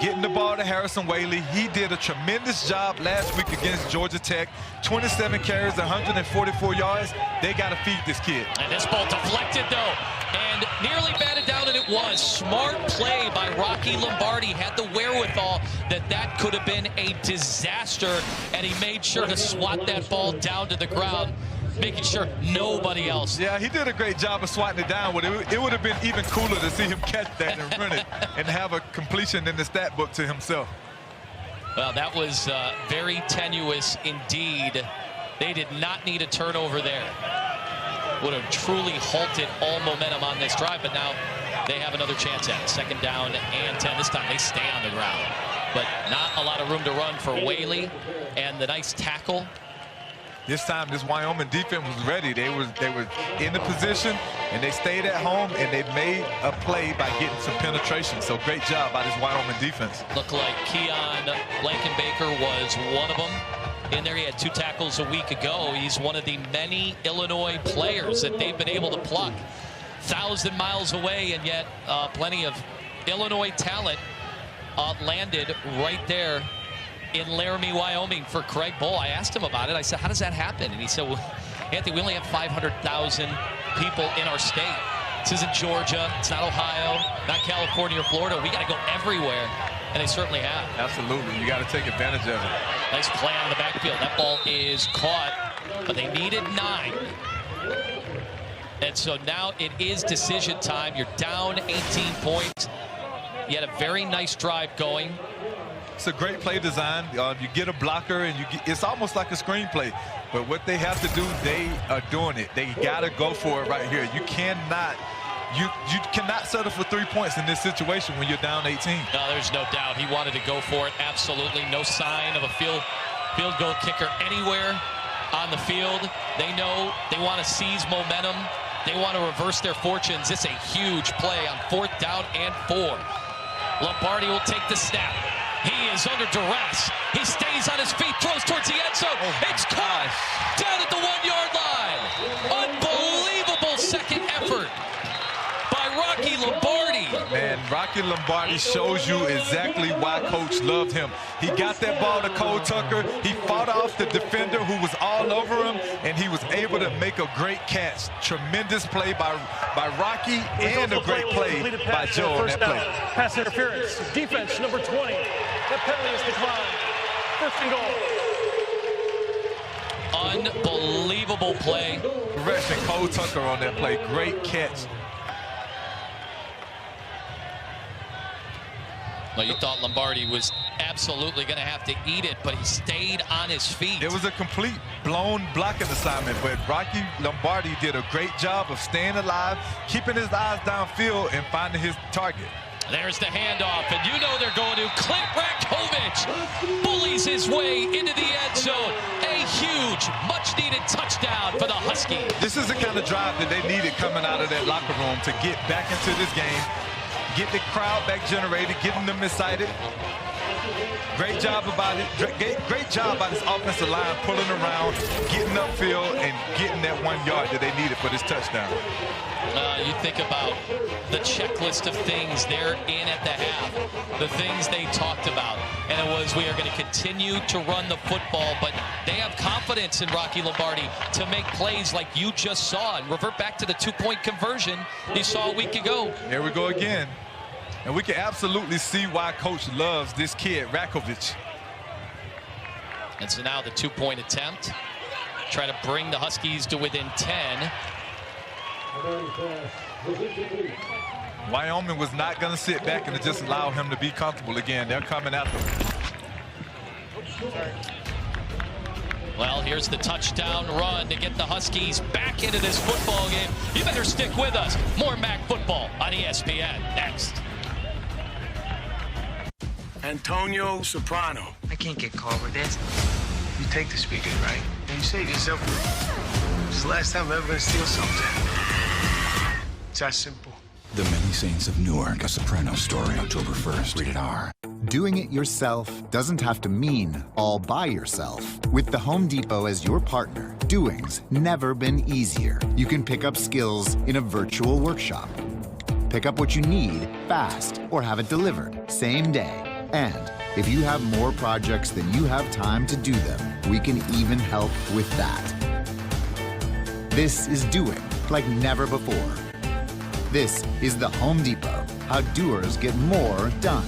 Speaker 8: Getting the ball to Harrison Waylee. He did a tremendous job last week against Georgia Tech. 27 carries, 144 yards. They got to feed this kid.
Speaker 1: And this ball deflected, though, and nearly batted down, and it was. Smart play by Rocky Lombardi. Had the wherewithal that could have been a disaster, and he made sure to swat that ball down to the ground, making sure nobody else.
Speaker 8: Yeah, he did a great job of swatting it down. But it would have been even cooler to see him catch that and run it and have a completion in the stat book to himself.
Speaker 1: Well, that was very tenuous indeed. They did not need a turnover there. Would have truly halted all momentum on this drive, but now they have another chance at it. 2nd down and 10. This time they stay on the ground. But not a lot of room to run for Waylee, and the nice tackle.
Speaker 8: This time, this Wyoming defense was ready. They were in the position, and they stayed at home, and they made a play by getting some penetration. So great job by this Wyoming defense.
Speaker 1: Looked like Keon Blankenbaker was one of them. In there, he had 2 tackles a week ago. He's one of the many Illinois players that they've been able to pluck. 1,000 miles away, and yet plenty of Illinois talent landed right there in Laramie, Wyoming for Craig Bull. I asked him about it. I said, how does that happen? And he said, well, Anthony, we only have 500,000 people in our state. This isn't Georgia. It's not Ohio, not California or Florida. We got to go everywhere. And they certainly have.
Speaker 8: Absolutely. You got to take advantage of it.
Speaker 1: Nice play out of the backfield. That ball is caught, but they needed 9. And so now it is decision time. You're down 18 points. You had a very nice drive going.
Speaker 8: It's a great play design. You get a blocker, and it's almost like a screenplay. But what they have to do, they are doing it. They got to go for it right here. You cannot settle for 3 points in this situation when you're down 18.
Speaker 1: No, there's no doubt. He wanted to go for it. Absolutely no sign of a field goal kicker anywhere on the field. They know they want to seize momentum. They want to reverse their fortunes. It's a huge play on 4th down and 4. Lombardi will take the snap. He is under duress. He stays on his feet, throws towards the end zone. It's caught down at the 1-yard line. Unbelievable second effort by Rocky Lombardi.
Speaker 8: Man, Rocky Lombardi shows you exactly why Coach loved him. He got that ball to Cole Tucker. He fought off the defender who was all over him, and he was able to make a great catch. Tremendous play by Rocky, and a great play by Joe on that play.
Speaker 15: Pass interference. Defense number 20. That penalty is declined.
Speaker 1: 1st and goal. Unbelievable play.
Speaker 8: Correction, Cole Tucker on that play. Great catch.
Speaker 1: Well, you thought Lombardi was absolutely going to have to eat it, but he stayed on his feet.
Speaker 8: It was a complete blown blocking assignment, but Rocky Lombardi did a great job of staying alive, keeping his eyes downfield, and finding his target.
Speaker 1: There's the handoff, and you know they're going to. Clint Rakovich bullies his way into the end zone. A huge, much-needed touchdown for the Huskies.
Speaker 8: This is the kind of drive that they needed coming out of that locker room to get back into this game. Get the crowd back generated, getting them excited. Great job about it. Great job by this offensive line pulling around, getting upfield, and getting that 1 yard that they needed for this touchdown.
Speaker 1: You think about the checklist of things they're in at the half, the things they talked about, and it was, we are going to continue to run the football, but they have confidence in Rocky Lombardi to make plays like you just saw and revert back to the 2-point conversion you saw a week ago.
Speaker 8: Here we go again. And we can absolutely see why Coach loves this kid, Rakovich.
Speaker 1: And so now the 2-point attempt. Try to bring the Huskies to within 10.
Speaker 8: Wyoming was not going to sit back and just allow him to be comfortable again. They're coming after him.
Speaker 1: Well, here's the touchdown run to get the Huskies back into this football game. You better stick with us. More MAC football on ESPN next.
Speaker 9: Antonio Soprano.
Speaker 16: I can't get caught with this.
Speaker 9: You take the speakers, right? And you say to yourself, this is the last time I'm ever gonna steal something. It's that simple.
Speaker 5: The Many Saints of Newark, a Soprano story, October 1st, rated R.
Speaker 6: Doing it yourself doesn't have to mean all by yourself. With the Home Depot as your partner, doing's never been easier. You can pick up skills in a virtual workshop. Pick up what you need fast or have it delivered same day. And if you have more projects than you have time to do them, we can even help with that. This is doing like never before. This is the Home Depot, how doers get more done.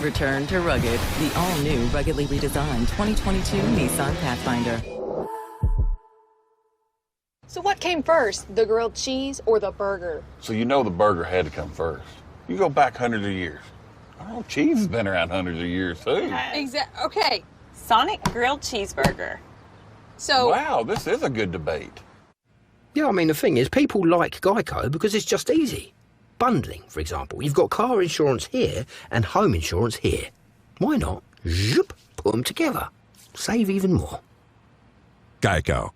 Speaker 17: Return to rugged, the all-new ruggedly redesigned 2022 Nissan Pathfinder.
Speaker 18: So what came first, the grilled cheese or the burger?
Speaker 19: So you know the burger had to come first. You go back hundreds of years. Oh, cheese has been around hundreds of years too.
Speaker 18: Okay.
Speaker 20: Sonic grilled cheeseburger.
Speaker 18: So
Speaker 19: wow, this is a good debate.
Speaker 2: Yeah, I mean, the thing is, people like Geico because it's just easy. Bundling, for example. You've got car insurance here and home insurance here. Why not? Zoop, put them together. Save even more.
Speaker 5: Geico.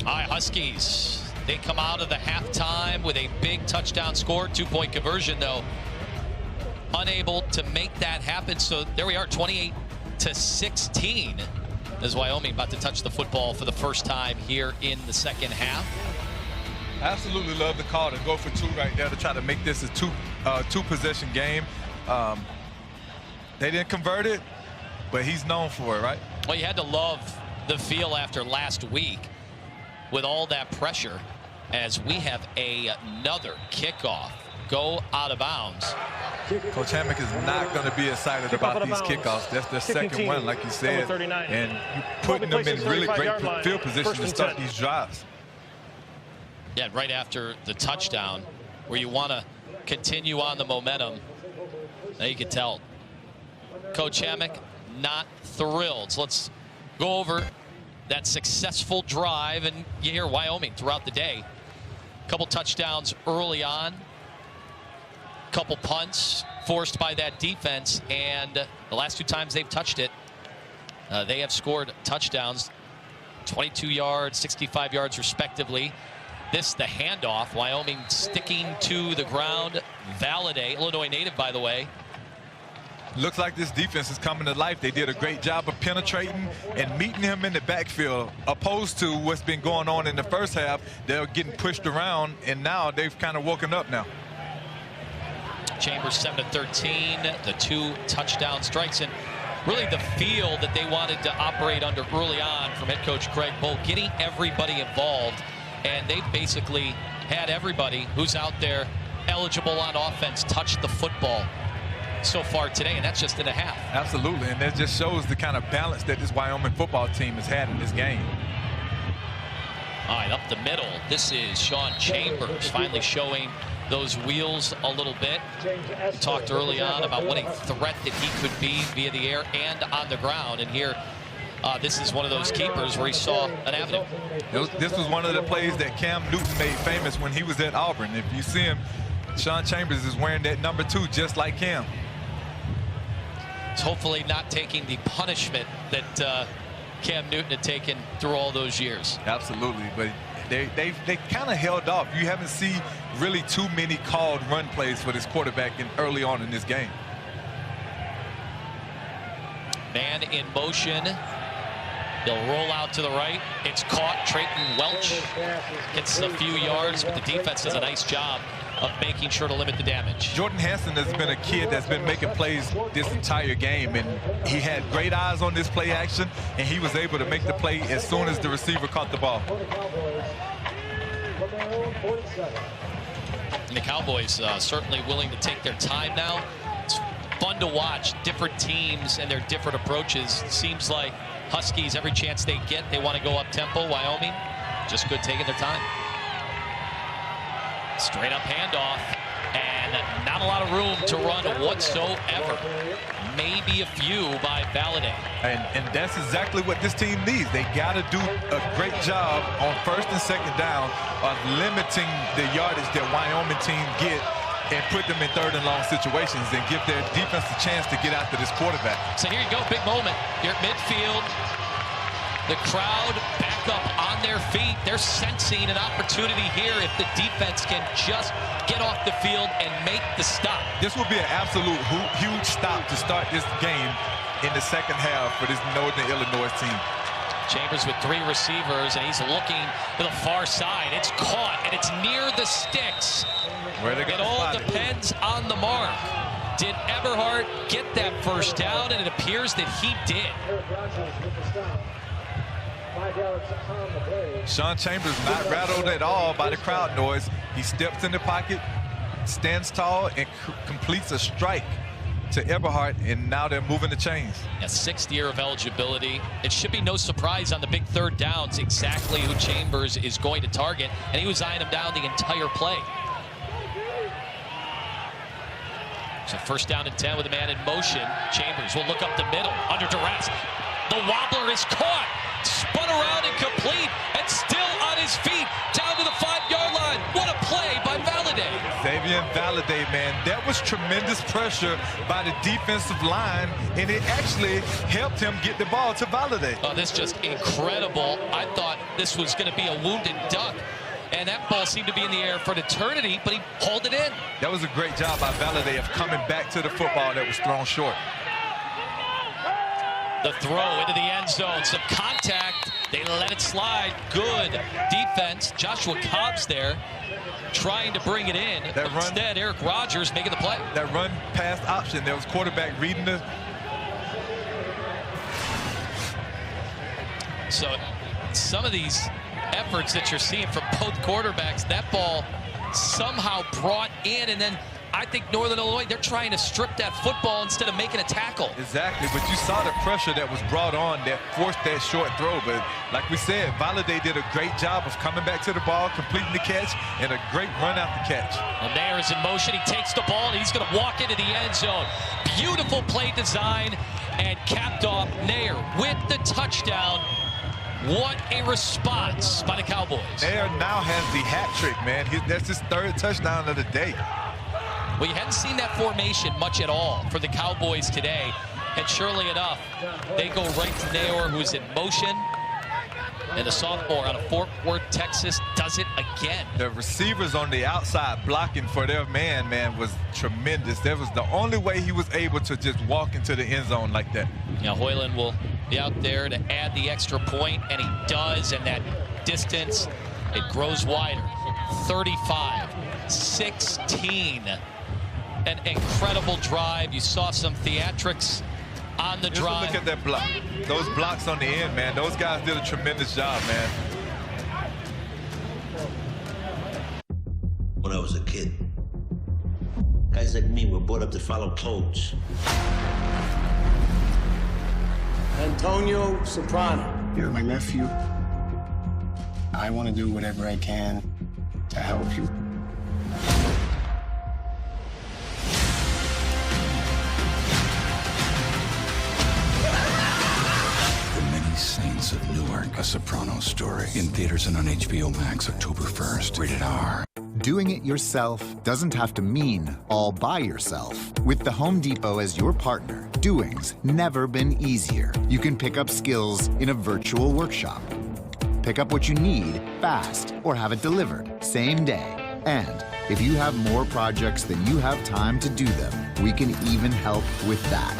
Speaker 1: All right, Huskies. They come out of the halftime with a big touchdown score, 2-point conversion, though. Unable to make that happen. So there we are, 28-16 as Wyoming about to touch the football for the first time here in the second half.
Speaker 8: Absolutely love the call to go for two right there to try to make this a two-possession game. They didn't convert it, but he's known for it, right?
Speaker 1: Well, you had to love the feel after last week with all that pressure as we have another kickoff go out of bounds.
Speaker 8: Coach Hammock is not going to be excited about these kickoffs. That's their second one, like you said, and you're putting them in really great field position to start these drives.
Speaker 1: Yeah, right after the touchdown, where you want to continue on the momentum. Now you can tell Coach Hammock not thrilled. So let's go over that successful drive, and you hear Wyoming throughout the day. Couple touchdowns early on. Couple punts forced by that defense, and the last two times they've touched it, they have scored touchdowns, 22 yards, 65 yards respectively. This, the handoff, Wyoming sticking to the ground. Valade, Illinois native, by the way.
Speaker 8: Looks like this defense is coming to life. They did a great job of penetrating and meeting him in the backfield, opposed to what's been going on in the first half. They're getting pushed around, and now they've kind of woken up now.
Speaker 1: Chambers 7-13, the 2 touchdown strikes, and really the feel that they wanted to operate under early on from head coach Craig Bolt, getting everybody involved, and they've basically had everybody who's out there eligible on offense touch the football so far today, and that's just in a half.
Speaker 8: Absolutely, and that just shows the kind of balance that this Wyoming football team has had in this game.
Speaker 1: All right, up the middle, this is Sean Chambers finally showing those wheels a little bit. We talked early on about what a threat that he could be via the air and on the ground, and here this is one of those keepers where he saw an avenue.
Speaker 8: This was one of the plays that Cam Newton made famous when he was at Auburn. If you see him, Sean Chambers is wearing that number 2 just like Cam.
Speaker 1: It's hopefully not taking the punishment that Cam Newton had taken through all those years.
Speaker 8: Absolutely, but they kind of held off. You haven't seen really too many called run plays for this quarterback early on in this game.
Speaker 1: Man in motion. They'll roll out to the right. It's caught. Trayton Welch gets a few yards, but the defense does a nice job of making sure to limit the damage.
Speaker 8: Jordan Hanson has been a kid that's been making plays this entire game, and he had great eyes on this play action, and he was able to make the play as soon as the receiver caught the ball.
Speaker 1: And the Cowboys certainly willing to take their time now. It's fun to watch different teams and their different approaches. Seems like Huskies, every chance they get, they want to go up tempo. Wyoming, just good taking their time. Straight up handoff, and not a lot of room to run whatsoever. Maybe a few by Valladay.
Speaker 8: And that's exactly what this team needs. They got to do a great job on first and second down of limiting the yardage that Wyoming team get and put them in third and long situations and give their defense a chance to get after this quarterback.
Speaker 1: So here you go, big moment. You're at midfield. The crowd back up on their feet. They're sensing an opportunity here if the defense can just get off the field and make the stop.
Speaker 8: This will be an absolute huge stop to start this game in the second half for this Northern Illinois team.
Speaker 1: Chambers with 3 receivers, and he's looking to the far side. It's caught, and it's near the sticks. It all depends on the mark. Did Eberhardt get that first down? And it appears that he did.
Speaker 8: Sean Chambers not rattled at all by the crowd noise. He steps in the pocket, stands tall, and completes a strike to Eberhardt, and now they're moving the chains.
Speaker 1: A 6th year of eligibility. It should be no surprise on the big third downs exactly who Chambers is going to target, and he was eyeing him down the entire play. So first down and 10 with a man in motion. Chambers will look up the middle under duress. The wobbler is caught, spun around and complete, and still on his feet down to the 5-yard line. What a play by Valladay.
Speaker 8: Xavier Valladay, man, that was tremendous pressure by the defensive line, and it actually helped him get the ball to Valladay.
Speaker 1: Oh, this is just incredible. I thought this was going to be a wounded duck. And that ball seemed to be in the air for an eternity, but he hauled it in.
Speaker 8: That was a great job by Valladay of coming back to the football that was thrown short.
Speaker 1: The throw into the end zone. Some contact. They let it slide. Good defense. Joshua Cobb's there trying to bring it in. But instead, Eric Rogers making the play.
Speaker 8: That run pass option. There was quarterback reading the...
Speaker 1: So some of these efforts that you're seeing from both quarterbacks, that ball somehow brought in, and then I think Northern Illinois, they're trying to strip that football instead of making a tackle.
Speaker 8: Exactly, but you saw the pressure that was brought on that forced that short throw. But like we said, Valladay did a great job of coming back to the ball, completing the catch, and a great run out the catch.
Speaker 1: And Nair is in motion. He takes the ball, and he's going to walk into the end zone. Beautiful play design, and capped off Nair with the touchdown. What a response by the Cowboys.
Speaker 8: Nair now has the hat trick, man. That's his 3rd touchdown of the day.
Speaker 1: Well, you hadn't seen that formation much at all for the Cowboys today. And surely enough, they go right to Nair, who's in motion. And the sophomore out of Fort Worth, Texas, does it again.
Speaker 8: The receivers on the outside blocking for their man, was tremendous. That was the only way he was able to just walk into the end zone like that.
Speaker 1: Yeah, Hoyland will be out there to add the extra point, and he does, and that distance, it grows wider. 35-16. An incredible drive. You saw some theatrics on the drive.
Speaker 8: Look at that block. Those blocks on the end, man. Those guys did a tremendous job, man.
Speaker 13: When I was a kid, guys like me were brought up to follow codes.
Speaker 9: Antonio Soprano.
Speaker 16: You're my nephew. I want to do whatever I can to help you.
Speaker 5: The Many Saints of Newark, a Soprano story. In theaters and on HBO Max October 1st. Rated R.
Speaker 6: Doing it yourself doesn't have to mean all by yourself. With the Home Depot as your partner, doing's never been easier. You can pick up skills in a virtual workshop. Pick up what you need fast or have it delivered same day. And if you have more projects than you have time to do them, we can even help with that.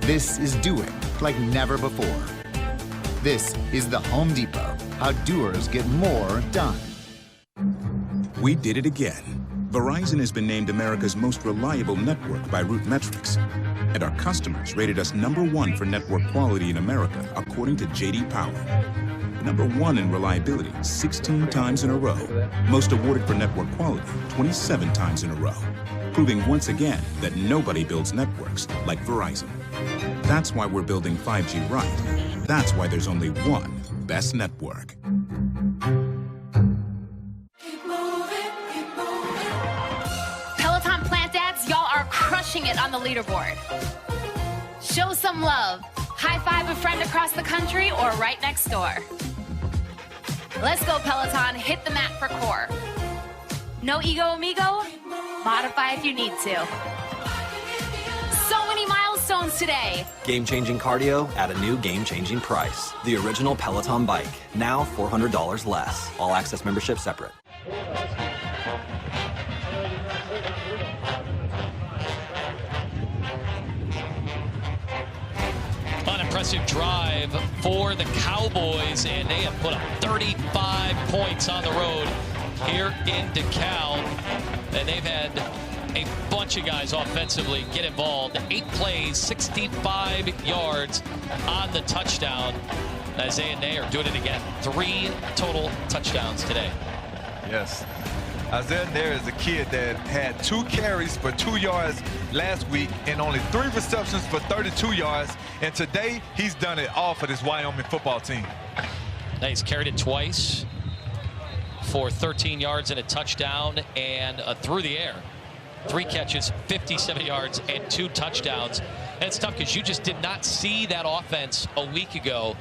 Speaker 6: This is doing like never before. This is the Home Depot. How doers get more done.
Speaker 5: We did it again. Verizon has been named America's most reliable network by RootMetrics. And our customers rated us #1 for network quality in America, according to J.D. Power. #1 in reliability 16 times in a row. Most awarded for network quality 27 times in a row. Proving once again that nobody builds networks like Verizon. That's why we're building 5G right. That's why there's only one best network.
Speaker 3: Peloton Plant Dads, y'all are crushing it on the leaderboard. Show some love. High five a friend across the country or right next door. Let's go, Peloton. Hit the mat for core. No ego, amigo? Modify if you need to. So many milestones today.
Speaker 4: Game-changing cardio at a new game-changing price. The original Peloton bike, now $400 less. All access membership separate.
Speaker 1: Unimpressive drive for the Cowboys, and they have put up 35 points on the road here in DeKalb, and they've had a bunch of guys offensively get involved. 8 plays, 65 yards on the touchdown. Isaiah Nair doing it again. 3 total touchdowns today.
Speaker 8: Yes. Isaiah Nair is a kid that had 2 carries for 2 yards last week and only 3 receptions for 32 yards. And today, he's done it all for this Wyoming football team.
Speaker 1: Now he's carried it twice for 13 yards and a touchdown, and through the air. 3 catches, 57 yards, and 2 touchdowns. And it's tough because you just did not see that offense a week ago.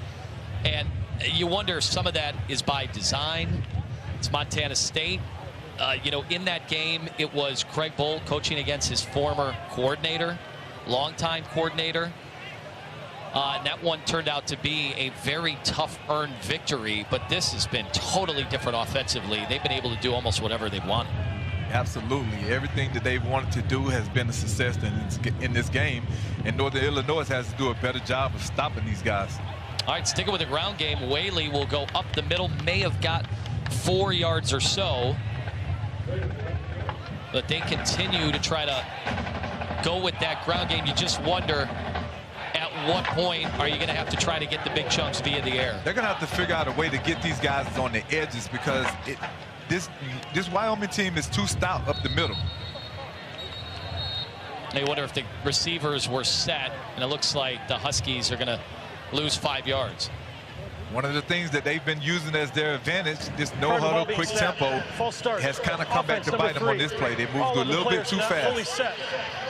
Speaker 1: And you wonder if some of that is by design. It's Montana State. You know, in that game, it was Craig Bull coaching against his former coordinator, longtime coordinator. And that one turned out to be a very tough earned victory, but this has been totally different offensively. They've been able to do almost whatever they want.
Speaker 8: Absolutely. Everything that they've wanted to do has been a success in this game, and Northern Illinois has to do a better job of stopping these guys.
Speaker 1: All right, sticking with the ground game, Waylee will go up the middle, may have got 4 yards or so, but they continue to try to go with that ground game. You just wonder, at what point are you going to have to try to get the big chunks via the air?
Speaker 8: They're going to have to figure out a way to get these guys on the edges because this Wyoming team is too stout up the middle.
Speaker 1: They wonder if the receivers were set, and it looks like the Huskies are going to lose 5 yards.
Speaker 8: One of the things that they've been using as their advantage, this no-huddle, quick tempo, has kind of come back to bite them on this play. They moved a little bit too fast.
Speaker 15: Fully set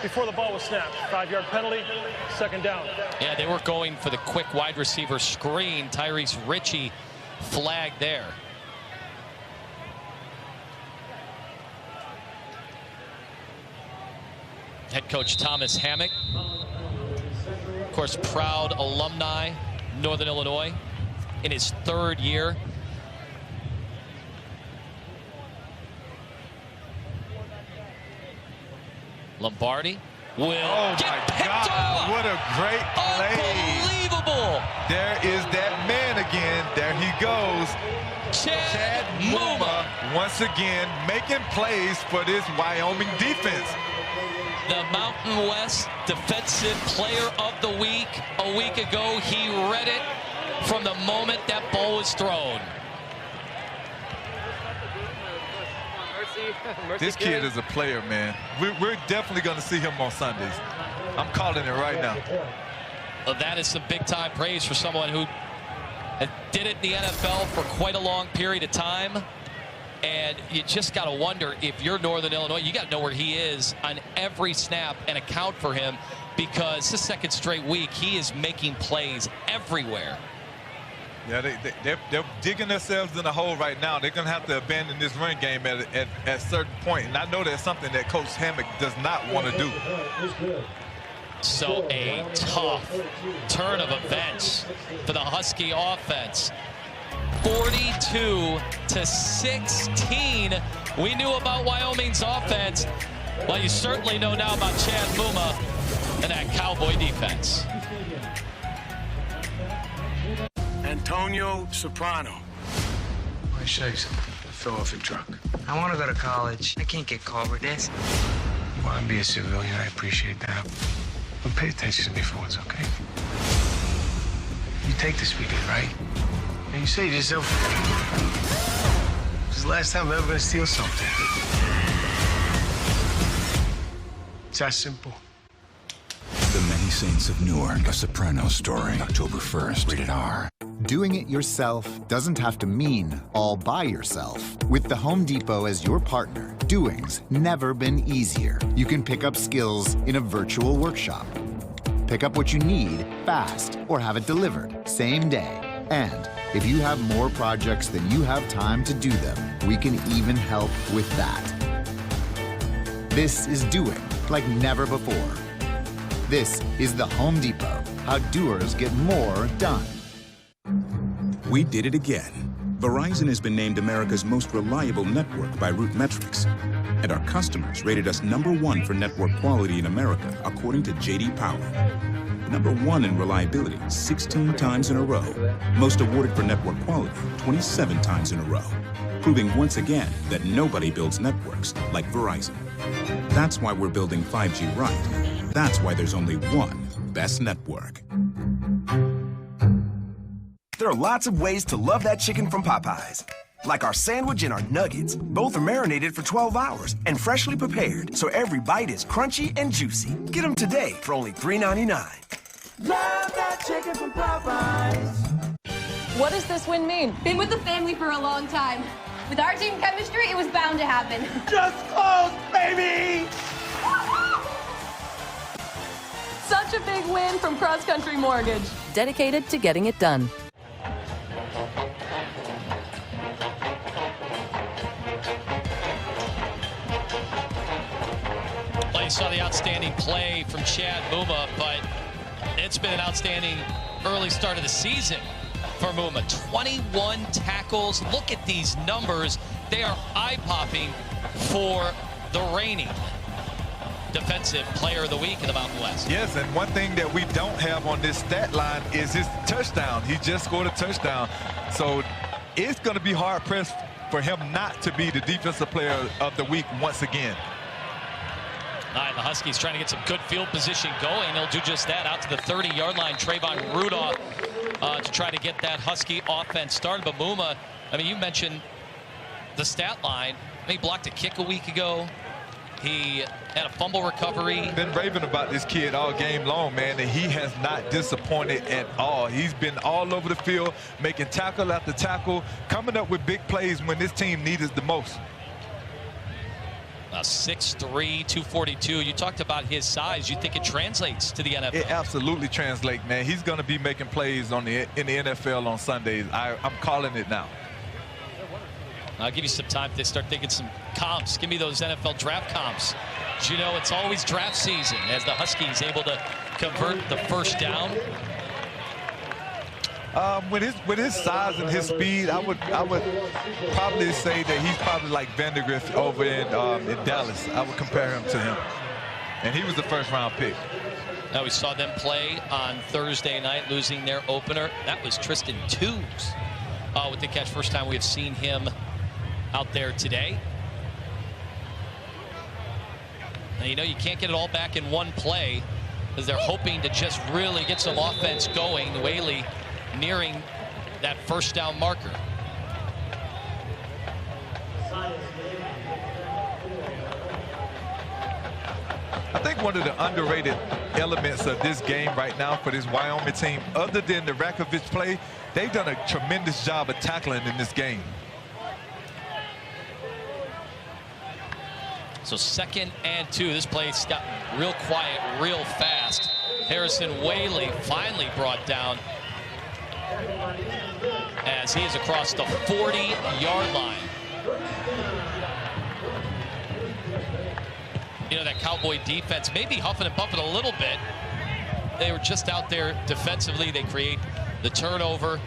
Speaker 15: before the ball was snapped. 5-yard penalty, 2nd down.
Speaker 1: Yeah, they were going for the quick wide receiver screen. Tyrese Ritchie flagged there. Head coach Thomas Hammock, of course, proud alumni, Northern Illinois, in his 3rd year. Lombardi will get picked off.
Speaker 8: What a great play.
Speaker 1: Unbelievable.
Speaker 8: There is that man again. There he goes.
Speaker 1: Chad Muma
Speaker 8: once again making plays for this Wyoming defense.
Speaker 1: The Mountain West Defensive Player of the Week. A week ago, he read it from the moment that ball was thrown.
Speaker 8: This kid is a player, man. We're definitely going to see him on Sundays. I'm calling it right now.
Speaker 1: Well, that is some big-time praise for someone who did it in the NFL for quite a long period of time. And you just got to wonder, if you're Northern Illinois, you got to know where he is on every snap and account for him, because this 2nd straight week, he is making plays everywhere.
Speaker 8: Yeah, they're digging themselves in a hole right now. They're going to have to abandon this run game at a certain point. And I know that's something that Coach Hammock does not want to do.
Speaker 1: So a tough turn of events for the Husky offense. 42-16. We knew about Wyoming's offense. Well, you certainly know now about Chad Muma and that Cowboy defense.
Speaker 9: Antonio Soprano.
Speaker 7: Let me show you something.
Speaker 9: Fill off your truck.
Speaker 7: I want to go to college. I can't get caught with this.
Speaker 9: You want to be a civilian, I appreciate that. But pay attention to me for once, okay? You take this weekend, right? And you say to yourself, this is the last time I'm ever going to steal something. It's that simple.
Speaker 5: The Many Saints of Newark, a Soprano story. October 1st, rated R.
Speaker 6: Doing it yourself doesn't have to mean all by yourself. With the Home Depot as your partner, doing's never been easier. You can pick up skills in a virtual workshop. Pick up what you need fast or have it delivered same day. And if you have more projects than you have time to do them, we can even help with that. This is doing like never before. This is the Home Depot, how doers get more done.
Speaker 5: We did it again. Verizon has been named America's most reliable network by Root Metrics. And our customers rated us #1 for network quality in America, according to J.D. Power. #1 in reliability 16 times in a row. Most awarded for network quality 27 times in a row. Proving once again that nobody builds networks like Verizon. That's why we're building 5G right. That's why there's only one best network.
Speaker 14: There are lots of ways to love that chicken from Popeyes. Like our sandwich and our nuggets. Both are marinated for 12 hours and freshly prepared, so every bite is crunchy and juicy. Get them today for only $3.99.
Speaker 21: Love that chicken from Popeyes.
Speaker 18: What does this win mean?
Speaker 22: Been with the family for a long time. With our team chemistry, it was bound to happen.
Speaker 21: Just close, baby!
Speaker 18: Such a big win from Cross Country Mortgage.
Speaker 17: Dedicated to getting it done.
Speaker 1: Well, you saw the outstanding play from Chad Muma, but it's been an outstanding early start of the season for Muma. 21 tackles. Look at these numbers. They are eye-popping for the reigning Defensive Player of the Week in the Mountain West.
Speaker 8: Yes, and one thing that we don't have on this stat line is his touchdown. He just scored a touchdown. So it's going to be hard-pressed for him not to be the Defensive Player of the Week once again.
Speaker 1: All right, the Huskies trying to get some good field position going. They'll do just that out to the 30-yard line. Trayvon Rudolph to try to get that Husky offense started. But Muma, I mean, you mentioned the stat line. He blocked a kick a week ago. He had a fumble recovery.
Speaker 8: Been raving about this kid all game long, man, and he has not disappointed at all. He's been all over the field, making tackle after tackle, coming up with big plays when this team needs it the most.
Speaker 1: 6'3", 242. You talked about his size. You think it translates to the NFL?
Speaker 8: It absolutely translates, man. He's going to be making plays in the NFL on Sundays. I'm calling it now.
Speaker 1: I'll give you some time to start thinking some comps. Give me those NFL draft comps. But you know, it's always draft season as the Huskies able to convert the first down.
Speaker 8: With his size and his speed, I would probably say that he's probably like Vandegrift over in Dallas. I would compare him to him. And he was the first-round pick.
Speaker 1: Now we saw them play on Thursday night, losing their opener. That was Tristan Tubes with the catch. First time we have seen him out there today. Now, you know, you can't get it all back in one play because they're hoping to just really get some offense going. Waylee nearing that first down marker.
Speaker 8: I think one of the underrated elements of this game right now for this Wyoming team, other than the Rakovich play, they've done a tremendous job of tackling in this game.
Speaker 1: So 2nd and 2. This play's got real quiet, real fast. Harrison Waylee finally brought down as he is across the 40-yard line. You know, that Cowboy defense maybe huffing and puffing a little bit. They were just out there defensively. They create the turnover.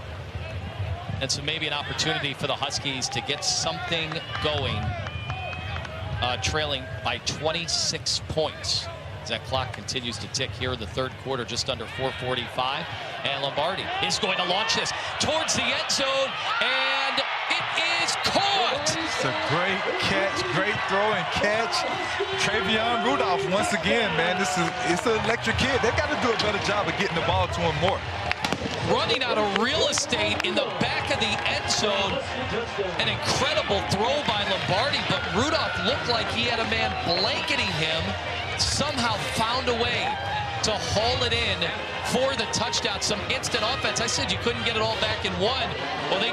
Speaker 1: And so maybe an opportunity for the Huskies to get something going. Trailing by 26 points. as that clock continues to tick here in the third quarter, just under 4:45. And Lombardi is going to launch this towards the end zone, and it is caught.
Speaker 8: It's a great catch, great throw and catch. Travion Rudolph once again, man. It's an electric kid. They got to do a better job of getting the ball to him more.
Speaker 1: Running out of real estate in the back of the end zone. An incredible throw by Lombardi, but Rudolph looked like he had a man blanketing him. Somehow found a way to haul it in for the touchdown. Some instant offense. I said you couldn't get it all back in one. Well, they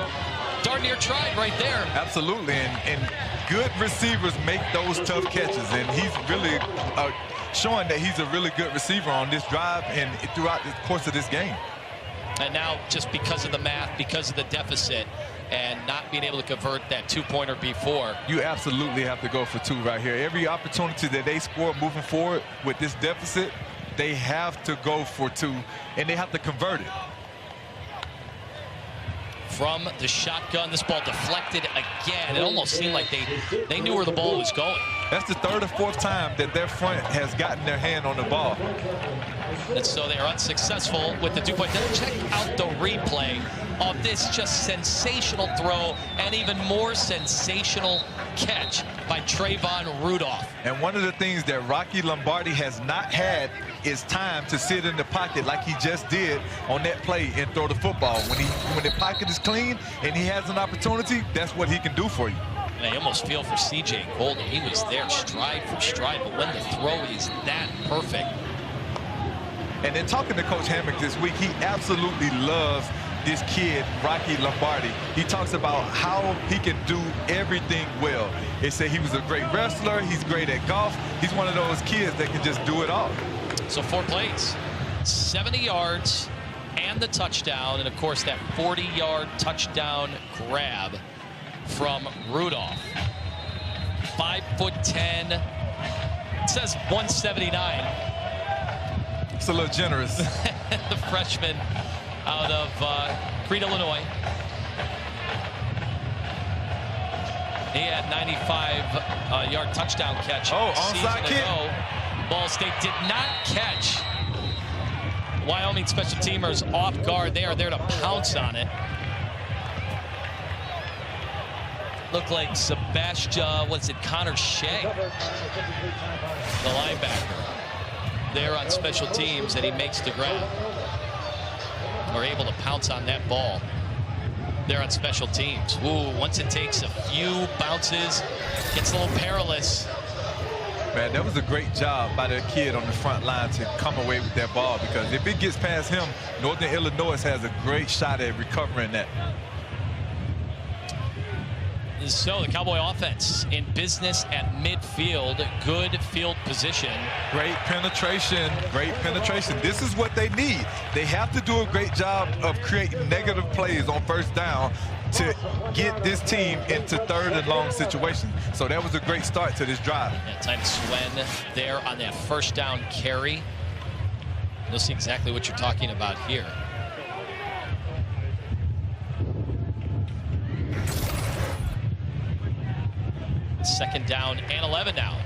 Speaker 1: darn near tried right there.
Speaker 8: Absolutely, and good receivers make those tough catches, and he's really showing that he's a really good receiver on this drive and throughout the course of this game.
Speaker 1: And now, just because of the math, because of the deficit, and not being able to convert that two-pointer before.
Speaker 8: You absolutely have to go for two right here. Every opportunity that they score moving forward with this deficit, they have to go for two, and they have to convert it.
Speaker 1: From the shotgun, this ball deflected again. It almost seemed like they knew where the ball was going.
Speaker 8: That's the third or fourth time that their front has gotten their hand on the ball.
Speaker 1: And so they are unsuccessful with the two-point. Check out the replay of this just sensational throw and even more sensational catch by Trayvon Rudolph.
Speaker 8: And one of the things that Rocky Lombardi has not had is time to sit in the pocket like he just did on that play and throw the football. When the pocket is clean and he has an opportunity, that's what he can do for you.
Speaker 1: And I almost feel for C.J. Golden. He was there stride for stride, but when the throw is that perfect.
Speaker 8: And then talking to Coach Hammock this week, he absolutely loves this kid, Rocky Lombardi. He talks about how he can do everything well. They say he was a great wrestler. He's great at golf. He's one of those kids that can just do it all.
Speaker 1: So 4 plays, 70 yards, and the touchdown. And, of course, that 40-yard touchdown grab from Rudolph. 5'10". It says 179.
Speaker 8: It's a little generous.
Speaker 1: The freshman out of Crete, Illinois. He had 95-yard touchdown catch
Speaker 8: onside kick.
Speaker 1: Ball State did not catch. Wyoming special teamers off guard. They are there to pounce on it. Looked like Sebastian, Connor Shea, the linebacker, there on special teams, and he makes the grab. We're able to pounce on that ball there on special teams. Ooh, once it takes a few bounces, gets a little perilous.
Speaker 8: Man, that was a great job by the kid on the front line to come away with that ball, because if it gets past him, Northern Illinois has a great shot at recovering that.
Speaker 1: So the Cowboy offense in business at midfield. Good field position.
Speaker 8: Great penetration. Great penetration. This is what they need. They have to do a great job of creating negative plays on first down to get this team into third and long situations. So that was a great start to this drive.
Speaker 1: Yeah, Titus Swen there on that first down carry. You'll see exactly what you're talking about here. Second down and 11 now.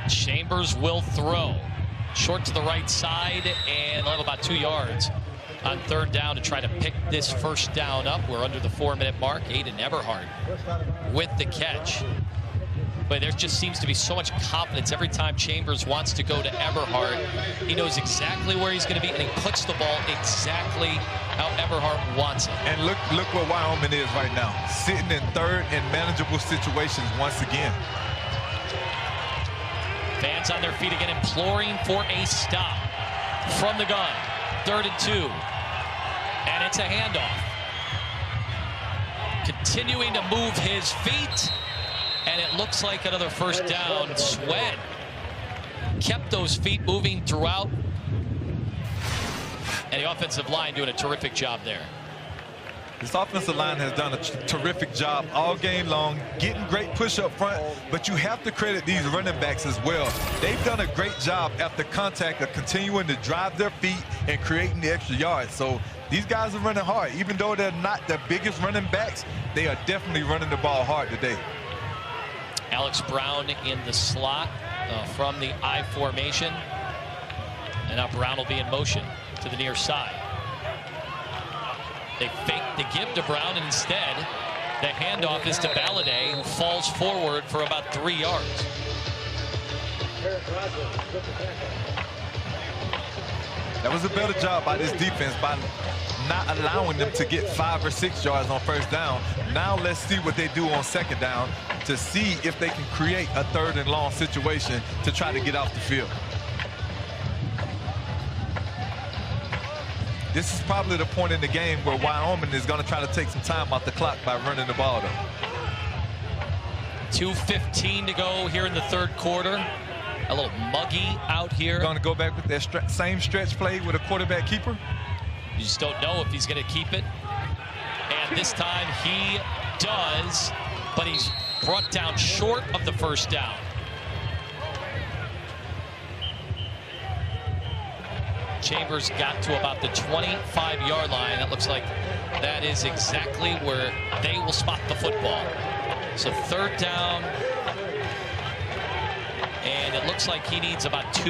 Speaker 1: Chambers will throw. Short to the right side, and they'll have about 2 yards on third down to try to pick this first down up. We're under the 4-minute mark. Aiden Eberhard with the catch. But there just seems to be so much confidence every time Chambers wants to go to Eberhard. He knows exactly where he's going to be, and he puts the ball exactly how Eberhard wants it.
Speaker 8: And look where Wyoming is right now, sitting in third in manageable situations once again.
Speaker 1: Fans on their feet again, imploring for a stop from the gun. 3rd and 2, and it's a handoff. Continuing to move his feet. And it looks like another first down. Swen kept those feet moving throughout. And the offensive line doing a terrific job there.
Speaker 8: This offensive line has done a terrific job all game long, getting great push up front, but you have to credit these running backs as well. They've done a great job after contact of continuing to drive their feet and creating the extra yards. So these guys are running hard. Even though they're not the biggest running backs, they are definitely running the ball hard today.
Speaker 1: Alex Brown in the slot. from the I formation. And now Brown will be in motion to the near side. They fake the give to Brown, and instead the handoff is to Valladay, who falls forward for about 3 yards.
Speaker 8: That was a better job by this defense by not allowing them to get 5 or 6 yards on first down. Now let's see what they do on second down to see if they can create a 3rd and long situation to try to get off the field. This is probably the point in the game where Wyoming is going to try to take some time off the clock by running the ball, though.
Speaker 1: 2:15 to go here in the 3rd quarter. A little muggy out here.
Speaker 8: Going to go back with that same stretch play with a quarterback keeper.
Speaker 1: You just don't know if he's going to keep it. And this time he does, but he's brought down short of the first down. Chambers got to about the 25-yard line. That looks like that is exactly where they will spot the football. So 3rd down. And it looks like he needs about 2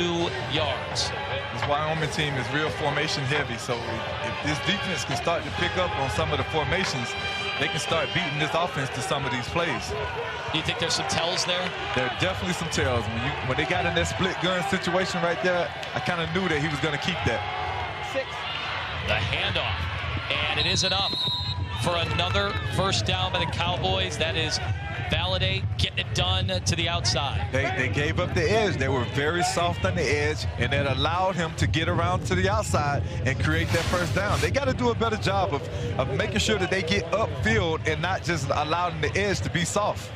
Speaker 1: yards.
Speaker 8: This Wyoming team is real formation heavy. So if this defense can start to pick up on some of the formations, they can start beating this offense to some of these plays.
Speaker 1: Do you think there's some tells there?
Speaker 8: There are definitely some tells. When they got in that split gun situation right there, I kind of knew that he was going to keep that.
Speaker 1: 6. The handoff. And it is enough for another first down by the Cowboys. That is Valladay getting it done to the outside.
Speaker 8: They gave up the edge. They were very soft on the edge, and that allowed him to get around to the outside and create that first down. They got to do a better job of making sure that they get upfield and not just allowing the edge to be soft.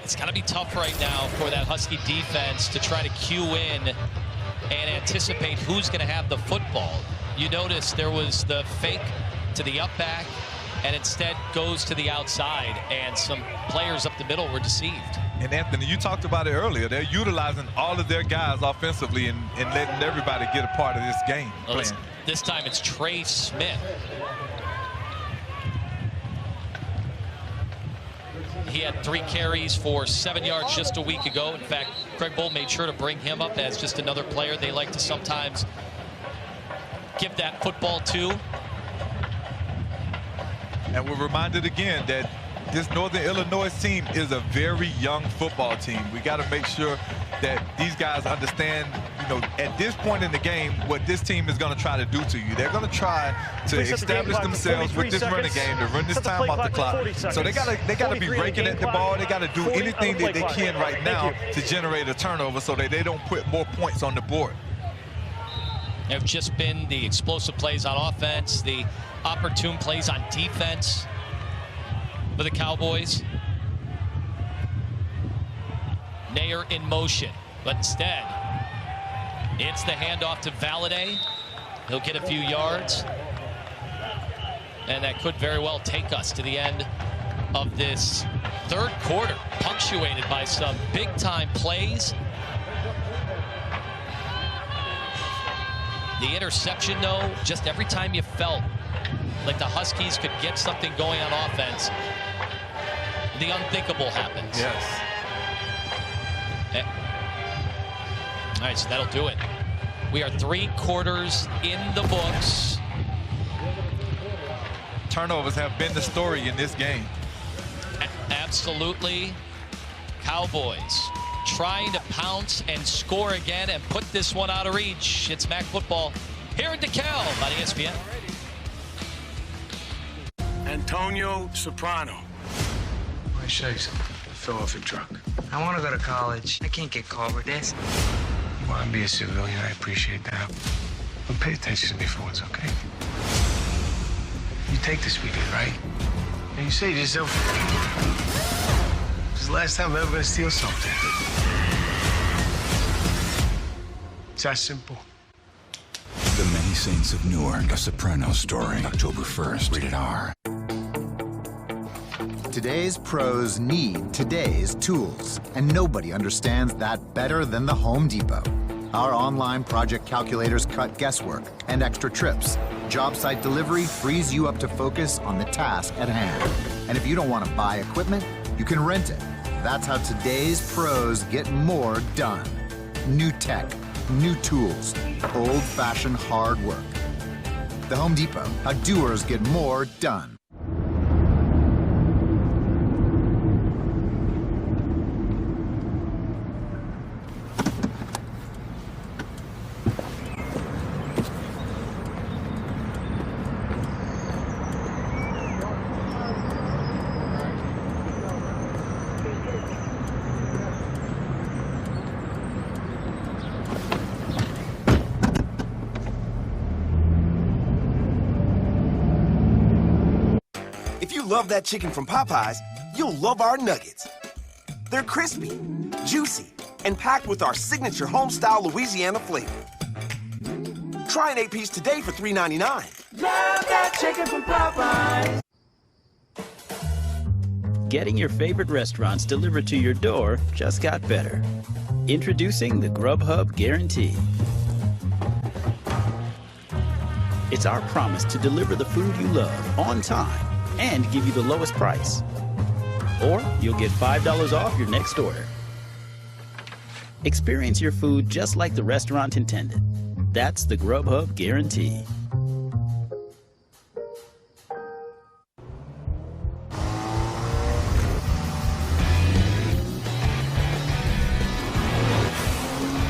Speaker 1: It's going to be tough right now for that Husky defense to try to cue in and anticipate who's going to have the football. You notice there was the fake to the up back, and instead goes to the outside, and some players up the middle were deceived.
Speaker 8: And Anthony, you talked about it earlier. They're utilizing all of their guys offensively and letting everybody get a part of this game.
Speaker 1: Well, this time it's Trey Smith. He had 3 carries for 7 yards just a week ago. In fact, Craig Bowl made sure to bring him up as just another player they like to sometimes give that football to.
Speaker 8: And we're reminded again that this Northern Illinois team is a very young football team. We got to make sure that these guys understand, you know, at this point in the game, what this team is going to try to do to you. They're going to try to establish themselves with this running game, to run this time off the clock. So they got to be raking at the ball. They got to do anything that they can right now to generate a turnover so that they don't put more points on the board.
Speaker 1: There have just been the explosive plays on offense, the opportune plays on defense for the Cowboys. Nair in motion, but instead it's the handoff to Valladay. He'll get a few yards, and that could very well take us to the end of this 3rd quarter, punctuated by some big-time plays. The interception, though, just every time you felt like the Huskies could get something going on offense, the unthinkable happens.
Speaker 8: Yes.
Speaker 1: All right, so that'll do it. We are 3 quarters in the books.
Speaker 8: Turnovers have been the story in this game.
Speaker 1: Absolutely. Cowboys trying to pounce and score again and put this one out of reach. It's MAC football here in DeKalb on ESPN.
Speaker 9: Antonio Soprano.
Speaker 7: Let me show you something. Fill off your truck. I want to go to college. I can't get caught with this. You want to be a civilian, I appreciate that. But pay attention to me for once, okay? You take this weekend, right? And you say to yourself, this is the last time I'm ever going to steal something. It's that simple.
Speaker 5: The Many Saints of Newark, a Soprano story. October 1st, rated R.
Speaker 6: Today's pros need today's tools, and nobody understands that better than the Home Depot. Our online project calculators cut guesswork and extra trips. Job site delivery frees you up to focus on the task at hand. And if you don't want to buy equipment, you can rent it. That's how today's pros get more done. New tech, new tools, old-fashioned hard work. The Home Depot, how doers get more done.
Speaker 14: If you love that chicken from Popeyes, you'll love our nuggets. They're crispy, juicy, and packed with our signature home-style Louisiana flavor. Try an 8-piece today for $3.99.
Speaker 21: Love that chicken from Popeyes.
Speaker 10: Getting your favorite restaurants delivered to your door just got better. Introducing the Grubhub Guarantee. It's our promise to deliver the food you love on time and give you the lowest price. Or you'll get $5 off your next order. Experience your food just like the restaurant intended. That's the Grubhub Guarantee.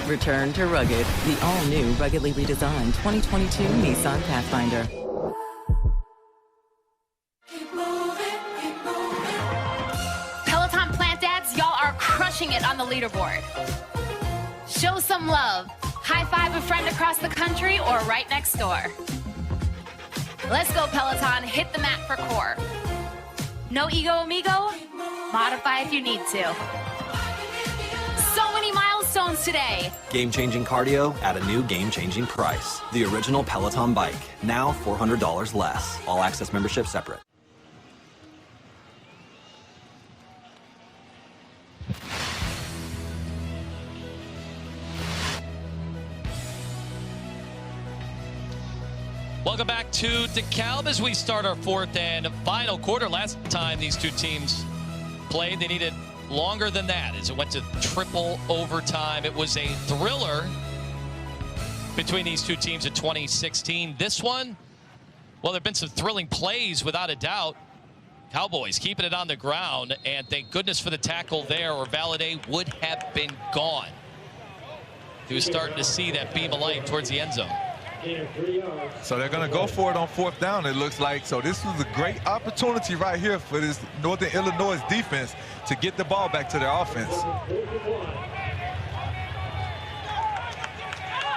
Speaker 17: Return to rugged, the all-new ruggedly redesigned 2022 Nissan Pathfinder.
Speaker 3: Peloton plant dads, y'all are crushing it on the leaderboard. Show some love. High five a friend across the country or right next door. Let's go, Peloton. Hit the mat for core. No ego, amigo? Modify if you need to. So many milestones today.
Speaker 4: Game-changing cardio at a new game-changing price. The original Peloton bike, now $400 less. All access membership separate.
Speaker 1: Welcome back to DeKalb as we start our fourth and final quarter. Last time these two teams played, they needed longer than that as it went to triple overtime. It was a thriller between these two teams in 2016. This one, well, there have been some thrilling plays without a doubt. Cowboys keeping it on the ground, and thank goodness for the tackle there, or Valladay would have been gone. He was starting to see that beam of light towards the end zone.
Speaker 8: So they're going to go for it on fourth down, it looks like. So this was a great opportunity right here for this Northern Illinois defense to get the ball back to their offense.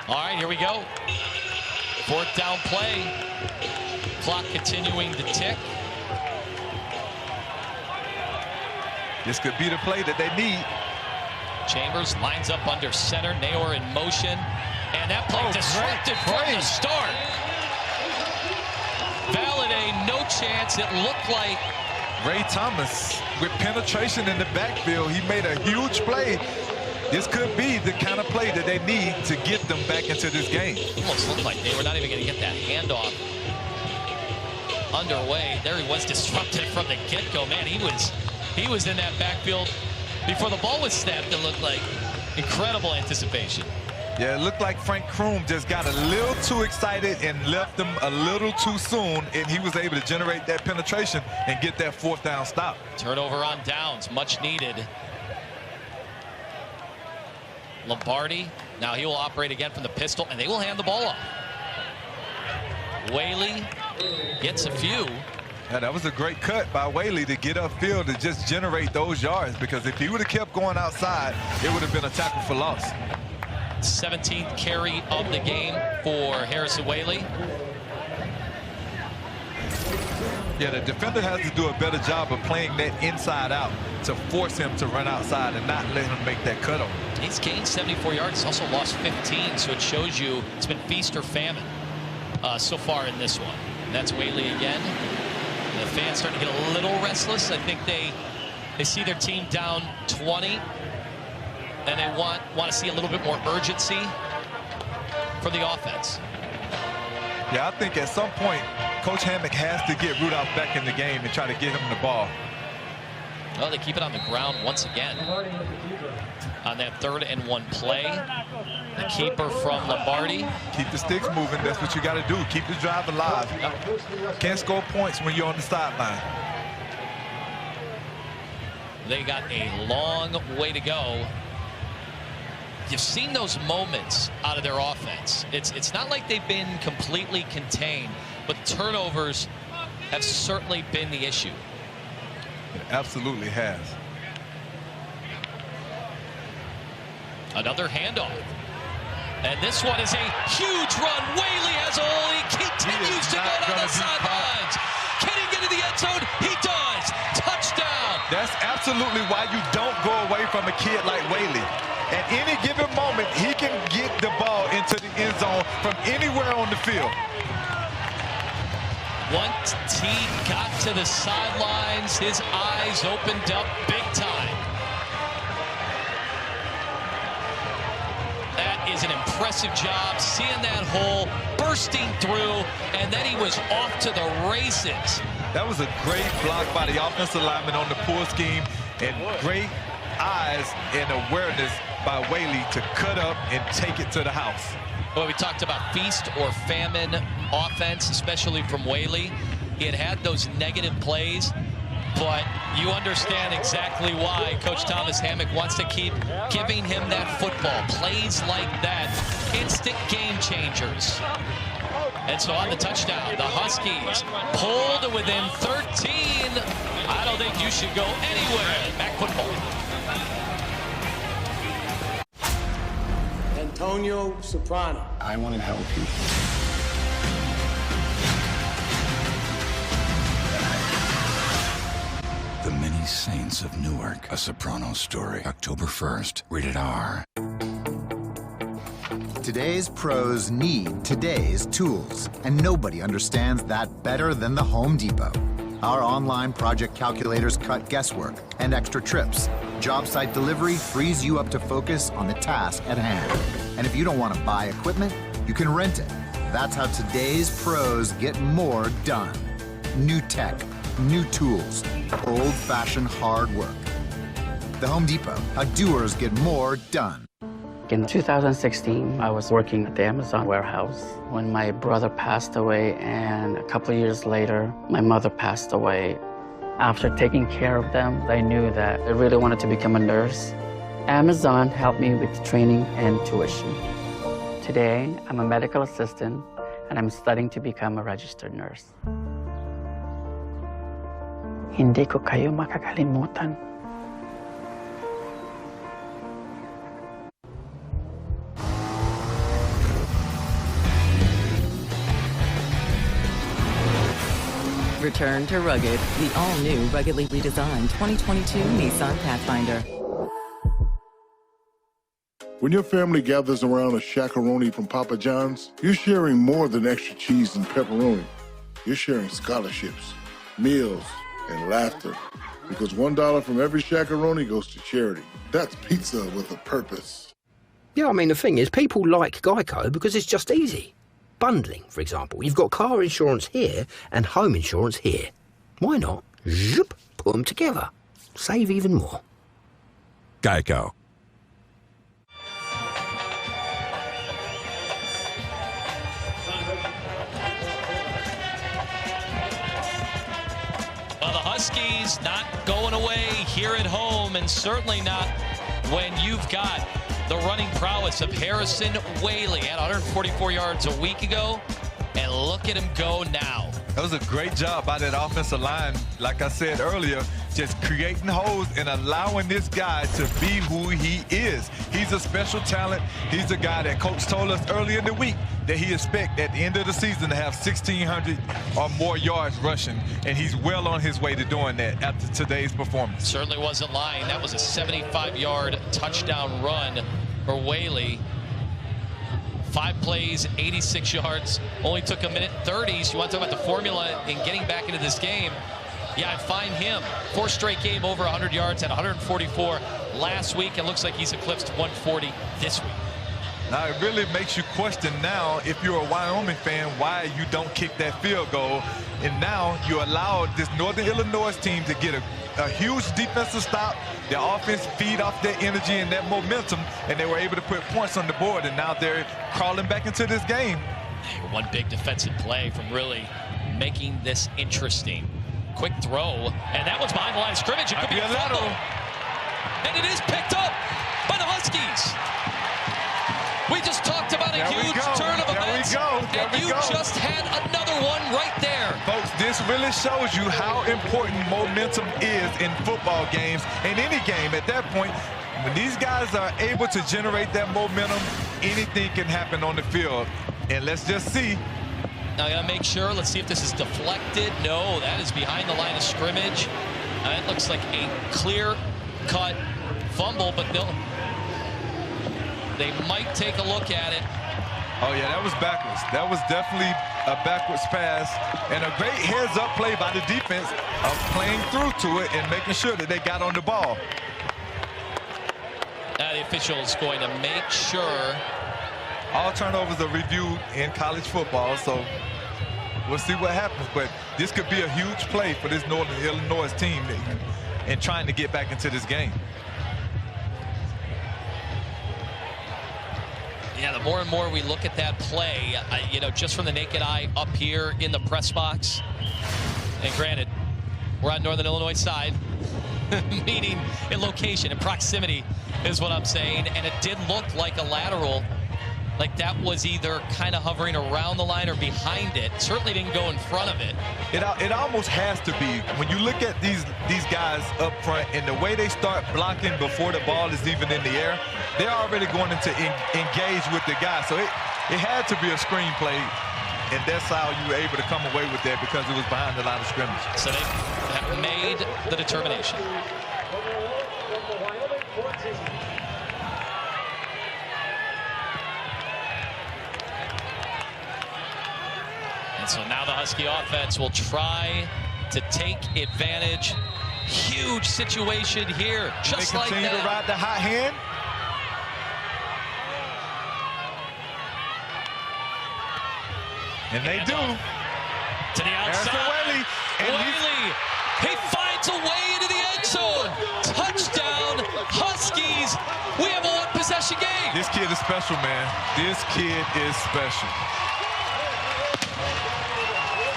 Speaker 1: All right, here we go. Fourth down play. Clock continuing to tick.
Speaker 8: This could be the play that they need.
Speaker 1: Chambers lines up under center. Naor in motion. And that play disrupted from the start. Valladay, no chance. It looked like
Speaker 8: Ray Thomas with penetration in the backfield. He made a huge play. This could be the kind of play that they need to get them back into this game.
Speaker 1: Almost looked like they were not even going to get that handoff underway. There he was, disrupted from the get-go. Man, he was in that backfield before the ball was snapped. It looked like incredible anticipation.
Speaker 8: Yeah, it looked like Frank Kroom just got a little too excited and left them a little too soon, and he was able to generate that penetration and get that fourth down stop.
Speaker 1: Turnover on downs, much needed. Lombardi, now he will operate again from the pistol, and they will hand the ball off. Waylee gets a few.
Speaker 8: Yeah, that was a great cut by Waylee to get upfield to just generate those yards, because if he would have kept going outside, it would have been a tackle for loss.
Speaker 1: 17th carry of the game for Harrison Waylee.
Speaker 8: Yeah, the defender has to do a better job of playing that inside out to force him to run outside and not let him make that cutoff.
Speaker 1: He's gained 74 yards. He's also lost 15, so it shows you it's been feast or famine so far in this one. And that's Waylee again. The fans starting to get a little restless. I think they see their team down 20. And they want to see a little bit more urgency from the offense.
Speaker 8: Yeah, I think at some point, Coach Hammock has to get Rudolph back in the game and try to get him the ball.
Speaker 1: Well, they keep it on the ground once again. On that 3rd and 1 play, the keeper from Lombardi.
Speaker 8: Keep the sticks moving. That's what you got to do. Keep the drive alive. Can't score points when you're on the sideline.
Speaker 1: They got a long way to go. You've seen those moments out of their offense. It's not like they've been completely contained, but turnovers have certainly been the issue.
Speaker 8: It absolutely has.
Speaker 1: Another handoff. And this one is a huge run. Waylee has a hole. He continues to go down the sidelines. Can he get to the end zone? He does. Touchdown.
Speaker 8: That's absolutely why you don't go away from a kid like Waylee. At any given moment, he can get the ball into the end zone from anywhere on the field.
Speaker 1: Once he got to the sidelines, his eyes opened up big time. That is an impressive job, seeing that hole, bursting through, and then he was off to the races.
Speaker 8: That was a great block by the offensive lineman on the pull scheme, and great eyes and awareness by Waylee to cut up and take it to the house.
Speaker 1: Well, we talked about feast or famine offense, especially from Waylee. He had those negative plays, but you understand exactly why Coach Thomas Hammock wants to keep giving him that football. Plays like that, instant game changers. And so on the touchdown, the Huskies pulled to within 13. I don't think you should go anywhere. Back football.
Speaker 9: Antonio Soprano.
Speaker 16: I want to help you.
Speaker 11: The Many Saints of Newark, a Soprano story. October 1st, rated R.
Speaker 6: Today's pros need today's tools, and nobody understands that better than the Home Depot. Our online project calculators cut guesswork and extra trips. Job site delivery frees you up to focus on the task at hand. And if you don't want to buy equipment, you can rent it. That's how today's pros get more done. New tech, new tools, old-fashioned hard work. The Home Depot, how doers get more done.
Speaker 12: In 2016, I was working at the Amazon warehouse when my brother passed away, and a couple of years later, my mother passed away. After taking care of them, I knew that I really wanted to become a nurse. Amazon helped me with training and tuition. Today, I'm a medical assistant, and I'm studying to become a registered nurse. Hindi ko kayo makakalimutan.
Speaker 17: Return to rugged, the all-new ruggedly redesigned 2022 Nissan Pathfinder.
Speaker 23: When your family gathers around a shakaroni from Papa John's, you're sharing more than extra cheese and pepperoni. You're sharing scholarships, meals, and laughter. Because $1 from every shakaroni goes to charity. That's pizza with a purpose.
Speaker 2: Yeah, I mean, the thing is, people like Geico because it's just easy. Bundling, for example. You've got car insurance here and home insurance here. Why not? Zoop, put them together. Save even more.
Speaker 5: Geico.
Speaker 1: Well, the Huskies not going away here at home, and certainly not when you've got the running prowess of Harrison Waylee. Had 144 yards a week ago, and look at him go now.
Speaker 8: That was a great job by that offensive line. Like I said earlier, just creating holes and allowing this guy to be who he is. He's a special talent. He's a guy that Coach told us earlier in the week that he expects at the end of the season to have 1,600 or more yards rushing, and he's well on his way to doing that after today's performance.
Speaker 1: Certainly wasn't lying. That was a 75-yard touchdown run for Waylee. 5 plays, 86 yards. Only took 1:30. So you want to talk about the formula in getting back into this game? Yeah, I'd find him. 4 straight game over 100 yards, had 144 last week, and looks like he's eclipsed 140 this week.
Speaker 8: Now, it really makes you question now, if you're a Wyoming fan, why you don't kick that field goal. And now you allow this Northern Illinois team to get a huge defensive stop. Their offense feed off their energy and that momentum, and they were able to put points on the board, and now they're crawling back into this game.
Speaker 1: One big defensive play from really making this interesting. Quick throw, and that one's behind the line of scrimmage. It could be a fumble. And it is picked up by the Huskies. We just talked about a huge turn of events, and you just had another one right there.
Speaker 8: Folks, this really shows you how important momentum is in football games, in any game. At that point, when these guys are able to generate that momentum, anything can happen on the field. And let's just see.
Speaker 1: Now I gotta make sure. Let's see if this is deflected. No, that is behind the line of scrimmage. It looks like a clear-cut fumble, but they might take a look at it.
Speaker 8: Oh, yeah, that was backwards. That was definitely a backwards pass. And a great heads-up play by the defense of playing through to it and making sure that they got on the ball.
Speaker 1: Now the official is going to make sure.
Speaker 8: All turnovers are reviewed in college football, so we'll see what happens. But this could be a huge play for this Northern Illinois team in trying to get back into this game.
Speaker 1: Yeah, the more and more we look at that play, you know, just from the naked eye up here in the press box, and granted, we're on Northern Illinois side, meaning in location and proximity is what I'm saying, and it did look like a lateral, like that was either kind of hovering around the line or behind it. Certainly didn't go in front of it.
Speaker 8: It almost has to be. When you look at these guys up front and the way they start blocking before the ball is even in the air, they're already going to engage with the guy. So it had to be a screen play, and that's how you were able to come away with that, because it was behind the line of scrimmage.
Speaker 1: So they have made the determination. And so now the Husky offense will try to take advantage. Huge situation here, just like that.
Speaker 8: They continue to ride the hot hand. And they do.
Speaker 1: To the outside.
Speaker 8: Waylee.
Speaker 1: Waylee. He finds a way into the end zone. Touchdown, Huskies. We have a one-possession game.
Speaker 8: This kid is special, man. This kid is special.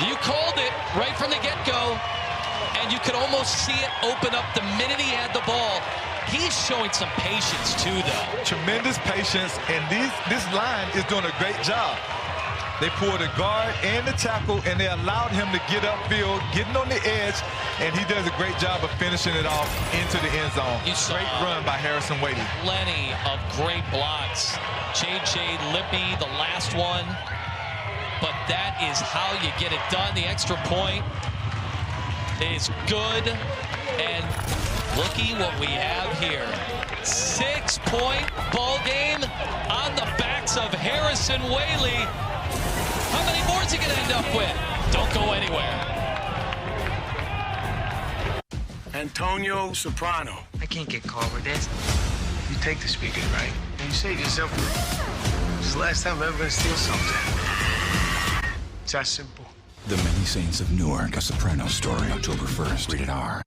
Speaker 1: You called it right from the get-go, and you could almost see it open up the minute he had the ball. He's showing some patience, too, though.
Speaker 8: Tremendous patience, and this line is doing a great job. They pulled the guard and the tackle, and they allowed him to get upfield, getting on the edge, and he does a great job of finishing it off into the end zone. Great run by Harrison Waylee.
Speaker 1: Plenty of great blocks. J.J. Lippy, the last one. But that is how you get it done. The extra point is good. And looky what we have here. 6-point ball game on the backs of Harrison Waylee. How many more is he going to end up with? Don't go anywhere.
Speaker 9: Antonio Soprano.
Speaker 7: I can't get caught with this.
Speaker 9: You take the speakers, right? And you say to yourself, this is the last time I'm ever going to steal something. It's that simple.
Speaker 11: The Many Saints of Newark, a Soprano story, October 1st, rated R.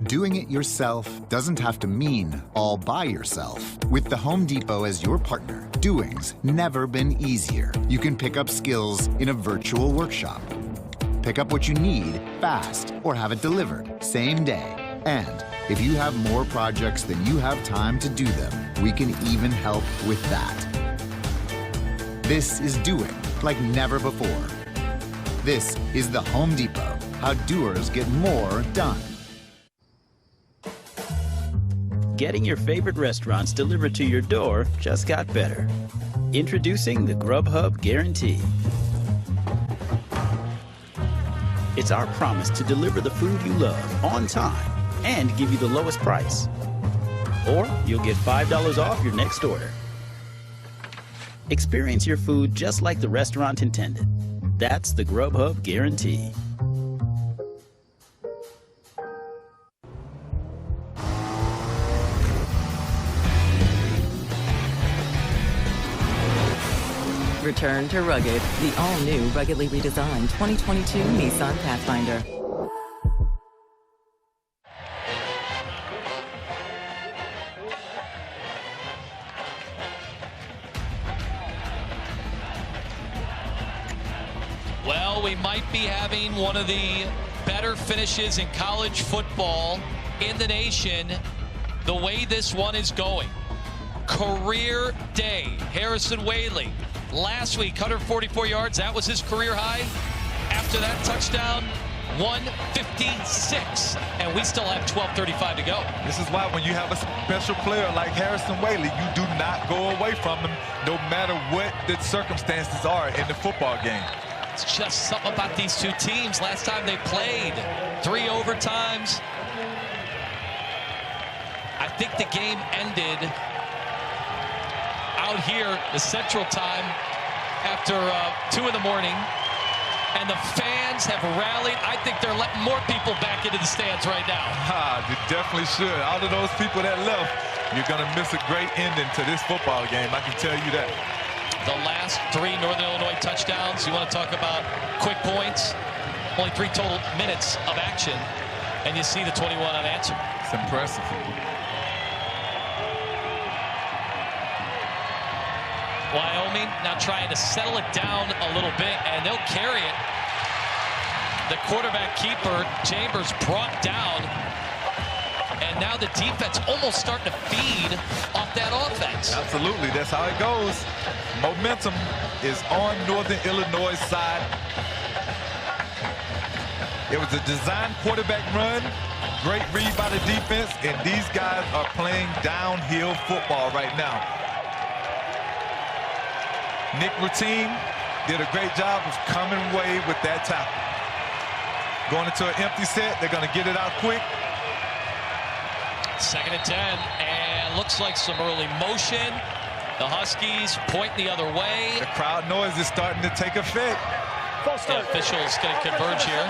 Speaker 6: Doing it yourself doesn't have to mean all by yourself. With the Home Depot as your partner, doing's never been easier. You can pick up skills in a virtual workshop. Pick up what you need fast or have it delivered same day. And if you have more projects than you have time to do them, we can even help with that. This is doing like never before. This is the Home Depot, how doers get more done.
Speaker 10: Getting your favorite restaurants delivered to your door just got better. Introducing the Grubhub Guarantee. It's our promise to deliver the food you love on time and give you the lowest price. Or you'll get $5 off your next order. Experience your food just like the restaurant intended. That's the Grubhub guarantee.
Speaker 17: Return to rugged, the all-new ruggedly redesigned 2022 Nissan Pathfinder.
Speaker 1: Well, we might be having one of the better finishes in college football in the nation the way this one is going. Career day. Harrison Waylee, last week, 144 yards. That was his career high. After that touchdown, 156. And we still have 12:35 to go.
Speaker 8: This is why when you have a special player like Harrison Waylee, you do not go away from him no matter what the circumstances are in the football game.
Speaker 1: It's just something about these two teams. Last time they played, 3 overtimes. I think the game ended out here, the Central Time, after 2 in the morning. And the fans have rallied. I think they're letting more people back into the stands right now.
Speaker 8: They definitely should. Out of those people that left, you're going to miss a great ending to this football game. I can tell you that.
Speaker 1: The last 3 Northern Illinois touchdowns. You want to talk about quick points? Only 3 total minutes of action, and you see the 21 unanswered.
Speaker 8: It's impressive.
Speaker 1: Wyoming now trying to settle it down a little bit, and they'll carry it. The quarterback keeper, Chambers, brought down. And now the defense almost starting to feed off that offense.
Speaker 8: Absolutely, that's how it goes. Momentum is on Northern Illinois' side. It was a design quarterback run. Great read by the defense, and these guys are playing downhill football right now. Nick Routine did a great job of coming away with that tackle. Going into an empty set, they're going to get it out quick.
Speaker 1: 2nd and 10, and looks like some early motion. The Huskies point the other way.
Speaker 8: The crowd noise is starting to take effect.
Speaker 1: The officials going to converge here.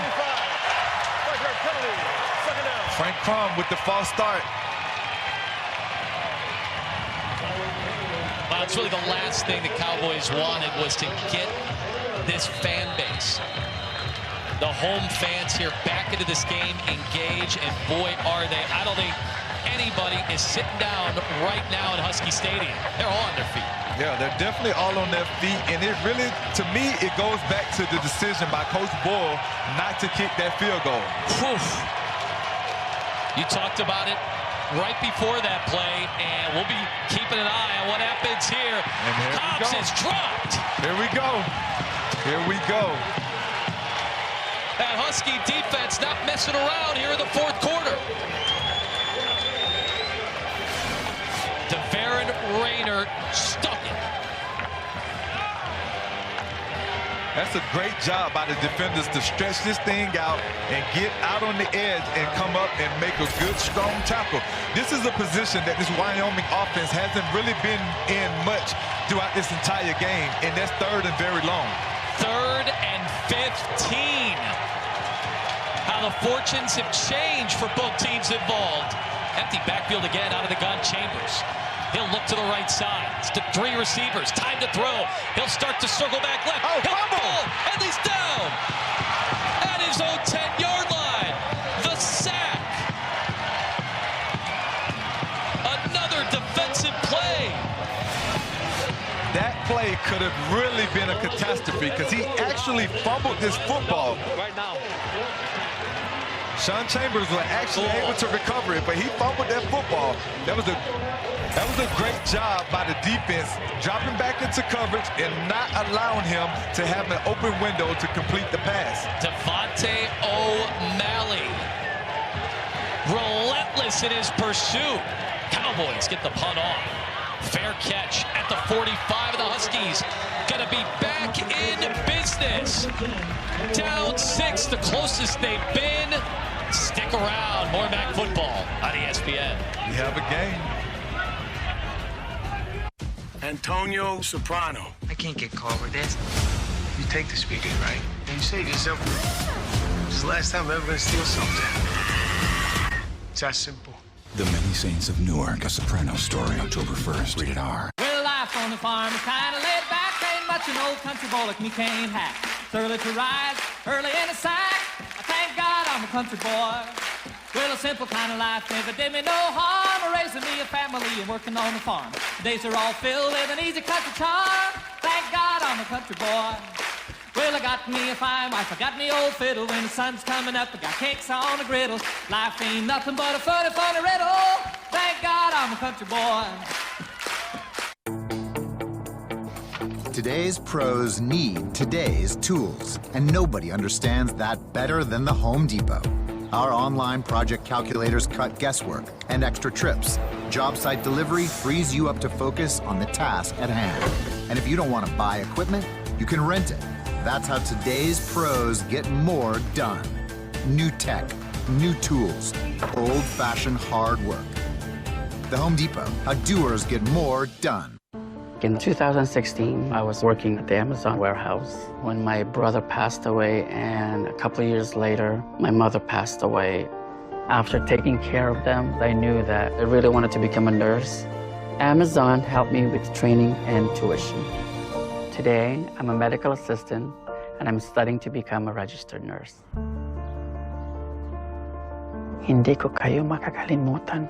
Speaker 8: Frank Crum with the false start.
Speaker 1: Well, it's really the last thing the Cowboys wanted was to get this fan base, the home fans here, back into this game, engaged, and boy, are they. I don't think anybody is sitting down right now in Huskie Stadium. They're all on their feet.
Speaker 8: Yeah, they're definitely all on their feet, and it really, to me, it goes back to the decision by Coach Boyle not to kick that field goal.
Speaker 1: Whew. You talked about it right before that play, and we'll be keeping an eye on what happens here.
Speaker 8: And here
Speaker 1: Cox is dropped.
Speaker 8: Here we go. Here we go.
Speaker 1: That Husky defense not messing around here in the 4th quarter. DeVaron Rayner stuck it.
Speaker 8: That's a great job by the defenders to stretch this thing out and get out on the edge and come up and make a good, strong tackle. This is a position that this Wyoming offense hasn't really been in much throughout this entire game, and that's 3rd and very long.
Speaker 1: 3rd and 15. How the fortunes have changed for both teams involved. Empty backfield again out of the gun. Chambers. He'll look to the right side. It's the 3 receivers. Time to throw. He'll start to circle back left.
Speaker 8: Oh,
Speaker 1: he'll fall, and he's down at his own 10-yard line. The sack. Another defensive play.
Speaker 8: That play could have really been a catastrophe because he actually fumbled this football.
Speaker 1: Right now.
Speaker 8: Sean Chambers was actually able to recover it, but he fumbled that football. That was a great job by the defense, dropping back into coverage and not allowing him to have an open window to complete the pass.
Speaker 1: Devontae O'Malley, relentless in his pursuit. Cowboys get the punt off. Fair catch at the 45 of the Huskies. Gonna be back in business. Down 6, the closest they've been Stick around. More MAC football on ESPN.
Speaker 8: We have a game.
Speaker 9: Antonio Soprano.
Speaker 7: I can't get caught with this. You take the speakers, right? And you say to yourself, this is the last time I'm ever gonna steal something. It's that simple.
Speaker 11: The Many Saints of Newark, a Soprano story, October 1st, rated R.
Speaker 13: Well, life on the farm is kind of laid back. Ain't much an old country boy like me can't hack. It's early to rise, early in the sack. I thank God I'm a country boy. Well, a simple kind of life never did me no harm. Raising me a family and working on the farm. The days are all filled with an easy country charm. Thank God I'm a country boy. Well, I got me a fine wife, I got me old fiddle. When the sun's coming up, I got cakes on the griddle. Life ain't nothing but a funny, funny riddle. Thank God I'm a country boy.
Speaker 6: Today's pros need today's tools, and nobody understands that better than the Home Depot. Our online project calculators cut guesswork and extra trips. Job site delivery frees you up to focus on the task at hand. And if you don't want to buy equipment, you can rent it. That's how today's pros get more done. New tech, new tools, old-fashioned hard work. The Home Depot, how doers get more done.
Speaker 12: In 2016, I was working at the Amazon warehouse when my brother passed away, and a couple of years later, my mother passed away. After taking care of them, I knew that I really wanted to become a nurse. Amazon helped me with training and tuition. Today, I'm a medical assistant, and I'm studying to become a registered nurse. Hindi ko kayo makakalimutan.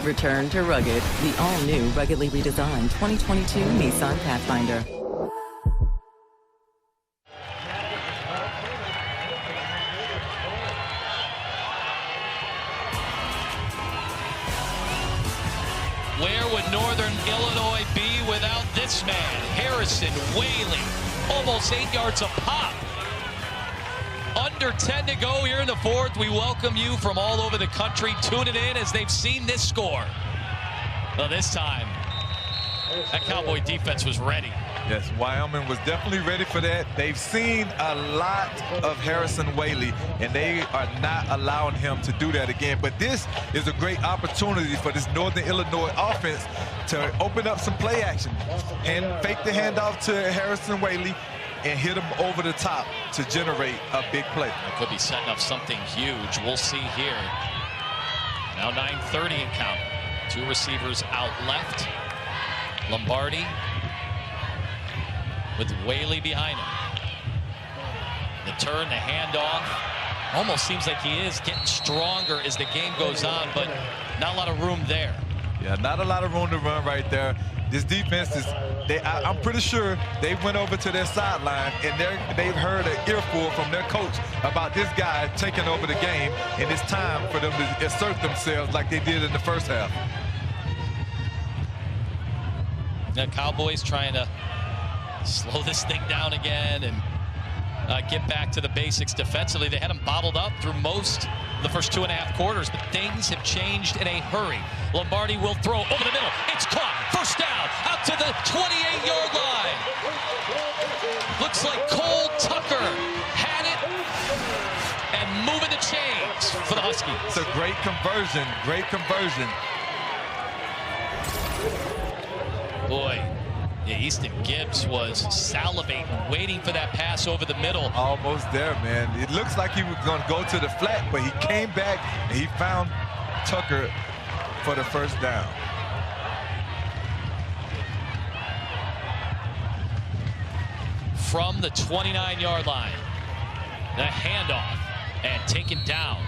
Speaker 17: Return to rugged, the all-new ruggedly redesigned 2022 Nissan Pathfinder.
Speaker 1: Where would Northern Illinois be without this man? Harrison, Waylee, almost 8 yards a pop. Under 10 to go here in the fourth. We welcome you from all over the country tuning in as they've seen this score. Well, this time, that Cowboy defense was ready.
Speaker 8: Yes, Wyoming was definitely ready for that. They've seen a lot of Harrison Waylee, and they are not allowing him to do that again. But this is a great opportunity for this Northern Illinois offense to open up some play action and fake the handoff to Harrison Waylee and hit him over the top to generate a big play.
Speaker 1: It could be setting up something huge. We'll see here. Now 9:30 and count. Two receivers out left. Lombardi with Waylee behind him. The turn, the handoff. Almost seems like he is getting stronger as the game goes on, but not a lot of room there.
Speaker 8: Yeah, not a lot of room to run right there. This defense is, I'm pretty sure they went over to their sideline and they've heard an earful from their coach about this guy taking over the game, and it's time for them to assert themselves like they did in the first half.
Speaker 1: The Cowboys trying to slow this thing down again and get back to the basics defensively. They had them bottled up through most of the first 2.5 quarters, but things have changed in a hurry. Lombardi will throw over the middle. It's caught. First down out to the 28-yard line. Looks like Cole Tucker had it and moving the chains for the Huskies.
Speaker 8: It's a great conversion. Great conversion.
Speaker 1: Boy. Yeah, Easton Gibbs was salivating, waiting for that pass over the middle.
Speaker 8: Almost there, man. It looks like he was going to go to the flat, but he came back and he found Tucker for the first down.
Speaker 1: From the 29-yard line, the handoff and taken down,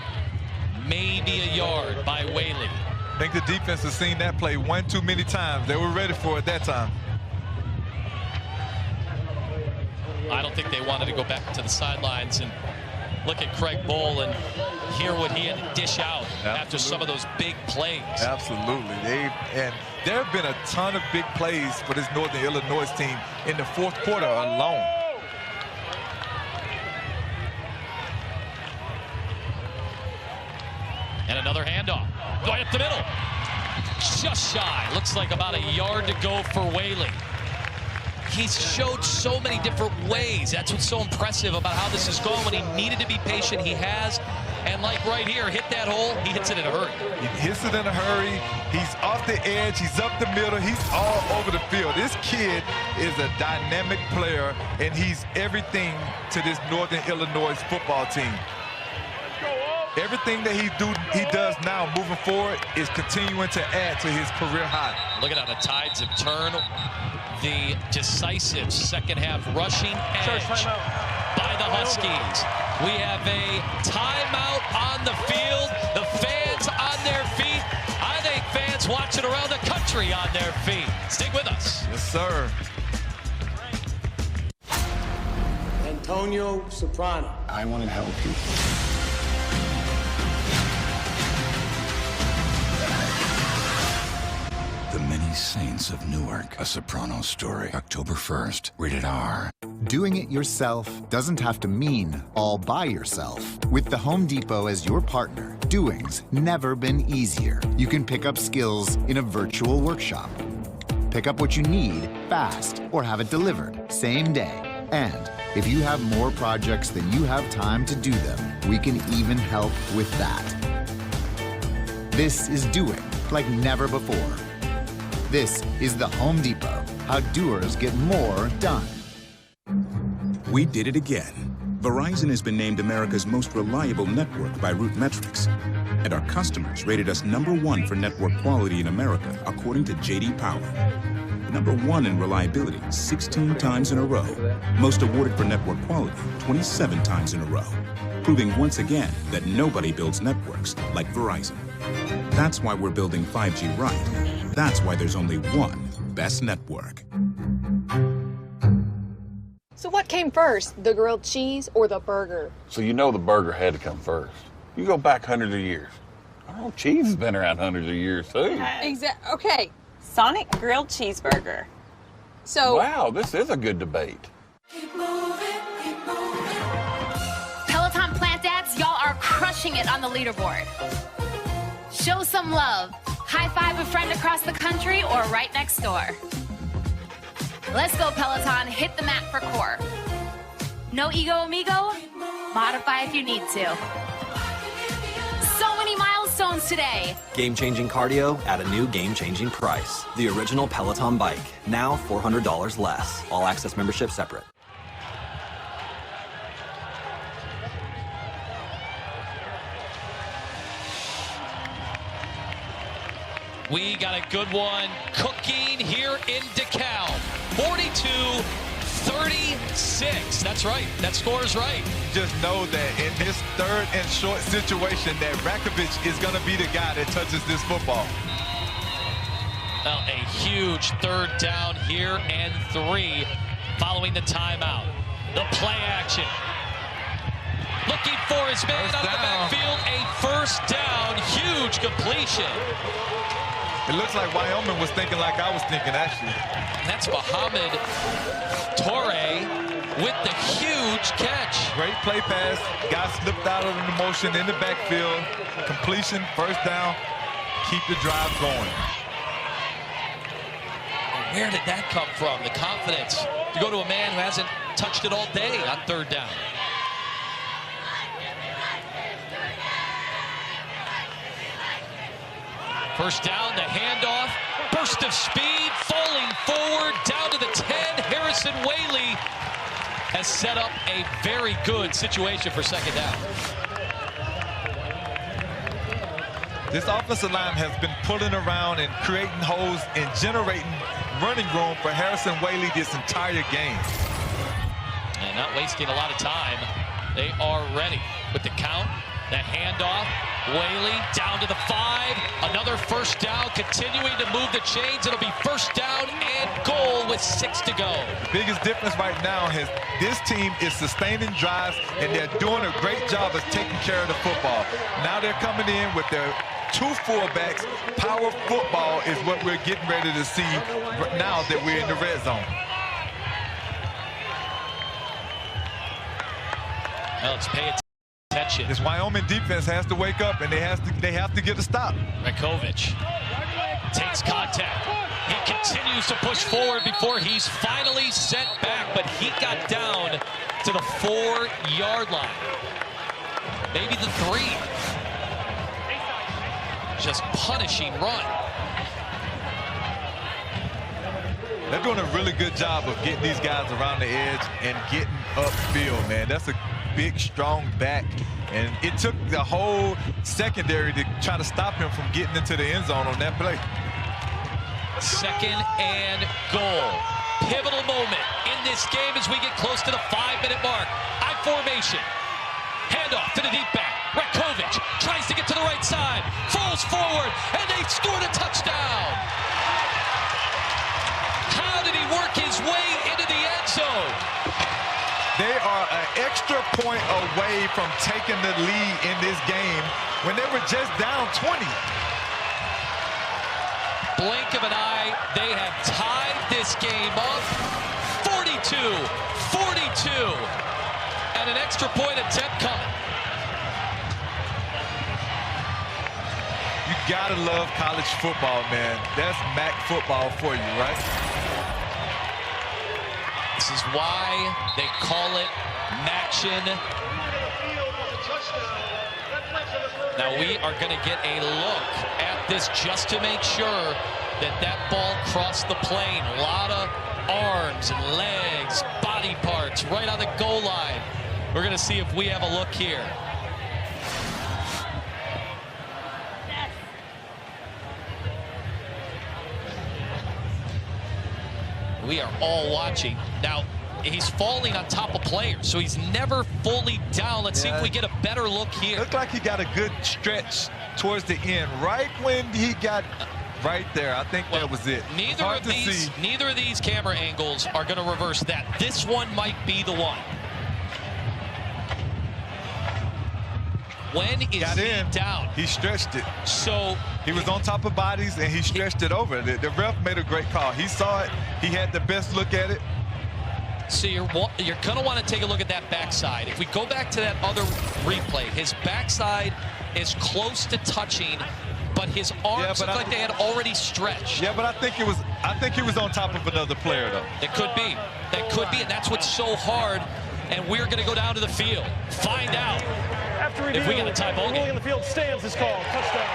Speaker 1: maybe a yard by Waylee.
Speaker 8: I think the defense has seen that play one too many times. They were ready for it that time.
Speaker 1: I don't think they wanted to go back to the sidelines and look at Craig Bowl and hear what he had to dish out after some of those big plays.
Speaker 8: Absolutely. And there have been a ton of big plays for this Northern Illinois team in the fourth quarter alone.
Speaker 1: And another handoff. Right up the middle. Just shy. Looks like about a yard to go for Waylee. He's showed so many different ways. That's what's so impressive about how this has gone. When he needed to be patient, he has. And like right here, hit that hole, he hits it in a hurry.
Speaker 8: He hits it in a hurry. He's off the edge. He's up the middle. He's all over the field. This kid is a dynamic player, and he's everything to this Northern Illinois football team. Everything that he does now moving forward is continuing to add to his career high.
Speaker 1: Look at how the tides have turned. The decisive second half rushing edge by the Huskies. We have a timeout on the field. The fans on their feet. I think fans watching around the country on their feet. Stick with us.
Speaker 8: Yes, sir.
Speaker 9: Antonio Soprano.
Speaker 16: I want to help you.
Speaker 11: The Many Saints of Newark, a Soprano story. October 1st, rated R.
Speaker 6: Doing it yourself doesn't have to mean all by yourself. With the Home Depot as your partner, doing's never been easier. You can pick up skills in a virtual workshop. Pick up what you need fast or have it delivered same day. And if you have more projects than you have time to do them, we can even help with that. This is doing like never before. This is the Home Depot, how doers get more done.
Speaker 5: We did it again. Verizon has been named America's most reliable network by Root Metrics. And our customers rated us #1 for network quality in America, according to J.D. Power. #1 in reliability 16 times in a row. Most awarded for network quality 27 times in a row. Proving once again that nobody builds networks like Verizon. That's why we're building 5G right. That's why there's only one best network.
Speaker 18: So what came first, the grilled cheese or the burger?
Speaker 15: So you know the burger had to come first. You go back hundreds of years. Oh, cheese has been around hundreds of years too.
Speaker 19: Okay. Sonic grilled cheeseburger.
Speaker 18: So.
Speaker 15: Wow, this is a good debate.
Speaker 3: Peloton plant dads, y'all are crushing it on the leaderboard. Show some love. High five a friend across the country or right next door. Let's go, Peloton. Hit the mat for core. No ego, amigo? Modify if you need to. So many milestones today.
Speaker 4: Game-changing cardio at a new game-changing price. The original Peloton bike, now $400 less. All access membership separate.
Speaker 1: We got a good one cooking here in DeKalb. 42-36. That's right. That score is right.
Speaker 8: Just know that in this third and short situation that Rakovic is going to be the guy that touches this football.
Speaker 1: Well, a huge third down here and 3 following the timeout. The play action. Looking for his man out of the backfield. A first down. Huge completion.
Speaker 8: It looks like Wyoming was thinking like I was thinking, actually.
Speaker 1: That's Mohamed Torre with the huge catch.
Speaker 8: Great play pass. Guy slipped out of the motion in the backfield. Completion, first down. Keep the drive going.
Speaker 1: Where did that come from? The confidence to go to a man who hasn't touched it all day on third down. First down, the handoff, burst of speed, falling forward, down to the 10. Harrison Waylee has set up a very good situation for second down.
Speaker 8: This offensive line has been pulling around and creating holes and generating running room for Harrison Waylee this entire game.
Speaker 1: And not wasting a lot of time. They are ready with the count, the handoff. Waylee down to the 5. Another first down, continuing to move the chains. It'll be first down and goal with 6 to go.
Speaker 8: The biggest difference right now is this team is sustaining drives, and they're doing a great job of taking care of the football. Now they're coming in with their 2 fullbacks. Power football is what we're getting ready to see now that we're in the red zone.
Speaker 1: Well, let's pay attention.
Speaker 8: This Wyoming defense has to wake up, and they have to get a stop.
Speaker 1: Rakovic Takes contact. He continues to push forward before he's finally sent back, but he got down to the 4-yard line. Maybe the 3. Just punishing run.
Speaker 8: They're doing a really good job of getting these guys around the edge and getting upfield, man. That's a big, strong back. And it took the whole secondary to try to stop him from getting into the end zone on that play.
Speaker 1: 2nd and goal. Pivotal moment in this game as we get close to the 5-minute mark. I formation. Handoff to the deep back. Rakovic tries to get to the right side. Falls forward, and they scored a touchdown. How did he work his way into the end zone?
Speaker 8: They are an extra point away from taking the lead in this game when they were just down 20.
Speaker 1: Blink of an eye, they have tied this game up. 42-42. And an extra point attempt coming.
Speaker 8: You gotta love college football, man. That's MAC football for you, right?
Speaker 1: This is why they call it matching. Now we are going to get a look at this just to make sure that that ball crossed the plane. A lot of arms and legs, body parts right on the goal line. We're going to see if we have a look here. We are all watching. Now, he's falling on top of players, so he's never fully down. Let's see if we get a better look here.
Speaker 8: Looked like he got a good stretch towards the end, right when he got right there. I think that was it.
Speaker 1: Neither of these camera angles are going to reverse that. This one might be the one. When is he down?
Speaker 8: He stretched it.
Speaker 1: So
Speaker 8: he was on top of bodies and he stretched it over. The ref made a great call. He saw it. He had the best look at it.
Speaker 1: So you're going to want to take a look at that backside. If we go back to that other replay, his backside is close to touching, but his arms look like they had already stretched.
Speaker 8: Yeah, but I think he was on top of another player, though.
Speaker 1: It could be. That could be, and that's what's so hard. And we're going to go down to the field, find out if we get a tie ball game.
Speaker 14: In the field stands is called touchdown.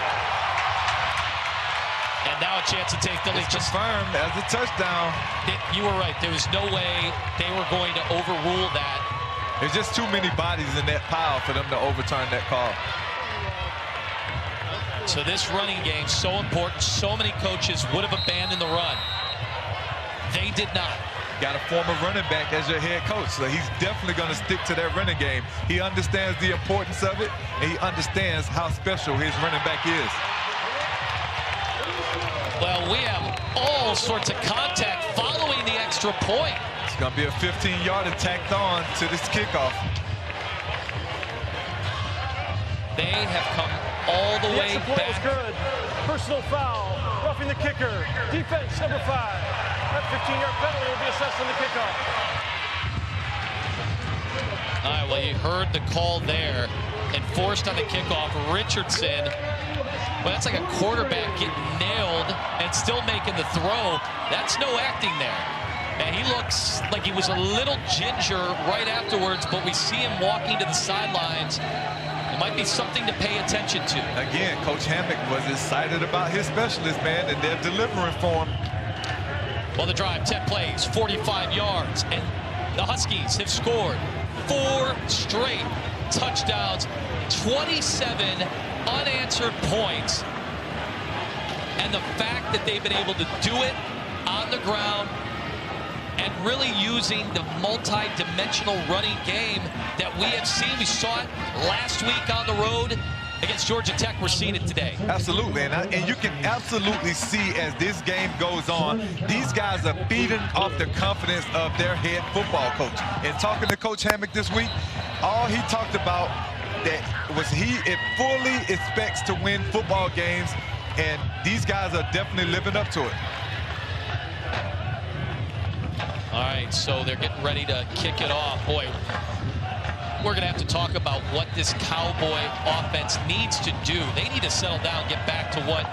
Speaker 1: And now a chance to take the lead.
Speaker 8: Just confirmed as a touchdown.
Speaker 1: You were right. There was no way they were going to overrule that.
Speaker 8: There's just too many bodies in that pile for them to overturn that call.
Speaker 1: So this running game, so important. So many coaches would have abandoned the run. They did not.
Speaker 8: Got a former running back as your head coach, so he's definitely going to stick to that running game. He understands the importance of it, and he understands how special his running back is.
Speaker 1: Well, we have all sorts of contact following the extra point.
Speaker 8: It's going to be a 15-yarder tacked on to this kickoff.
Speaker 14: They have come all the way back. Was good. Personal foul, roughing the kicker. Defense number 5. That 15-yard penalty will be assessed on the kickoff.
Speaker 1: All right, well, you heard the call there. Enforced on the kickoff. Richardson, well, that's like a quarterback getting nailed and still making the throw. That's no acting there. And he looks like he was a little ginger right afterwards, but we see him walking to the sidelines. It might be something to pay attention to.
Speaker 8: Again, Coach Hammock was excited about his specialist, man, and they're delivering for him.
Speaker 1: Well, the drive, 10 plays, 45 yards, and the Huskies have scored 4 straight touchdowns, 27 unanswered points. And the fact that they've been able to do it on the ground and really using the multi-dimensional running game that we have seen. We saw it last week on the road against Georgia Tech. We're seeing it today.
Speaker 8: Absolutely, and you can absolutely see as this game goes on, these guys are feeding off the confidence of their head football coach. And talking to Coach Hammock this week, all he talked about that was he fully expects to win football games, and these guys are definitely living up to it.
Speaker 1: All right, so they're getting ready to kick it off. Boy, we're going to have to talk about what this Cowboy offense needs to do. They need to settle down, get back to what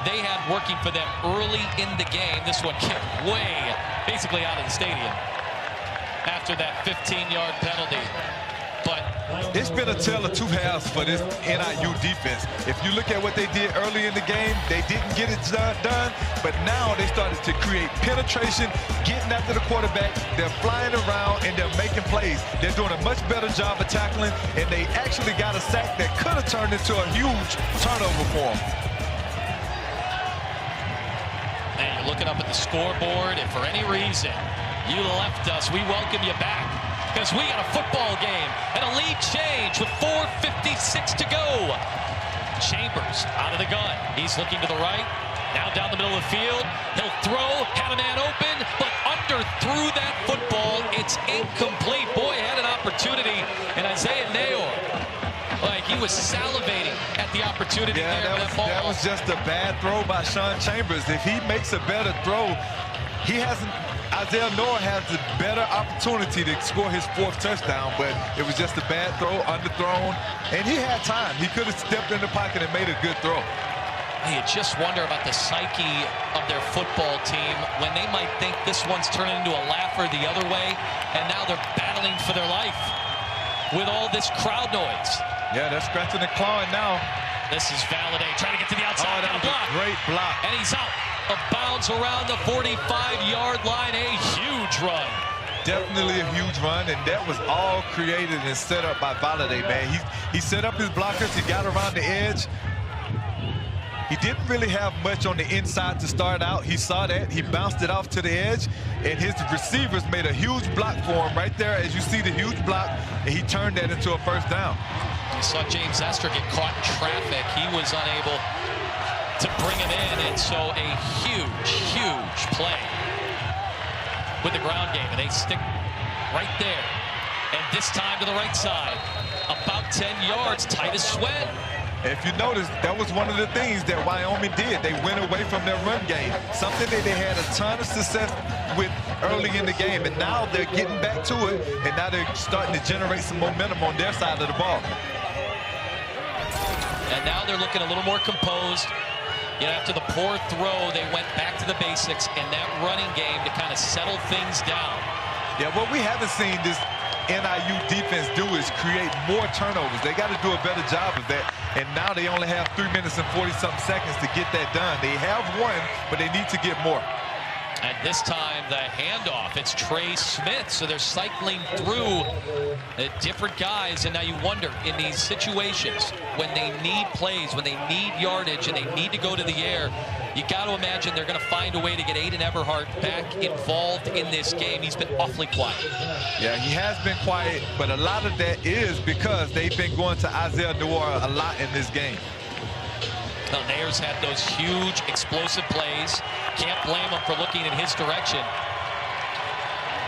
Speaker 1: they had working for them early in the game. This one kicked way, basically out of the stadium after that 15-yard penalty. But
Speaker 8: it's been a tale of two halves for this NIU defense. If you look at what they did early in the game, they didn't get it done, but now they started to create penetration, getting after the quarterback. They're flying around, and they're making plays. They're doing a much better job of tackling, and they actually got a sack that could have turned into a huge turnover for them.
Speaker 1: And you're looking up at the scoreboard, and for any reason you left us, we welcome you back, because we got a football game and a lead change with 4:56 to go. Chambers out of the gun. He's looking to the right. Now down the middle of the field. He'll throw. Had a man open, but underthrew that football. It's incomplete. Boy, had an opportunity. And Isaiah Nayor, like he was salivating at the opportunity there.
Speaker 8: That was just a bad throw by Sean Chambers. If he makes a better throw, he hasn't. Isaiah Nayor has a better opportunity to score his 4th touchdown, but it was just a bad throw, underthrown, and he had time. He could have stepped in the pocket and made a good throw.
Speaker 1: You just wonder about the psyche of their football team when they might think this one's turning into a laugher the other way, and now they're battling for their life with all this crowd noise.
Speaker 8: Yeah, they're scratching and clawing now.
Speaker 1: This is Valladay trying to get to the outside.
Speaker 8: Oh, that was a great block.
Speaker 1: And he's out of bounds around the 45-yard line. A huge run.
Speaker 8: Definitely a huge run, and that was all created and set up by Valladay, man. He set up his blockers. He got around the edge. He didn't really have much on the inside to start out. He saw that. He bounced it off to the edge, and his receivers made a huge block for him right there. As you see the huge block, and he turned that into a first down.
Speaker 1: You saw James Esther get caught in traffic. He was unable to bring him in, and so a huge, huge play with the ground game, and they stick right there. And this time to the right side, about 10 yards, Titus Sweat.
Speaker 8: If you notice, that was one of the things that Wyoming did. They went away from their run game, something that they had a ton of success with early in the game, and now they're getting back to it, and now they're starting to generate some momentum on their side of the ball.
Speaker 1: And now they're looking a little more composed. You know, after the poor throw, they went back to the basics and that running game to kind of settle things down.
Speaker 8: Yeah, what we haven't seen this NIU defense do is create more turnovers. They got to do a better job of that. And now they only have 3 minutes and 40-something seconds to get that done. They have one, but they need to get more.
Speaker 1: And this time, the handoff, it's Trey Smith. So they're cycling through different guys. And now you wonder, in these situations, when they need plays, when they need yardage, and they need to go to the air, you got to imagine they're going to find a way to get Aiden Everhart back involved in this game. He's been awfully quiet.
Speaker 8: Yeah, he has been quiet, but a lot of that is because they've been going to Isaiah Nayor a lot in this game.
Speaker 1: Now, Nayer's had those huge, explosive plays. Can't blame him for looking in his direction.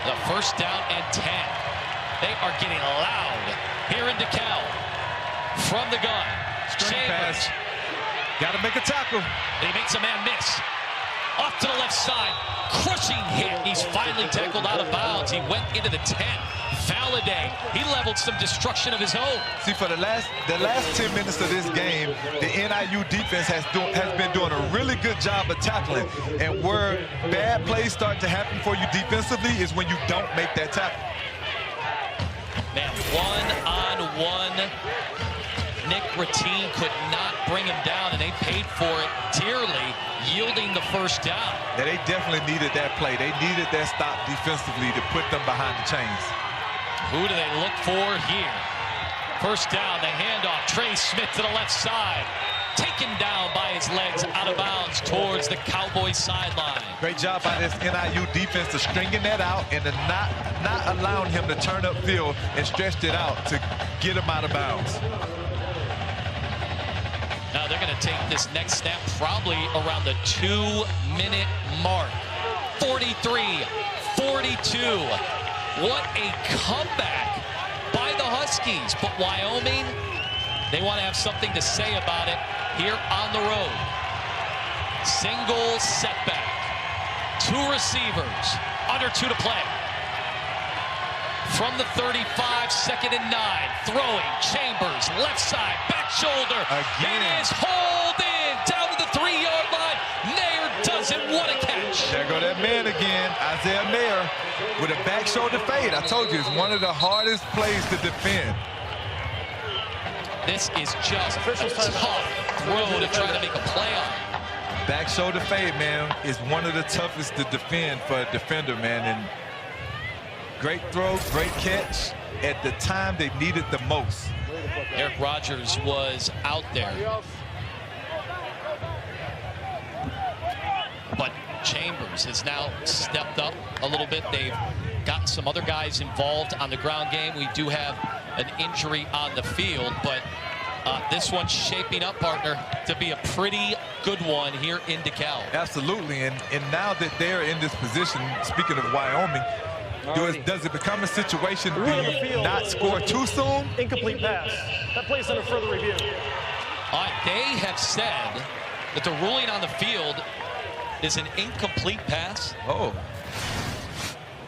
Speaker 1: The 1st down and 10. They are getting loud here in DeKalb. From the gun, Chambers.
Speaker 8: Got to make a tackle.
Speaker 1: And he makes a man miss. Off to the left side. Crushing hit. He's finally tackled out of bounds. He went into the 10. Valladay, he leveled some destruction of his own.
Speaker 8: See, for the last 10 minutes of this game, the NIU defense has been doing a really good job of tackling. And where bad plays start to happen for you defensively is when you don't make that tackle.
Speaker 1: Man, one-on-one. Nick Ratine could not bring him down, and they paid for it dearly, yielding the 1st down.
Speaker 8: Yeah, they definitely needed that play. They needed that stop defensively to put them behind the chains.
Speaker 1: Who do they look for here? 1st down, the handoff. Trey Smith to the left side. Taken down by his legs out of bounds towards the Cowboys sideline.
Speaker 8: Great job by this NIU defense to stringing that out and to not allowing him to turn upfield and stretch it out to get him out of bounds.
Speaker 1: Now they're going to take this next snap probably around the 2-minute mark. 43-42. What a comeback by the Huskies. But Wyoming, they want to have something to say about it here on the road. Single setback. 2 receivers. Under 2 to play. From the 35, 2nd and 9. Throwing. Chambers, left side, back shoulder.
Speaker 8: Again.
Speaker 1: It is hauled in down to the 3-yard line.
Speaker 8: There go that man again, Isaiah Mayer, with a back shoulder fade. I told you, it's one of the hardest plays to defend.
Speaker 1: This is just a tough throw to try to make a play on.
Speaker 8: Back shoulder fade, man, is one of the toughest to defend for a defender, man. And great throw, great catch at the time they needed the most.
Speaker 1: Eric Rodgers was out there. But Chambers has now stepped up a little bit. They've got some other guys involved on the ground game. We do have an injury on the field, but this one's shaping up, partner, to be a pretty good one here in DeKalb.
Speaker 8: Absolutely, and now that they're in this position, speaking of Wyoming, does it become a situation, do you not score too soon?
Speaker 14: Incomplete pass. That plays under further review.
Speaker 1: All right, they have said that the ruling on the field is an incomplete pass.
Speaker 8: Oh.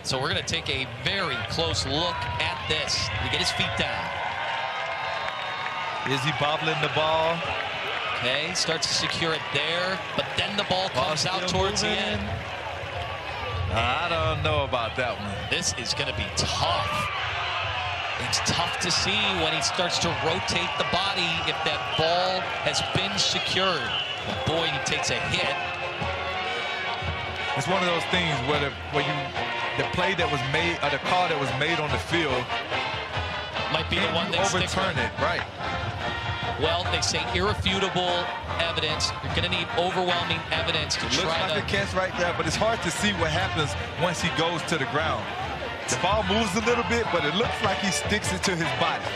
Speaker 1: So we're going to take a very close look at this. To get his feet down.
Speaker 8: Is he bobbling the ball?
Speaker 1: Okay, starts to secure it there, but then the ball comes out towards the end.
Speaker 8: I don't know about that one.
Speaker 1: This is going to be tough. It's tough to see when he starts to rotate the body if that ball has been secured. But boy, he takes a hit.
Speaker 8: It's one of those things where the play that was made, or the call that was made on the field,
Speaker 1: might be the one they
Speaker 8: overturn it, right?
Speaker 1: Well, they say irrefutable evidence. You're going to need overwhelming evidence to try to...
Speaker 8: Looks like a catch right there, but it's hard to see what happens once he goes to the ground. The ball moves a little bit, but it looks like he sticks it to his body.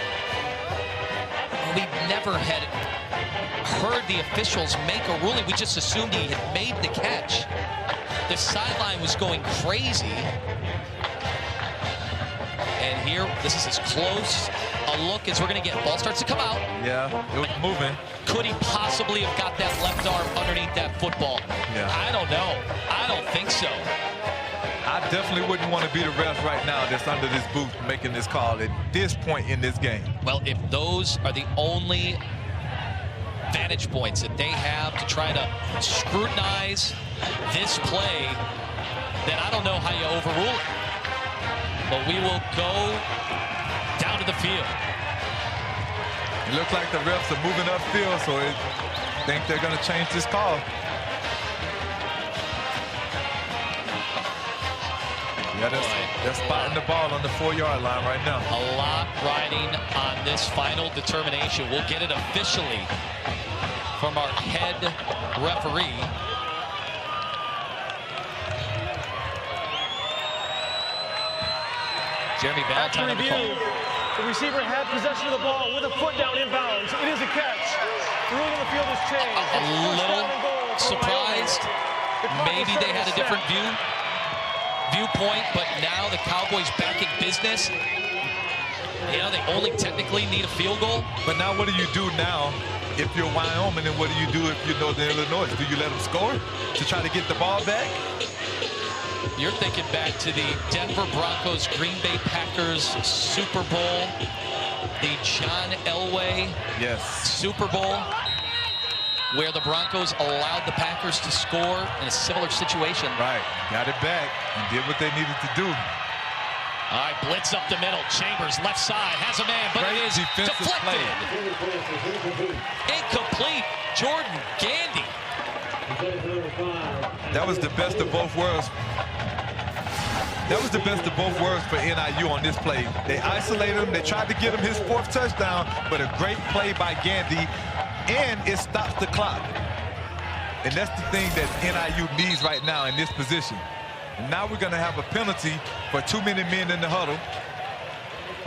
Speaker 1: We've never had heard the officials make a ruling. We just assumed he had made the catch. The sideline was going crazy. And here, this is as close a look as we're going to get. Ball starts to come out.
Speaker 8: Yeah, it was moving.
Speaker 1: Could he possibly have got that left arm underneath that football?
Speaker 8: Yeah.
Speaker 1: I don't know. I don't think so.
Speaker 8: I definitely wouldn't want to be the ref right now that's under this booth making this call at this point in this game.
Speaker 1: Well, if those are the only vantage points that they have to try to scrutinize this play, then I don't know how you overrule it. But we will go down to the field.
Speaker 8: It looks like the refs are moving upfield, so I think they're going to change this call. Yeah, they're spotting the ball on the 4-yard line right now.
Speaker 1: A lot riding on this final determination. We'll get it officially from our head referee. Jeremy Valentine.
Speaker 14: After review, the receiver had possession of the ball with a foot down inbounds. It is a catch. The ruling on the field has changed.
Speaker 1: A little surprised. Maybe they had a different viewpoint, but now the Cowboys back in business. You know, they only technically need a field goal.
Speaker 8: But now what do you do now if you're Wyoming, and what do you do if you're Northern Illinois? Do you let them score to try to get the ball back?
Speaker 1: You're thinking back to the Denver Broncos, Green Bay Packers Super Bowl, the John Elway Super Bowl, where the Broncos allowed the Packers to score in a similar situation.
Speaker 8: Right, got it back and did what they needed to do.
Speaker 1: All right, blitz up the middle. Chambers, left side, has a man, but it is deflected. Incomplete. Jordan Gandy.
Speaker 8: That was the best of both worlds. That was the best of both worlds for NIU on this play. They isolated him. They tried to get him his 4th touchdown, but a great play by Gandy, and it stops the clock. And that's the thing that NIU needs right now in this position. And now we're going to have a penalty for too many men in the huddle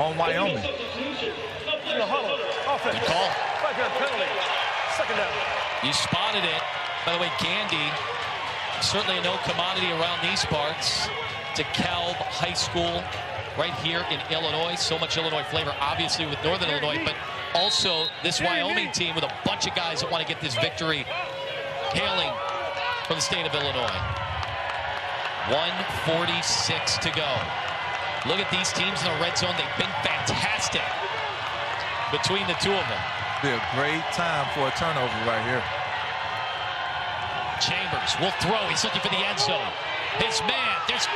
Speaker 8: on Wyoming.
Speaker 14: In the huddle. Offense.
Speaker 1: Good call.
Speaker 14: 5-yard penalty. Second down.
Speaker 1: You spotted it. By the way, Gandy, certainly no commodity around these parts. DeKalb High School right here in Illinois. So much Illinois flavor, obviously, with Northern Illinois, but also this Wyoming team with a bunch of guys that want to get this victory hailing from the state of Illinois. 1:46 to go. Look at these teams in the red zone. They've been fantastic between the two of them.
Speaker 8: Be a great time for a turnover right here.
Speaker 1: Chambers will throw. He's looking for the end zone. His man, there's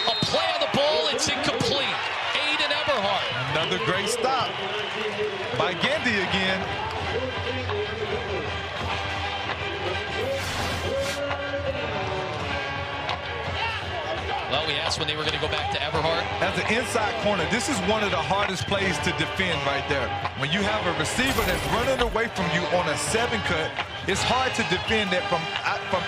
Speaker 1: a play on the ball. It's incomplete. Aiden Everhart.
Speaker 8: Another great stop by Gandy again.
Speaker 1: Well, we asked when they were going to go back to Everhart.
Speaker 8: As an inside corner, this is one of the hardest plays to defend right there. When you have a receiver that's running away from you on a 7-cut, it's hard to defend that from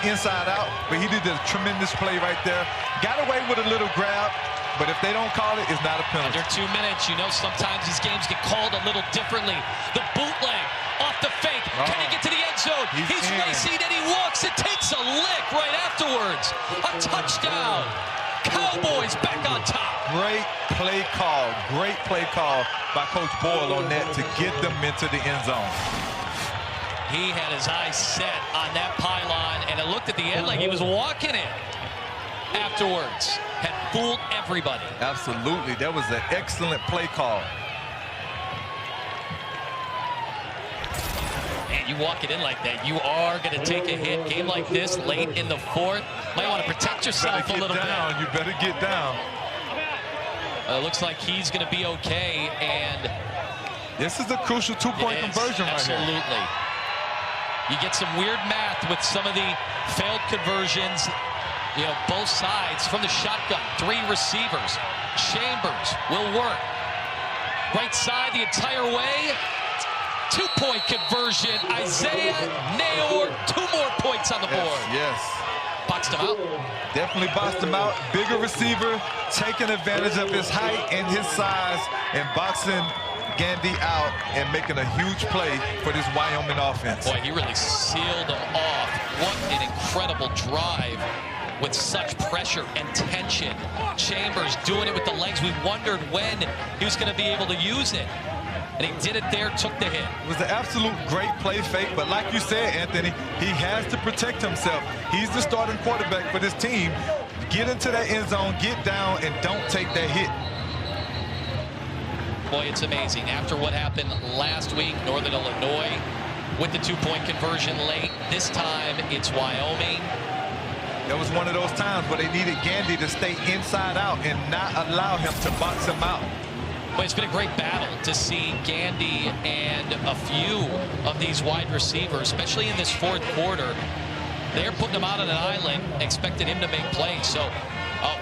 Speaker 8: inside out, but he did a tremendous play right there. Got away with a little grab, but if they don't call it, it's not a penalty.
Speaker 1: Under 2 minutes, you know sometimes these games get called a little differently. The bootleg off the fake. Can he get to the end zone? He's racing and he walks and takes a lick right afterwards. A touchdown. Cowboys back on top.
Speaker 8: Great play call by Coach Boyle on that to get them into the end zone.
Speaker 1: He had his eyes set on that pylon, and it looked at the end like he was walking it afterwards. Had fooled everybody.
Speaker 8: Absolutely. That was an excellent play call.
Speaker 1: And you walk it in like that, you are going to take a hit. Game like this, late in the fourth, might want to protect yourself a little bit.
Speaker 8: You better get down.
Speaker 1: It looks like he's going to be okay, and
Speaker 8: this is a crucial two-point conversion right here.
Speaker 1: Absolutely. You get some weird math with some of the failed conversions. You know, both sides from the shotgun, 3 receivers. Chambers will work. Right side the entire way. 2-point conversion. Isaiah Nayor, 2 more points on the board.
Speaker 8: Yes.
Speaker 1: Boxed him out.
Speaker 8: Definitely boxed him out. Bigger receiver, taking advantage of his height and his size, and boxing Gandy out and making a huge play for this Wyoming offense.
Speaker 1: Boy, he really sealed them off. What an incredible drive with such pressure and tension. Chambers doing it with the legs. We wondered when he was going to be able to use it. And he did it there, took the hit.
Speaker 8: It was an absolute great play fake, but like you said, Anthony, he has to protect himself. He's the starting quarterback for this team. Get into that end zone, get down, and don't take that hit.
Speaker 1: Boy, it's amazing. After what happened last week, Northern Illinois with the 2-point conversion late. This time, it's Wyoming.
Speaker 8: That was one of those times where they needed Gandy to stay inside out and not allow him to box him out.
Speaker 1: But it's been a great battle to see Gandy and a few of these wide receivers, especially in this fourth quarter. They're putting him out on an island, expecting him to make plays. So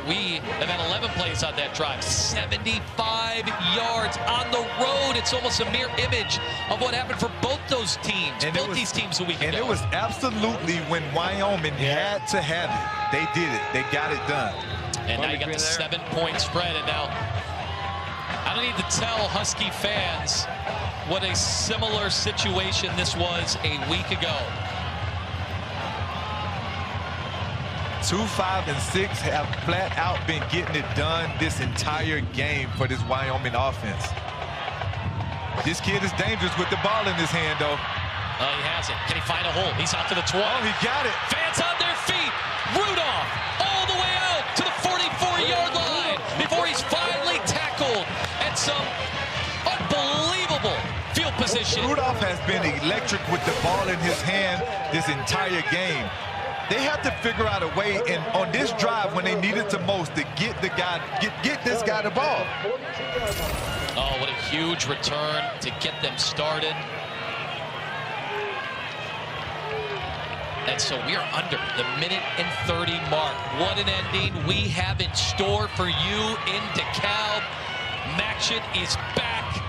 Speaker 1: we have had 11 plays on that drive, 75 yards on the road. It's almost a mirror image of what happened for both those teams, these teams a week ago.
Speaker 8: And it was absolutely when Wyoming had to have it. They did it. They got it done.
Speaker 1: And now you got the 7-point spread, and now I don't need to tell Husky fans what a similar situation this was a week ago.
Speaker 8: 2, 5, and 6 have flat out been getting it done this entire game for this Wyoming offense. This kid is dangerous with the ball in his hand, though.
Speaker 1: Oh, he has it. Can he find a hole? He's out to the 12.
Speaker 8: Oh, he got it.
Speaker 1: Fans on their feet. Rudolph all the way out to the 44-yard line before he's finally tackled. And some unbelievable field position.
Speaker 8: Rudolph has been electric with the ball in his hand this entire game. They have to figure out a way, and on this drive when they need it the most, to get the guy, get this guy the ball.
Speaker 1: Oh, what a huge return to get them started. And so we are under the 1:30 mark. What an ending we have in store for you in DeKalb. Maction is back.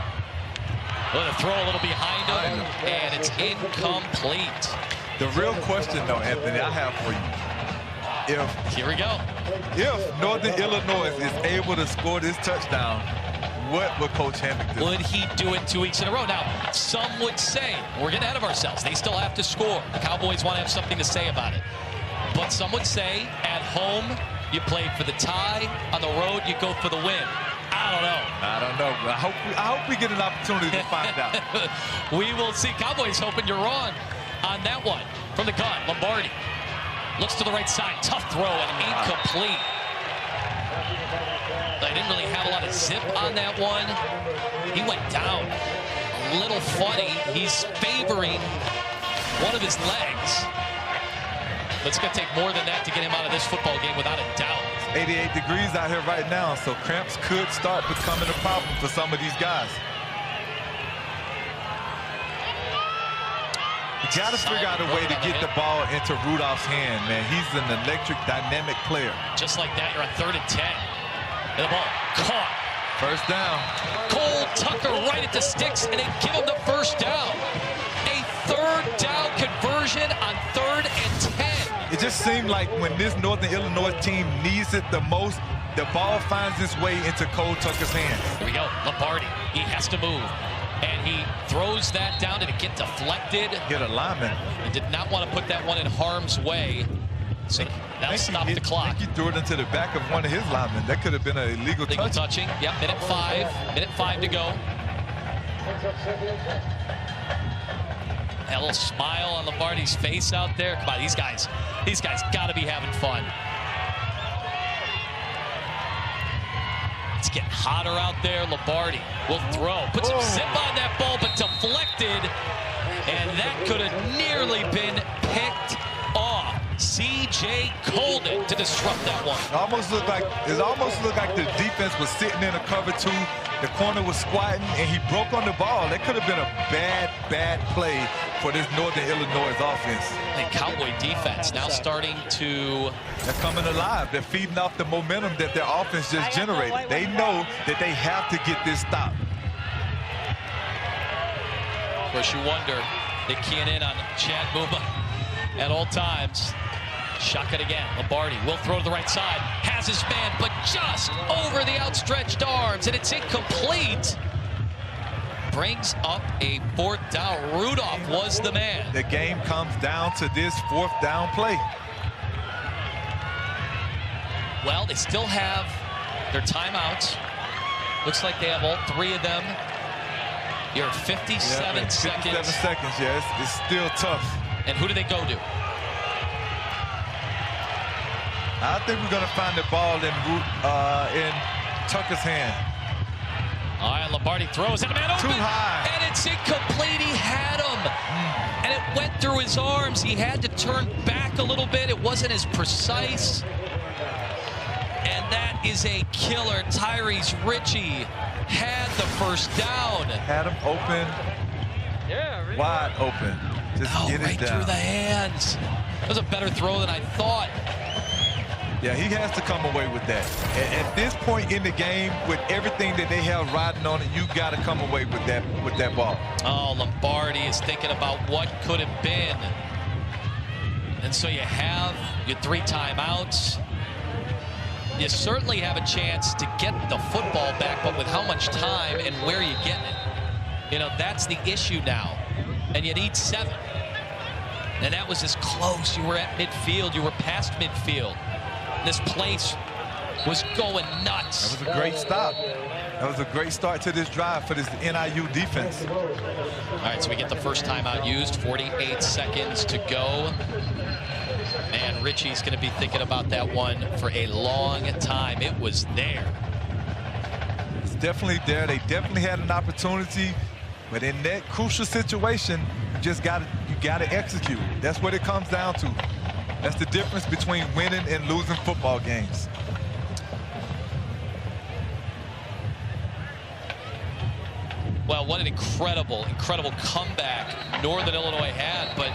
Speaker 1: Well, to throw a little behind him, and it's incomplete.
Speaker 8: The real question, though, Anthony, I have for you.
Speaker 1: Here we go.
Speaker 8: If Northern Illinois is able to score this touchdown, what would Coach Hammock do?
Speaker 1: Would he do it 2 weeks in a row? Now, some would say, we're getting ahead of ourselves. They still have to score. The Cowboys want to have something to say about it. But some would say, at home, you play for the tie. On the road, you go for the win. I don't know.
Speaker 8: I don't know. I hope we get an opportunity to find out.
Speaker 1: We will see. Cowboys hoping you're wrong on that one. From the gun, Lombardi looks to the right side. Tough throw and incomplete. They didn't really have a lot of zip on that one. He went down a little funny. He's favoring one of his legs. But it's going to take more than that to get him out of this football game without a doubt.
Speaker 8: 88 degrees out here right now, so cramps could start becoming a problem for some of these guys. You got to figure out a way to get the ball into Rudolph's hand, man. He's an electric, dynamic player.
Speaker 1: Just like that, you're on 3rd and 10. And the ball caught.
Speaker 8: First down.
Speaker 1: Cole Tucker right at the sticks, and they give him the first down. A 3rd down conversion on 3rd and 10.
Speaker 8: It just seemed like when this Northern Illinois team needs it the most, the ball finds its way into Cole Tucker's hands.
Speaker 1: Here we go. Lombardi. He has to move. And he throws that down. Did it get deflected?
Speaker 8: Get a lineman.
Speaker 1: He did not want to put that one in harm's way. So that'll stop the clock.
Speaker 8: I think he threw it into the back of one of his linemen. That could have been an illegal
Speaker 1: touching. Yep, minute 5 to go. A little smile on Lombardi's face out there. Come on, these guys got to be having fun. It's getting hotter out there. Lombardi will throw. Put some zip on that ball, but deflected. And that could have nearly been picked off. C.J. Colden to disrupt that one.
Speaker 8: It almost looked like the defense was sitting in a cover 2. The corner was squatting, and he broke on the ball. That could have been a bad play for this Northern Illinois offense.
Speaker 1: The Cowboy defense now starting to...
Speaker 8: They're coming alive. They're feeding off the momentum that their offense just generated. They know that they have to get this stop.
Speaker 1: Of course, you wonder, they keying in on Chad Muma at all times. Shotgun again. Lombardi will throw to the right side. Has his man, but just over the outstretched arms, and it's incomplete. Brings up a 4th down. Rudolph was the man.
Speaker 8: The game comes down to this 4th down play.
Speaker 1: Well, they still have their timeouts. Looks like they have all 3 of them. You're at 57 seconds.
Speaker 8: 57 seconds, yes. It's still tough.
Speaker 1: And who do they go to?
Speaker 8: I think we're going to find the ball in Tucker's hand.
Speaker 1: All right, Lombardi throws, and a man open.
Speaker 8: Too high.
Speaker 1: And it's incomplete. He had him. And it went through his arms. He had to turn back a little bit. It wasn't as precise. And that is a killer. Tyrese Ritchie had the first down.
Speaker 8: Had him open.
Speaker 1: Yeah, really
Speaker 8: wide open. Just get it
Speaker 1: right
Speaker 8: down.
Speaker 1: through the hands. That was a better throw than I thought.
Speaker 8: Yeah, he has to come away with that. At this point in the game, with everything that they have riding on it, you got to come away with that ball.
Speaker 1: Oh, Lombardi is thinking about what could have been. And so you have your 3 timeouts. You certainly have a chance to get the football back, but with how much time and where are you getting it? You know, that's the issue now. And you need 7. And that was as close. You were at midfield. You were past midfield. This place was going nuts.
Speaker 8: That was a great stop. That was a great start to this drive for this NIU defense.
Speaker 1: All right, so we get the first timeout used. 48 seconds to go. Man, Ritchie's going to be thinking about that one for a long time. It was there.
Speaker 8: It's definitely there. They definitely had an opportunity. But in that crucial situation, you got to execute. That's what it comes down to. That's the difference between winning and losing football games.
Speaker 1: Well, what an incredible comeback Northern Illinois had. But,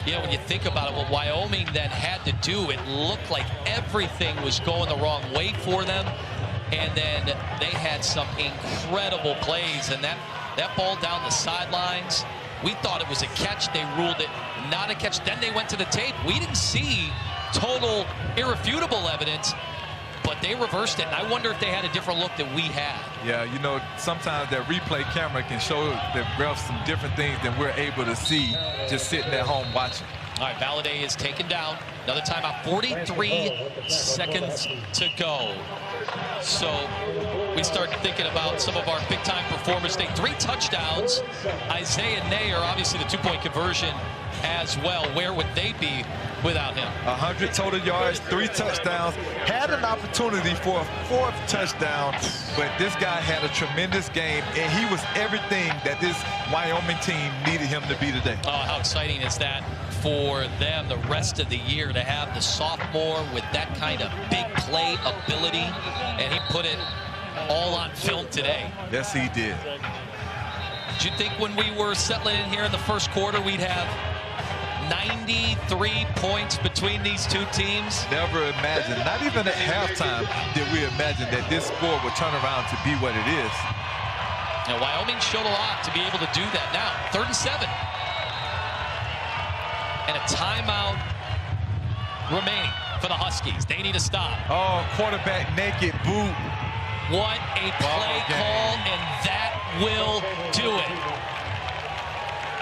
Speaker 1: you know, when you think about it, what Wyoming then had to do, it looked like everything was going the wrong way for them. And then they had some incredible plays. And that ball down the sidelines, we thought it was a catch. They ruled it not a catch. Then they went to the tape. We didn't see total irrefutable evidence, but they reversed it. And I wonder if they had a different look than we had.
Speaker 8: Yeah, you know, sometimes that replay camera can show the refs some different things than we're able to see just sitting at home watching.
Speaker 1: All right, Valladay is taken down. Another timeout, 43 seconds to go. So we start thinking about some of our big-time performers. They 3 touchdowns. Isaiah Nayer, obviously the 2-point conversion as well. Where would they be without him.
Speaker 8: 100 total yards, 3 touchdowns. Had an opportunity for a 4th touchdown, but this guy had a tremendous game, and he was everything that this Wyoming team needed him to be today.
Speaker 1: Oh, how exciting is that for them the rest of the year to have the sophomore with that kind of big play ability, and he put it all on film today.
Speaker 8: Yes, he did.
Speaker 1: Did you think when we were settling in here in the first quarter we'd have 93 points between these two teams?
Speaker 8: Never imagined. Not even at halftime did we imagine that this score would turn around to be what it is.
Speaker 1: Now, Wyoming showed a lot to be able to do that. Now, 3rd and 7. And a timeout remaining for the Huskies. They need to stop.
Speaker 8: Oh, quarterback naked boot.
Speaker 1: What a play call, and that will do it.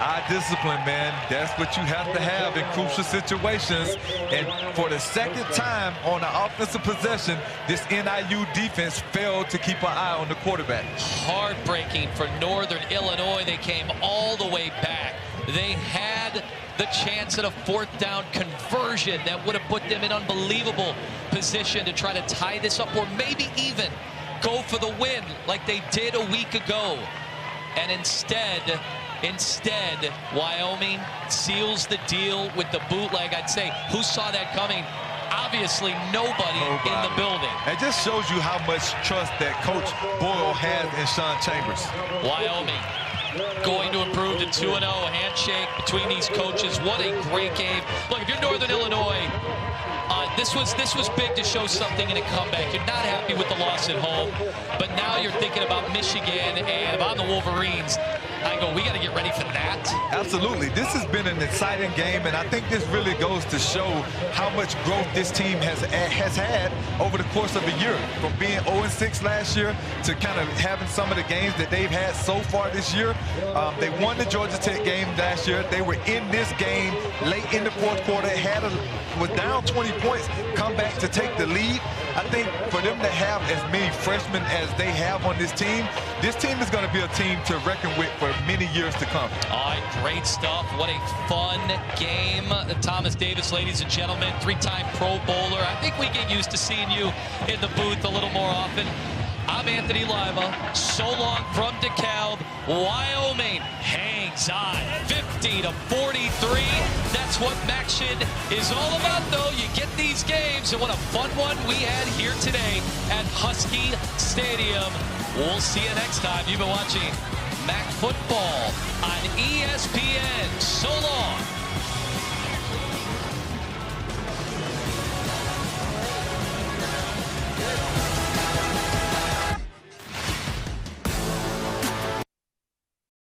Speaker 8: Eye discipline, man. That's what you have to have in crucial situations. And for the 2nd time on the offensive possession, this NIU defense failed to keep an eye on the quarterback.
Speaker 1: Heartbreaking for Northern Illinois. They came all the way back. They had the chance at a 4th down conversion that would have put them in unbelievable position to try to tie this up, or maybe even go for the win like they did a week ago. And instead, Wyoming seals the deal with the bootleg. I'd say, who saw that coming? Obviously, nobody in the building.
Speaker 8: It just shows you how much trust that Coach Boyle has in Sean Chambers.
Speaker 1: Wyoming going to improve to 2-0. A handshake between these coaches. What a great game. Look, if you're Northern Illinois, this was big to show something in a comeback. You're not happy with the loss at home, but now you're thinking about Michigan, and if I'm the Wolverines, I go, we got to get ready for that.
Speaker 8: Absolutely. This has been an exciting game, and I think this really goes to show how much growth this team has had over the course of a year. From being 0-6 last year to kind of having some of the games that they've had so far this year. They won the Georgia Tech game last year. They were in this game late in the 4th quarter, was down 20 points, come back to take the lead. I think for them to have as many freshmen as they have on this team is going to be a team to reckon with for many years to come.
Speaker 1: All right, great stuff. What a fun game. Thomas Davis, ladies and gentlemen, 3-time Pro Bowler. I think we get used to seeing you in the booth a little more often. I'm Anthony Lima. So long from DeKalb. Wyoming hangs on 50-43. That's what Maction is all about, though. You get these games, and what a fun one we had here today at Huskie Stadium. We'll see you next time. You've been watching MAC Football on ESPN. So long.